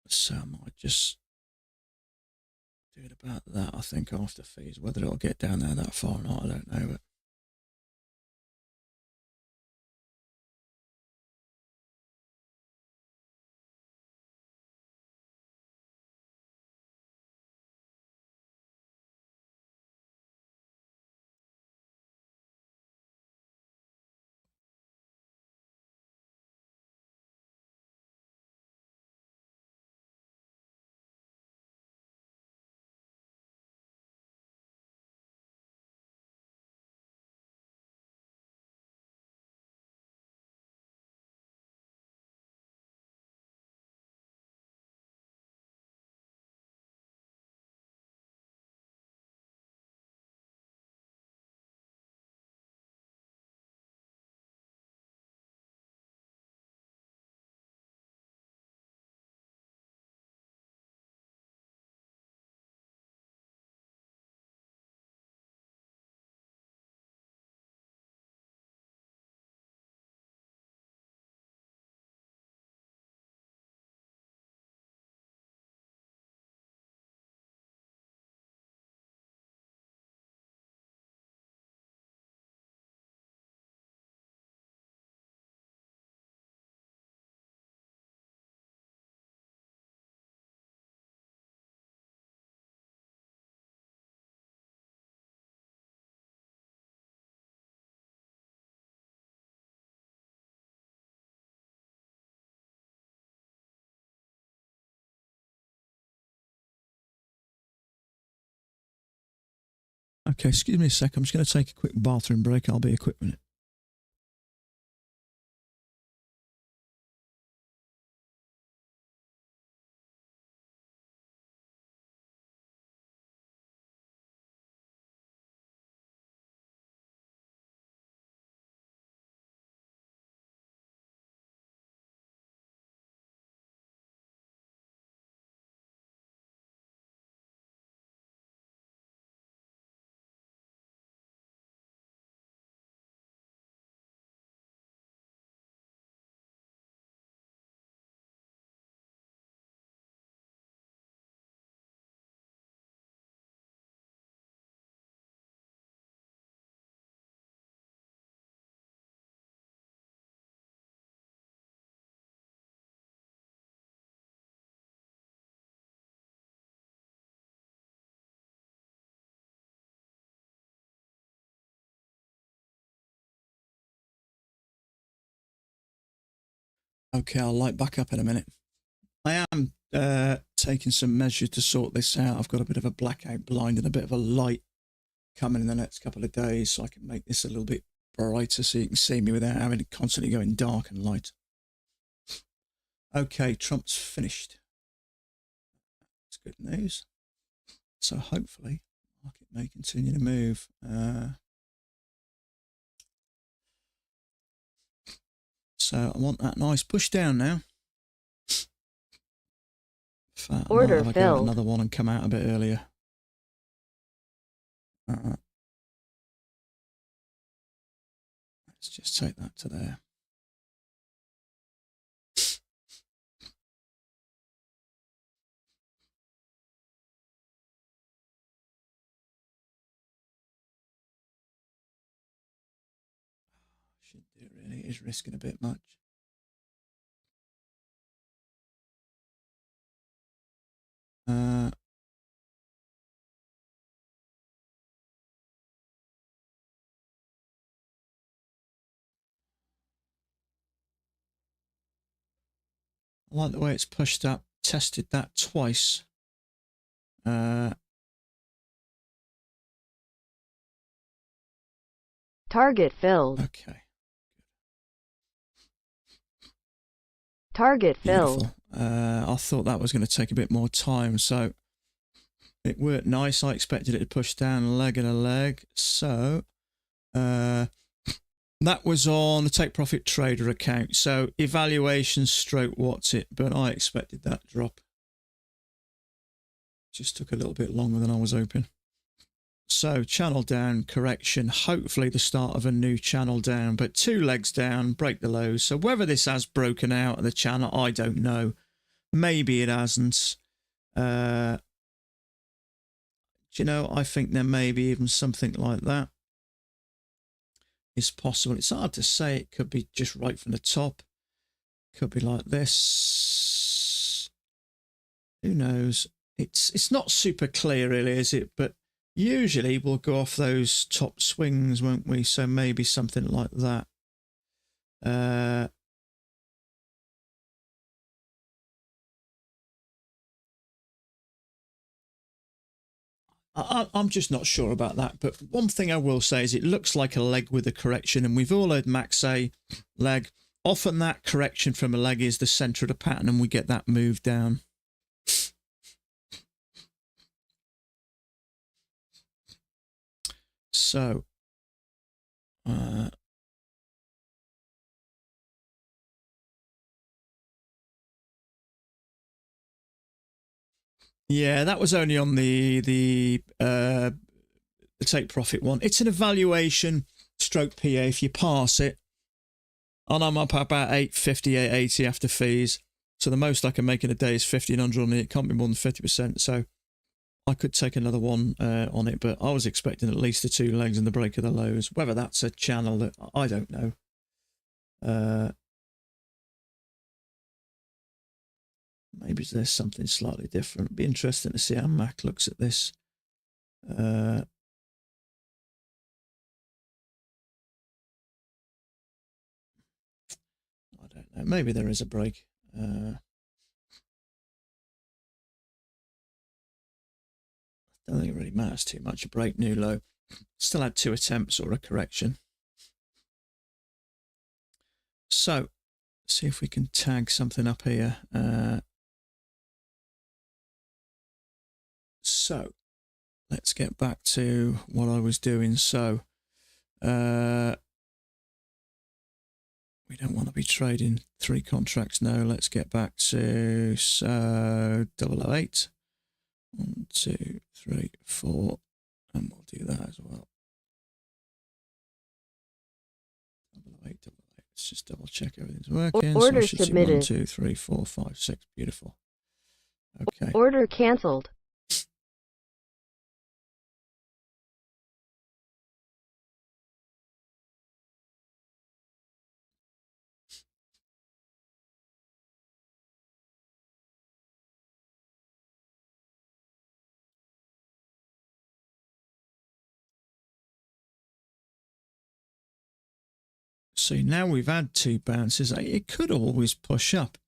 So I might just Doing about that, I think, after fees. Whether it'll get down there that far or not, I don't know. But okay, excuse me a sec. I'm just going to take a quick bathroom break. I'll be a quick minute. Okay, I'll light back up in a minute. I am taking some measures to sort this out. I've got a bit of a blackout blind and a bit of a light coming in the next couple of days, so I can make this a little bit brighter so you can see me without having it constantly going dark and light. Okay, Trump's finished. That's good news. So hopefully, the market may continue to move. So I want that nice push down now. In fact, Order I might have a go at filled. another one and come out a bit earlier. Let's just take that to there. Shouldn't do it really. It is risking a bit much. I like the way it's pushed up. Tested that twice. Target filled. Okay. Target filled. Beautiful. I thought that was going to take a bit more time, so it worked nice. I expected it to push down a leg and a leg. So that was on the Take Profit Trader account. So evaluation stroke what's it, but I expected that drop. Just took a little bit longer than I was hoping. So channel down, correction, hopefully the start of a new channel down, but 2 legs down, break the lows. So whether this has broken out of the channel, I don't know. Maybe it hasn't. Do you know, I think there may be even something like that is possible. It's hard to say. It could be just right from the top. Could be like this. Who knows? It's not super clear really, is it? But usually we'll go off those top swings, won't we? So maybe something like that. I'm just not sure about that. But one thing I will say is it looks like a leg with a correction. And we've all heard Max say leg. Often that correction from a leg is the centre of the pattern and we get that move down. So, yeah, that was only on the take profit one. It's an evaluation stroke PA. If you pass it, and I'm up about 850, 880 after fees. So the most I can make in a day is 1,500 on it. It can't be more than 50%. So I could take another one on it, but I was expecting at least the 2 legs and the break of the lows. Whether that's a channel that I don't know. Maybe there's something slightly different. It'd be interesting to see how Mac looks at this. I don't know. Maybe there is a break. I don't think it really matters too much. A break, new low. Still had 2 attempts or a correction. So, see if we can tag something up here. So, let's get back to what I was doing. So, we don't want to be trading 3 contracts now. Let's get back to 008. 1, 2, 3, 4, and we'll do that as well. 008. Let's just double check everything's working. Order so I should submitted. see 1, 2, 3, 4, 5, 6. Beautiful. Okay. Order cancelled. See, now we've had 2 bounces. It could always push up.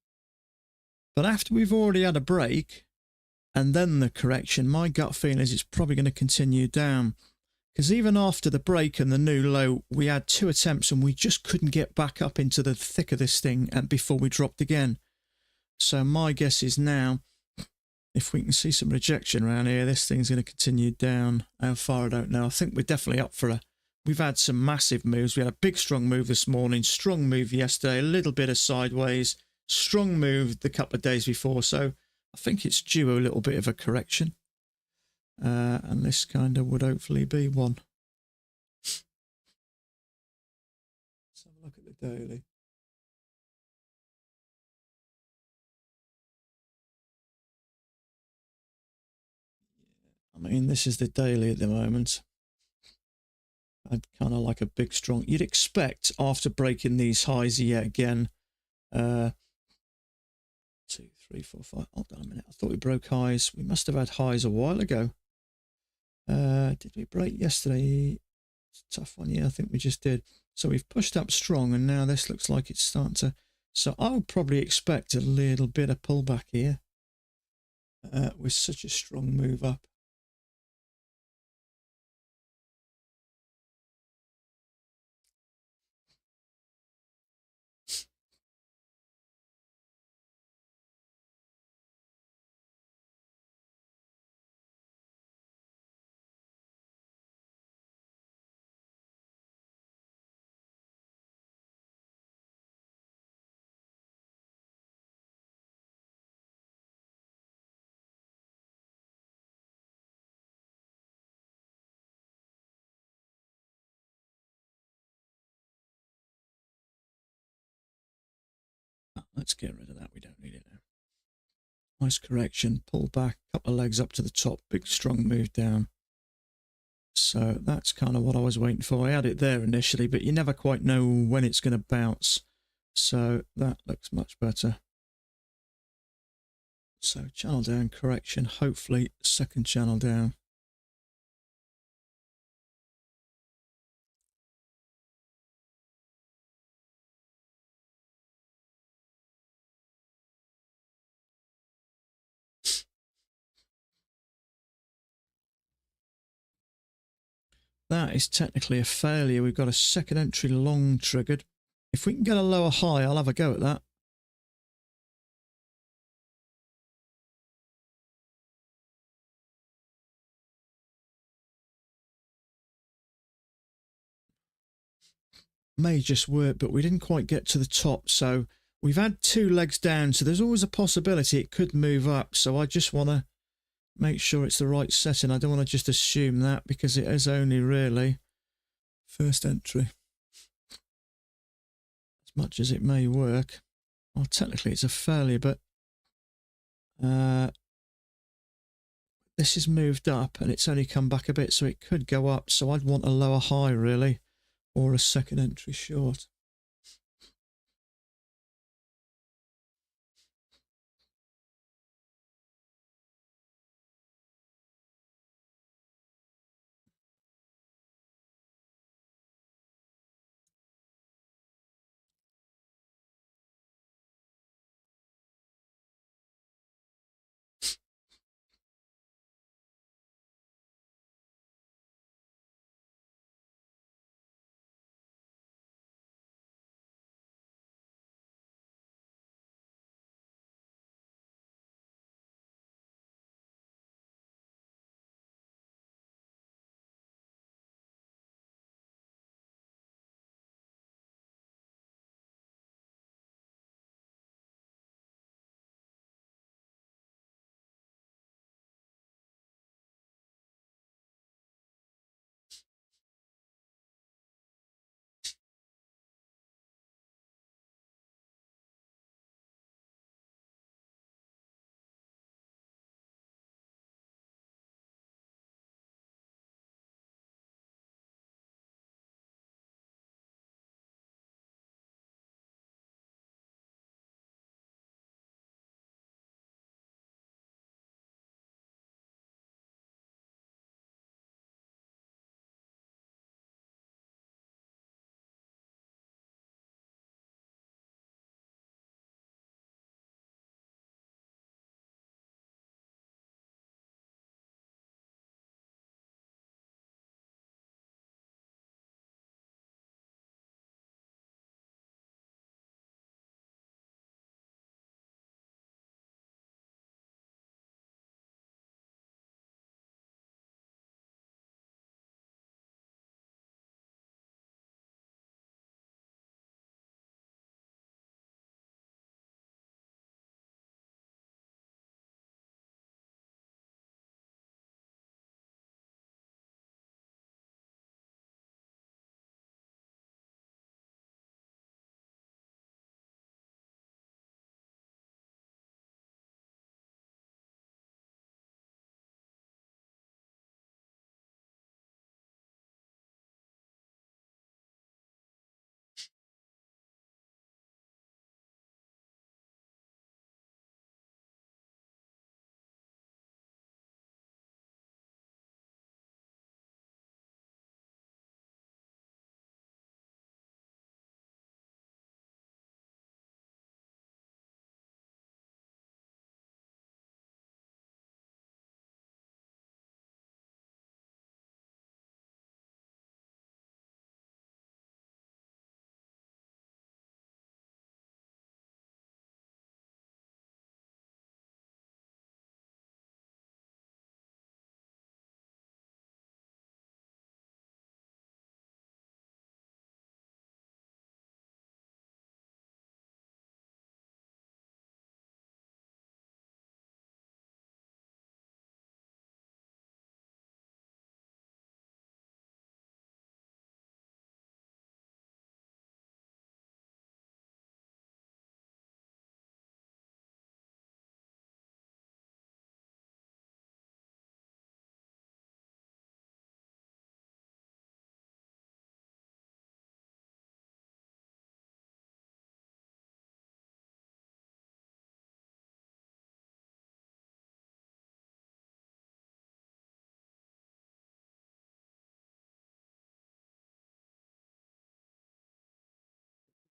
But after we've already had a break and then the correction, my gut feeling is it's probably going to continue down. Because even after the break and the new low, we had 2 attempts and we just couldn't get back up into the thick of this thing and before we dropped again. So my guess is now, if we can see some rejection around here, this thing's going to continue down. How far, I don't know. I think we're definitely up for a... We've had some massive moves. We had a big, strong move this morning, strong move yesterday, a little bit of sideways, strong move the couple of days before. So I think it's due a little bit of a correction. And this kind of would hopefully be one. Let's have a look at the daily. I mean, this is the daily at the moment. I'd kind of like a big, strong... You'd expect after breaking these highs yet again. 2, 3, 4, 5. Hold on a minute. I thought we broke highs. We must have had highs a while ago. Did we break yesterday? It's a tough one. Yeah, I think we just did. So we've pushed up strong and now this looks like it's starting to... So I would probably expect a little bit of pullback here with such a strong move up. Let's get rid of that. We don't need it now. Nice correction. Pull back. Couple of legs up to the top. Big strong move down. So that's kind of what I was waiting for. I had it there initially, but you never quite know when it's going to bounce. So that looks much better. So channel down correction, hopefully second channel down. That is technically a failure. We've got a second entry long triggered. If we can get a lower high, I'll have a go at that. May just work, but we didn't quite get to the top. So we've had 2 legs down, so there's always a possibility it could move up. So I just want to make sure it's the right setting. I don't want to just assume that, because it is only really first entry. As much as it may work. Well, technically it's a failure, but this has moved up and it's only come back a bit, so it could go up. So I'd want a lower high really, or a second entry short.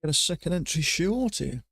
Got a second entry short here.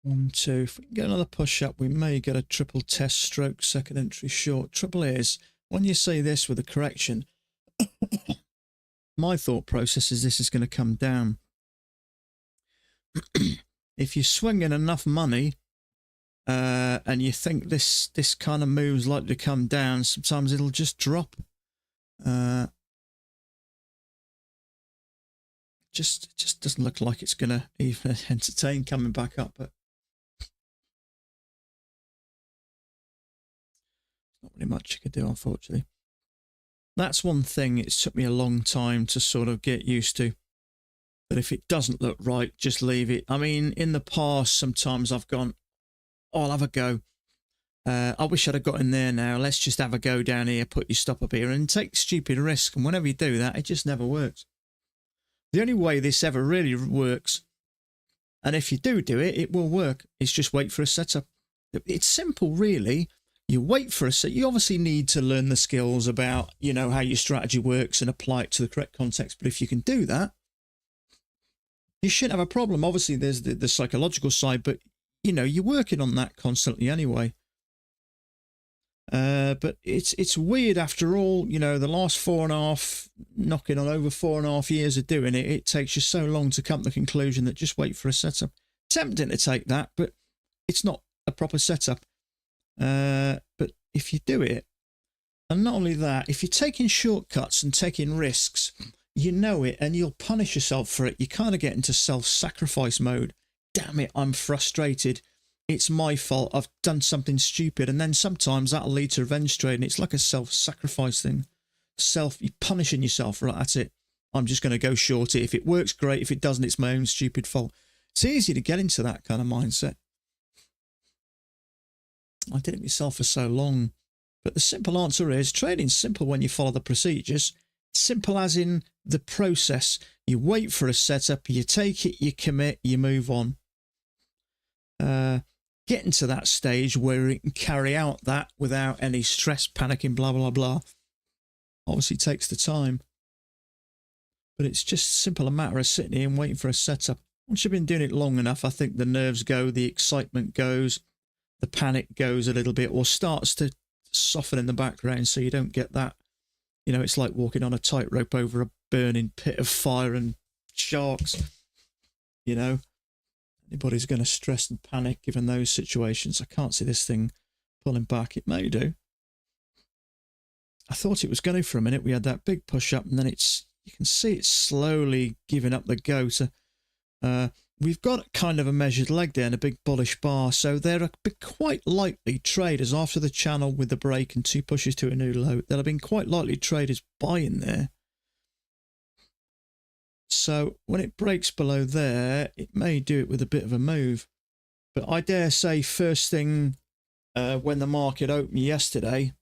One, two. If we can get another push up, we may get a triple test stroke second entry short. Trouble is, when you say this with a correction, my thought process is this is going to come down. If you're swinging enough money and you think this kind of move's likely to come down, sometimes it'll just drop. Just doesn't look like it's going to even entertain coming back up, but not really much you could do, unfortunately. That's one thing it took me a long time to sort of get used to. But if it doesn't look right, just leave it. I mean, in the past, sometimes I've gone, oh, I'll have a go. I wish I'd have got in there now. Let's just have a go down here, put your stop up here and take stupid risk. And whenever you do that, it just never works. The only way this ever really works, and if you do it, it will work, is just wait for a setup. It's simple, really. You wait for a set. You obviously need to learn the skills about, you know, how your strategy works and apply it to the correct context. But if you can do that, you shouldn't have a problem. Obviously, there's the psychological side, but, you know, you're working on that constantly anyway. But it's weird after all, you know, the last 4.5, knocking on over 4.5 years of doing it, it takes you so long to come to the conclusion that just wait for a setup. Tempting to take that, but it's not a proper setup. But if you do it, and not only that, if you're taking shortcuts and taking risks, you know it and you'll punish yourself for it. You kind of get into self-sacrifice mode. Damn it, I'm frustrated. It's my fault. I've done something stupid. And then sometimes that'll lead to revenge trading. It's like a self-sacrifice thing. You're punishing yourself. Right, that's it. I'm just going to go short it. If it works, great. If it doesn't, it's my own stupid fault. It's easy to get into that kind of mindset. I did it myself for so long. But the simple answer is trading's simple when you follow the procedures. Simple as in the process. You wait for a setup, you take it, you commit, you move on. Getting to that stage where it can carry out that without any stress, panicking, blah, blah, blah, obviously takes the time. But it's just simple a matter of sitting here and waiting for a setup. Once you've been doing it long enough, I think the nerves go, the excitement goes, the panic goes a little bit, or starts to soften in the background so you don't get that. You know, it's like walking on a tightrope over a burning pit of fire and sharks. You know, anybody's going to stress and panic given those situations. I can't see this thing pulling back. It may do. I thought it was going to for a minute. We had that big push up and then you can see it's slowly giving up the go to, we've got kind of a measured leg there and a big bullish bar. So there are quite likely traders after the channel with the break and 2 pushes to a new low. There have been quite likely traders buying there. So when it breaks below there, it may do it with a bit of a move. But I dare say first thing when the market opened yesterday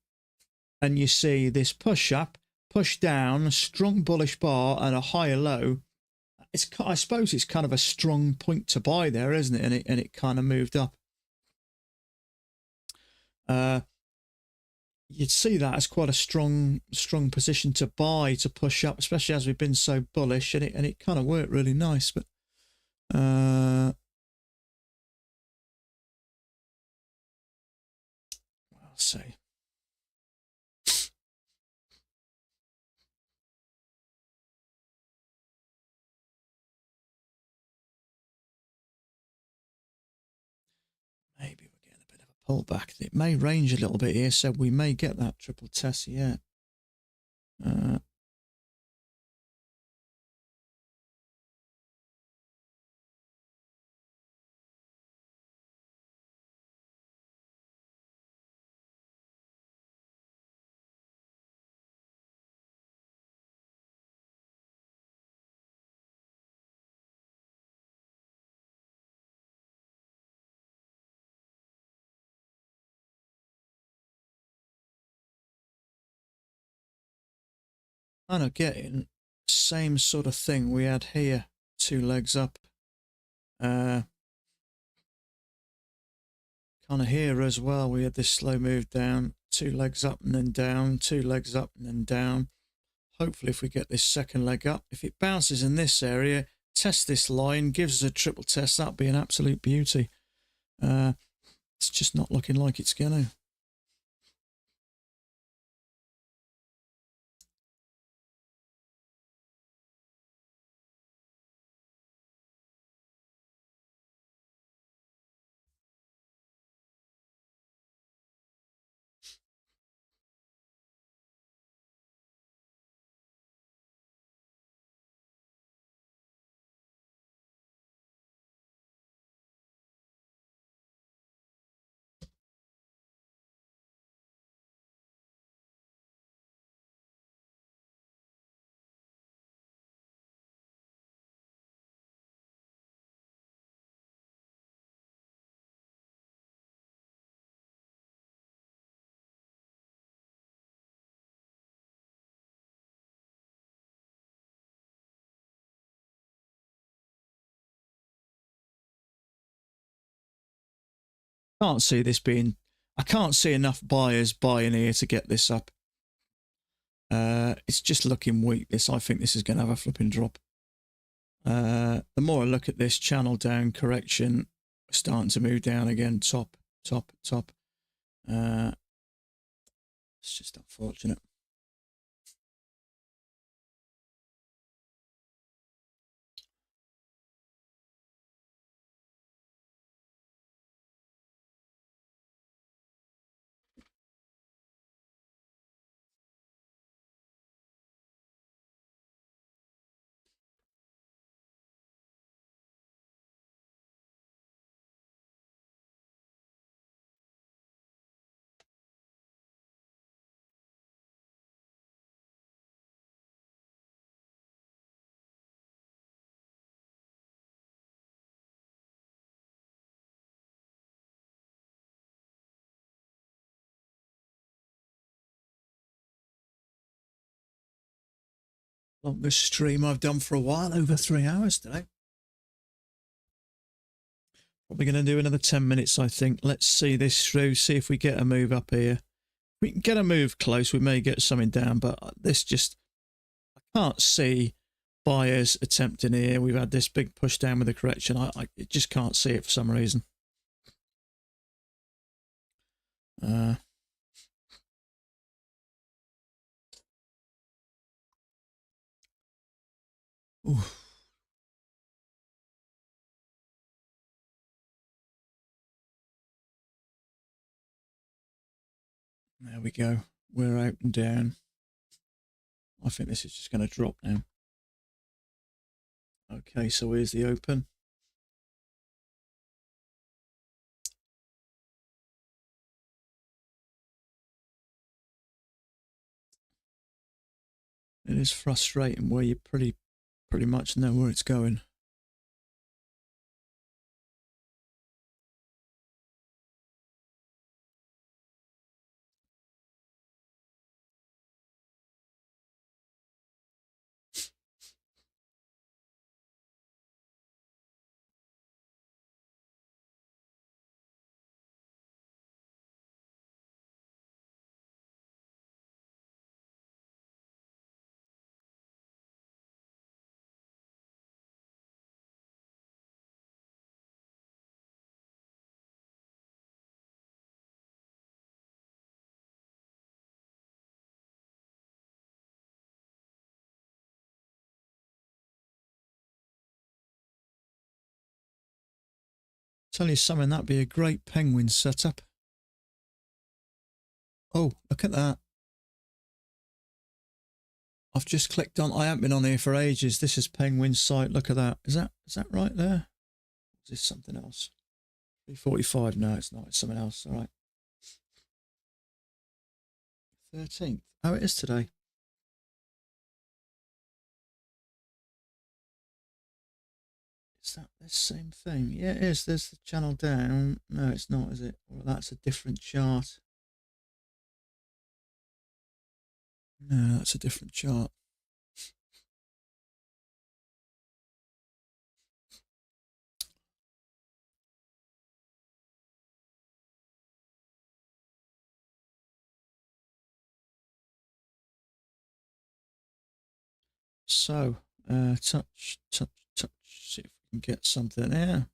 and you see this push up, push down, a strong bullish bar and a higher low, I suppose it's kind of a strong point to buy there, isn't it? And it kind of moved up. You'd see that as quite a strong position to buy, to push up, especially as we've been so bullish, and it kind of worked really nice. But I'll see. Maybe we're getting a bit of a pullback. It may range a little bit here, so we may get that triple test. Yeah. kind of getting same sort of thing we had here. 2 legs up. Kind of here as well, we had this slow move down, 2 legs up and then down, 2 legs up and then down. Hopefully if we get this second leg up, if it bounces in this area, test this line, gives us a triple test, that'd be an absolute beauty. It's just not looking like it's gonna. Can't see this being, I can't see enough buyers buying here to get this up. It's just looking weak. I think this is going to have a flipping drop. The more I look at this channel down correction, starting to move down again, top. It's just unfortunate. Longest stream I've done for a while, over 3 hours today. Probably going to do another 10 minutes, I think. Let's see this through, see if we get a move up here. If we can get a move close, we may get something down, but this just, I can't see buyers attempting here. We've had this big push down with the correction. I just can't see it for some reason. Ooh. There we go. We're out and down. I think this is just going to drop now. Okay, so here's the open. It is frustrating where you pretty much know where it's going. Tell you something, that'd be a great penguin setup. Oh, look at that. I've just clicked on, I haven't been on here for ages. This is Penguin's site. Look at that. Is that right there? Is this something else? 345. No, it's not. It's something else. All right. 13th. Oh, it is today. Is that the same thing? Yeah, it is. There's the channel down. No, it's not, is it? Well, that's a different chart. No, that's a different chart. So, touch, touch, touch. See if we can get something there.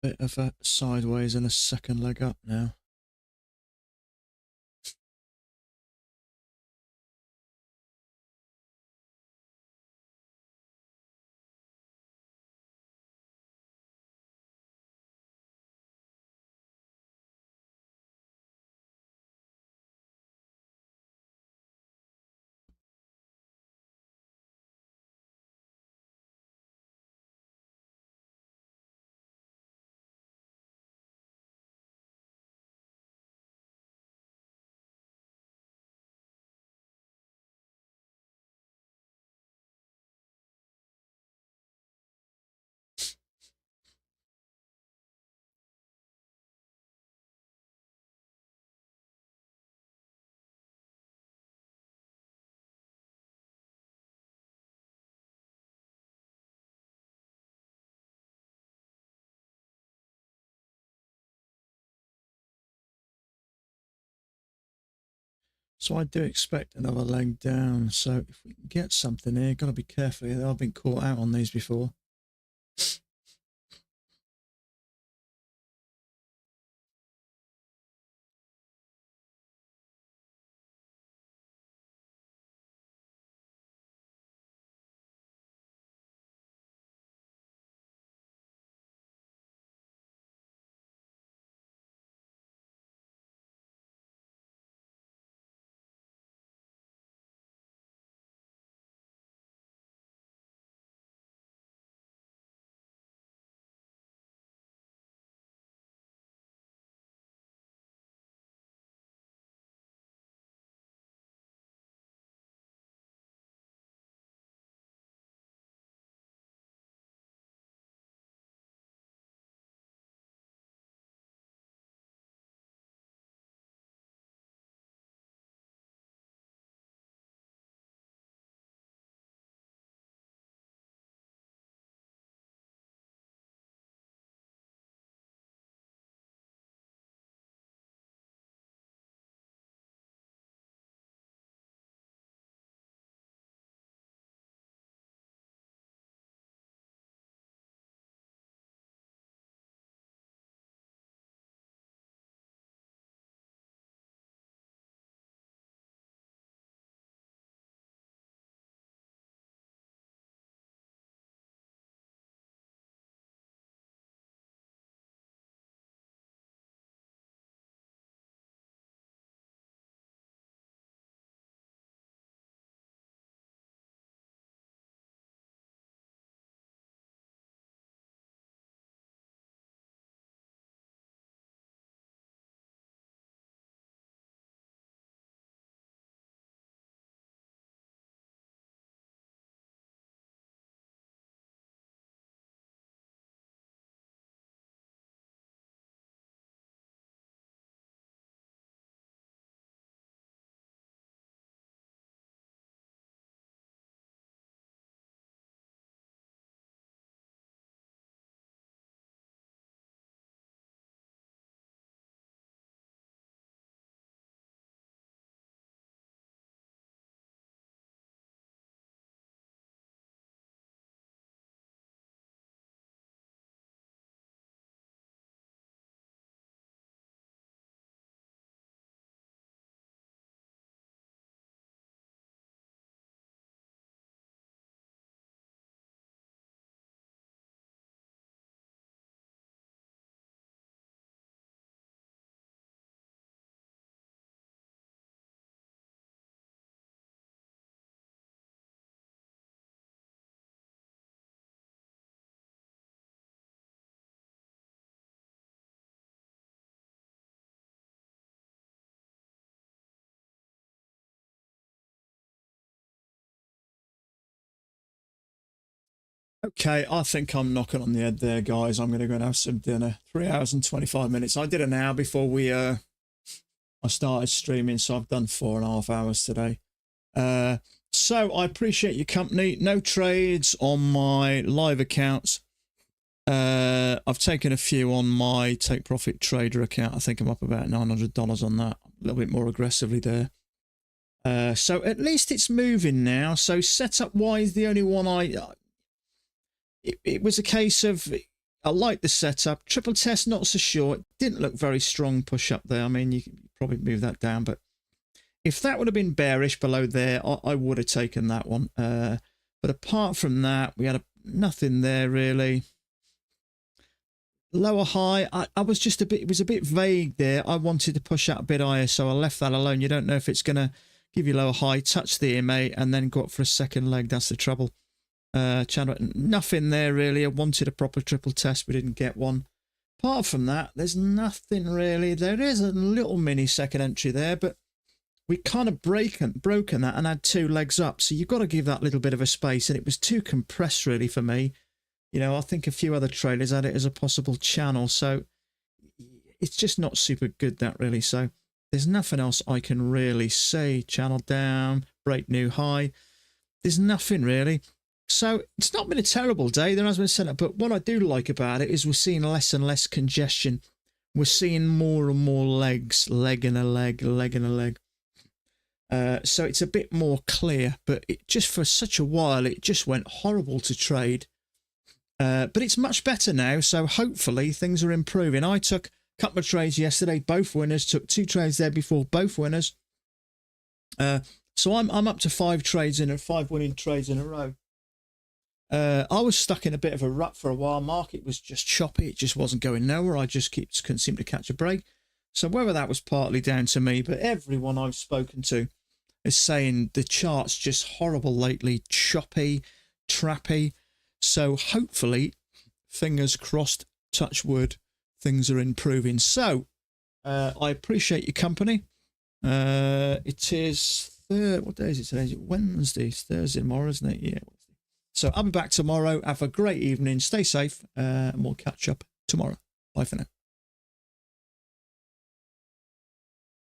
Bit of a sideways and a second leg up now. So I do expect another leg down. So if we can get something here, got to be careful here. I've been caught out on these before. Okay, I think I'm knocking on the head there, guys. I'm going to go and have some dinner. 3 hours and 25 minutes. I did an hour before I started streaming, so I've done 4.5 hours today. So I appreciate your company. No trades on my live accounts. I've taken a few on my Take Profit Trader account. I think I'm up about $900 on that. A little bit more aggressively there. So at least it's moving now. So setup wise, the only one it was a case of, I like the setup. Triple test, not so sure. It didn't look very strong push up there. I mean, you could probably move that down, but if that would have been bearish below there, I would have taken that one. But apart from that, we had nothing there really. Lower high, I was just a bit, it was a bit vague there. I wanted to push out a bit higher, so I left that alone. You don't know if it's going to give you lower high, touch the EMA, and then go up for a second leg. That's the trouble. Channel, nothing there really. I wanted a proper triple test, but didn't get one. Apart from that, there's nothing really. There is a little mini second entry there, but we kind of broken that and had 2 legs up. So you've got to give that little bit of a space, and it was too compressed really for me. You know, I think a few other traders had it as a possible channel, so it's just not super good, that really. So there's nothing else I can really say. Channel down, break new high. There's nothing really. So it's not been a terrible day. There has been a setup, but what I do like about it is we're seeing less and less congestion. We're seeing more and more legs, leg and a leg, leg and a leg. So it's a bit more clear, but it just for such a while, it just went horrible to trade. But it's much better now, so hopefully things are improving. I took a couple of trades yesterday, both winners. Took 2 trades there before, both winners. So I'm up to 5 trades in 5 winning trades in a row. I was stuck in a bit of a rut for a while. Market was just choppy. It just wasn't going nowhere. I just couldn't seem to catch a break. So whether that was partly down to me, but everyone I've spoken to is saying the chart's just horrible lately, choppy, trappy. So hopefully, fingers crossed, touch wood, things are improving. So I appreciate your company. It is what day is it today? Is it Wednesday? It's Thursday tomorrow, isn't it? Yeah. So I'll be back tomorrow. Have a great evening. Stay safe, and we'll catch up tomorrow. Bye for now.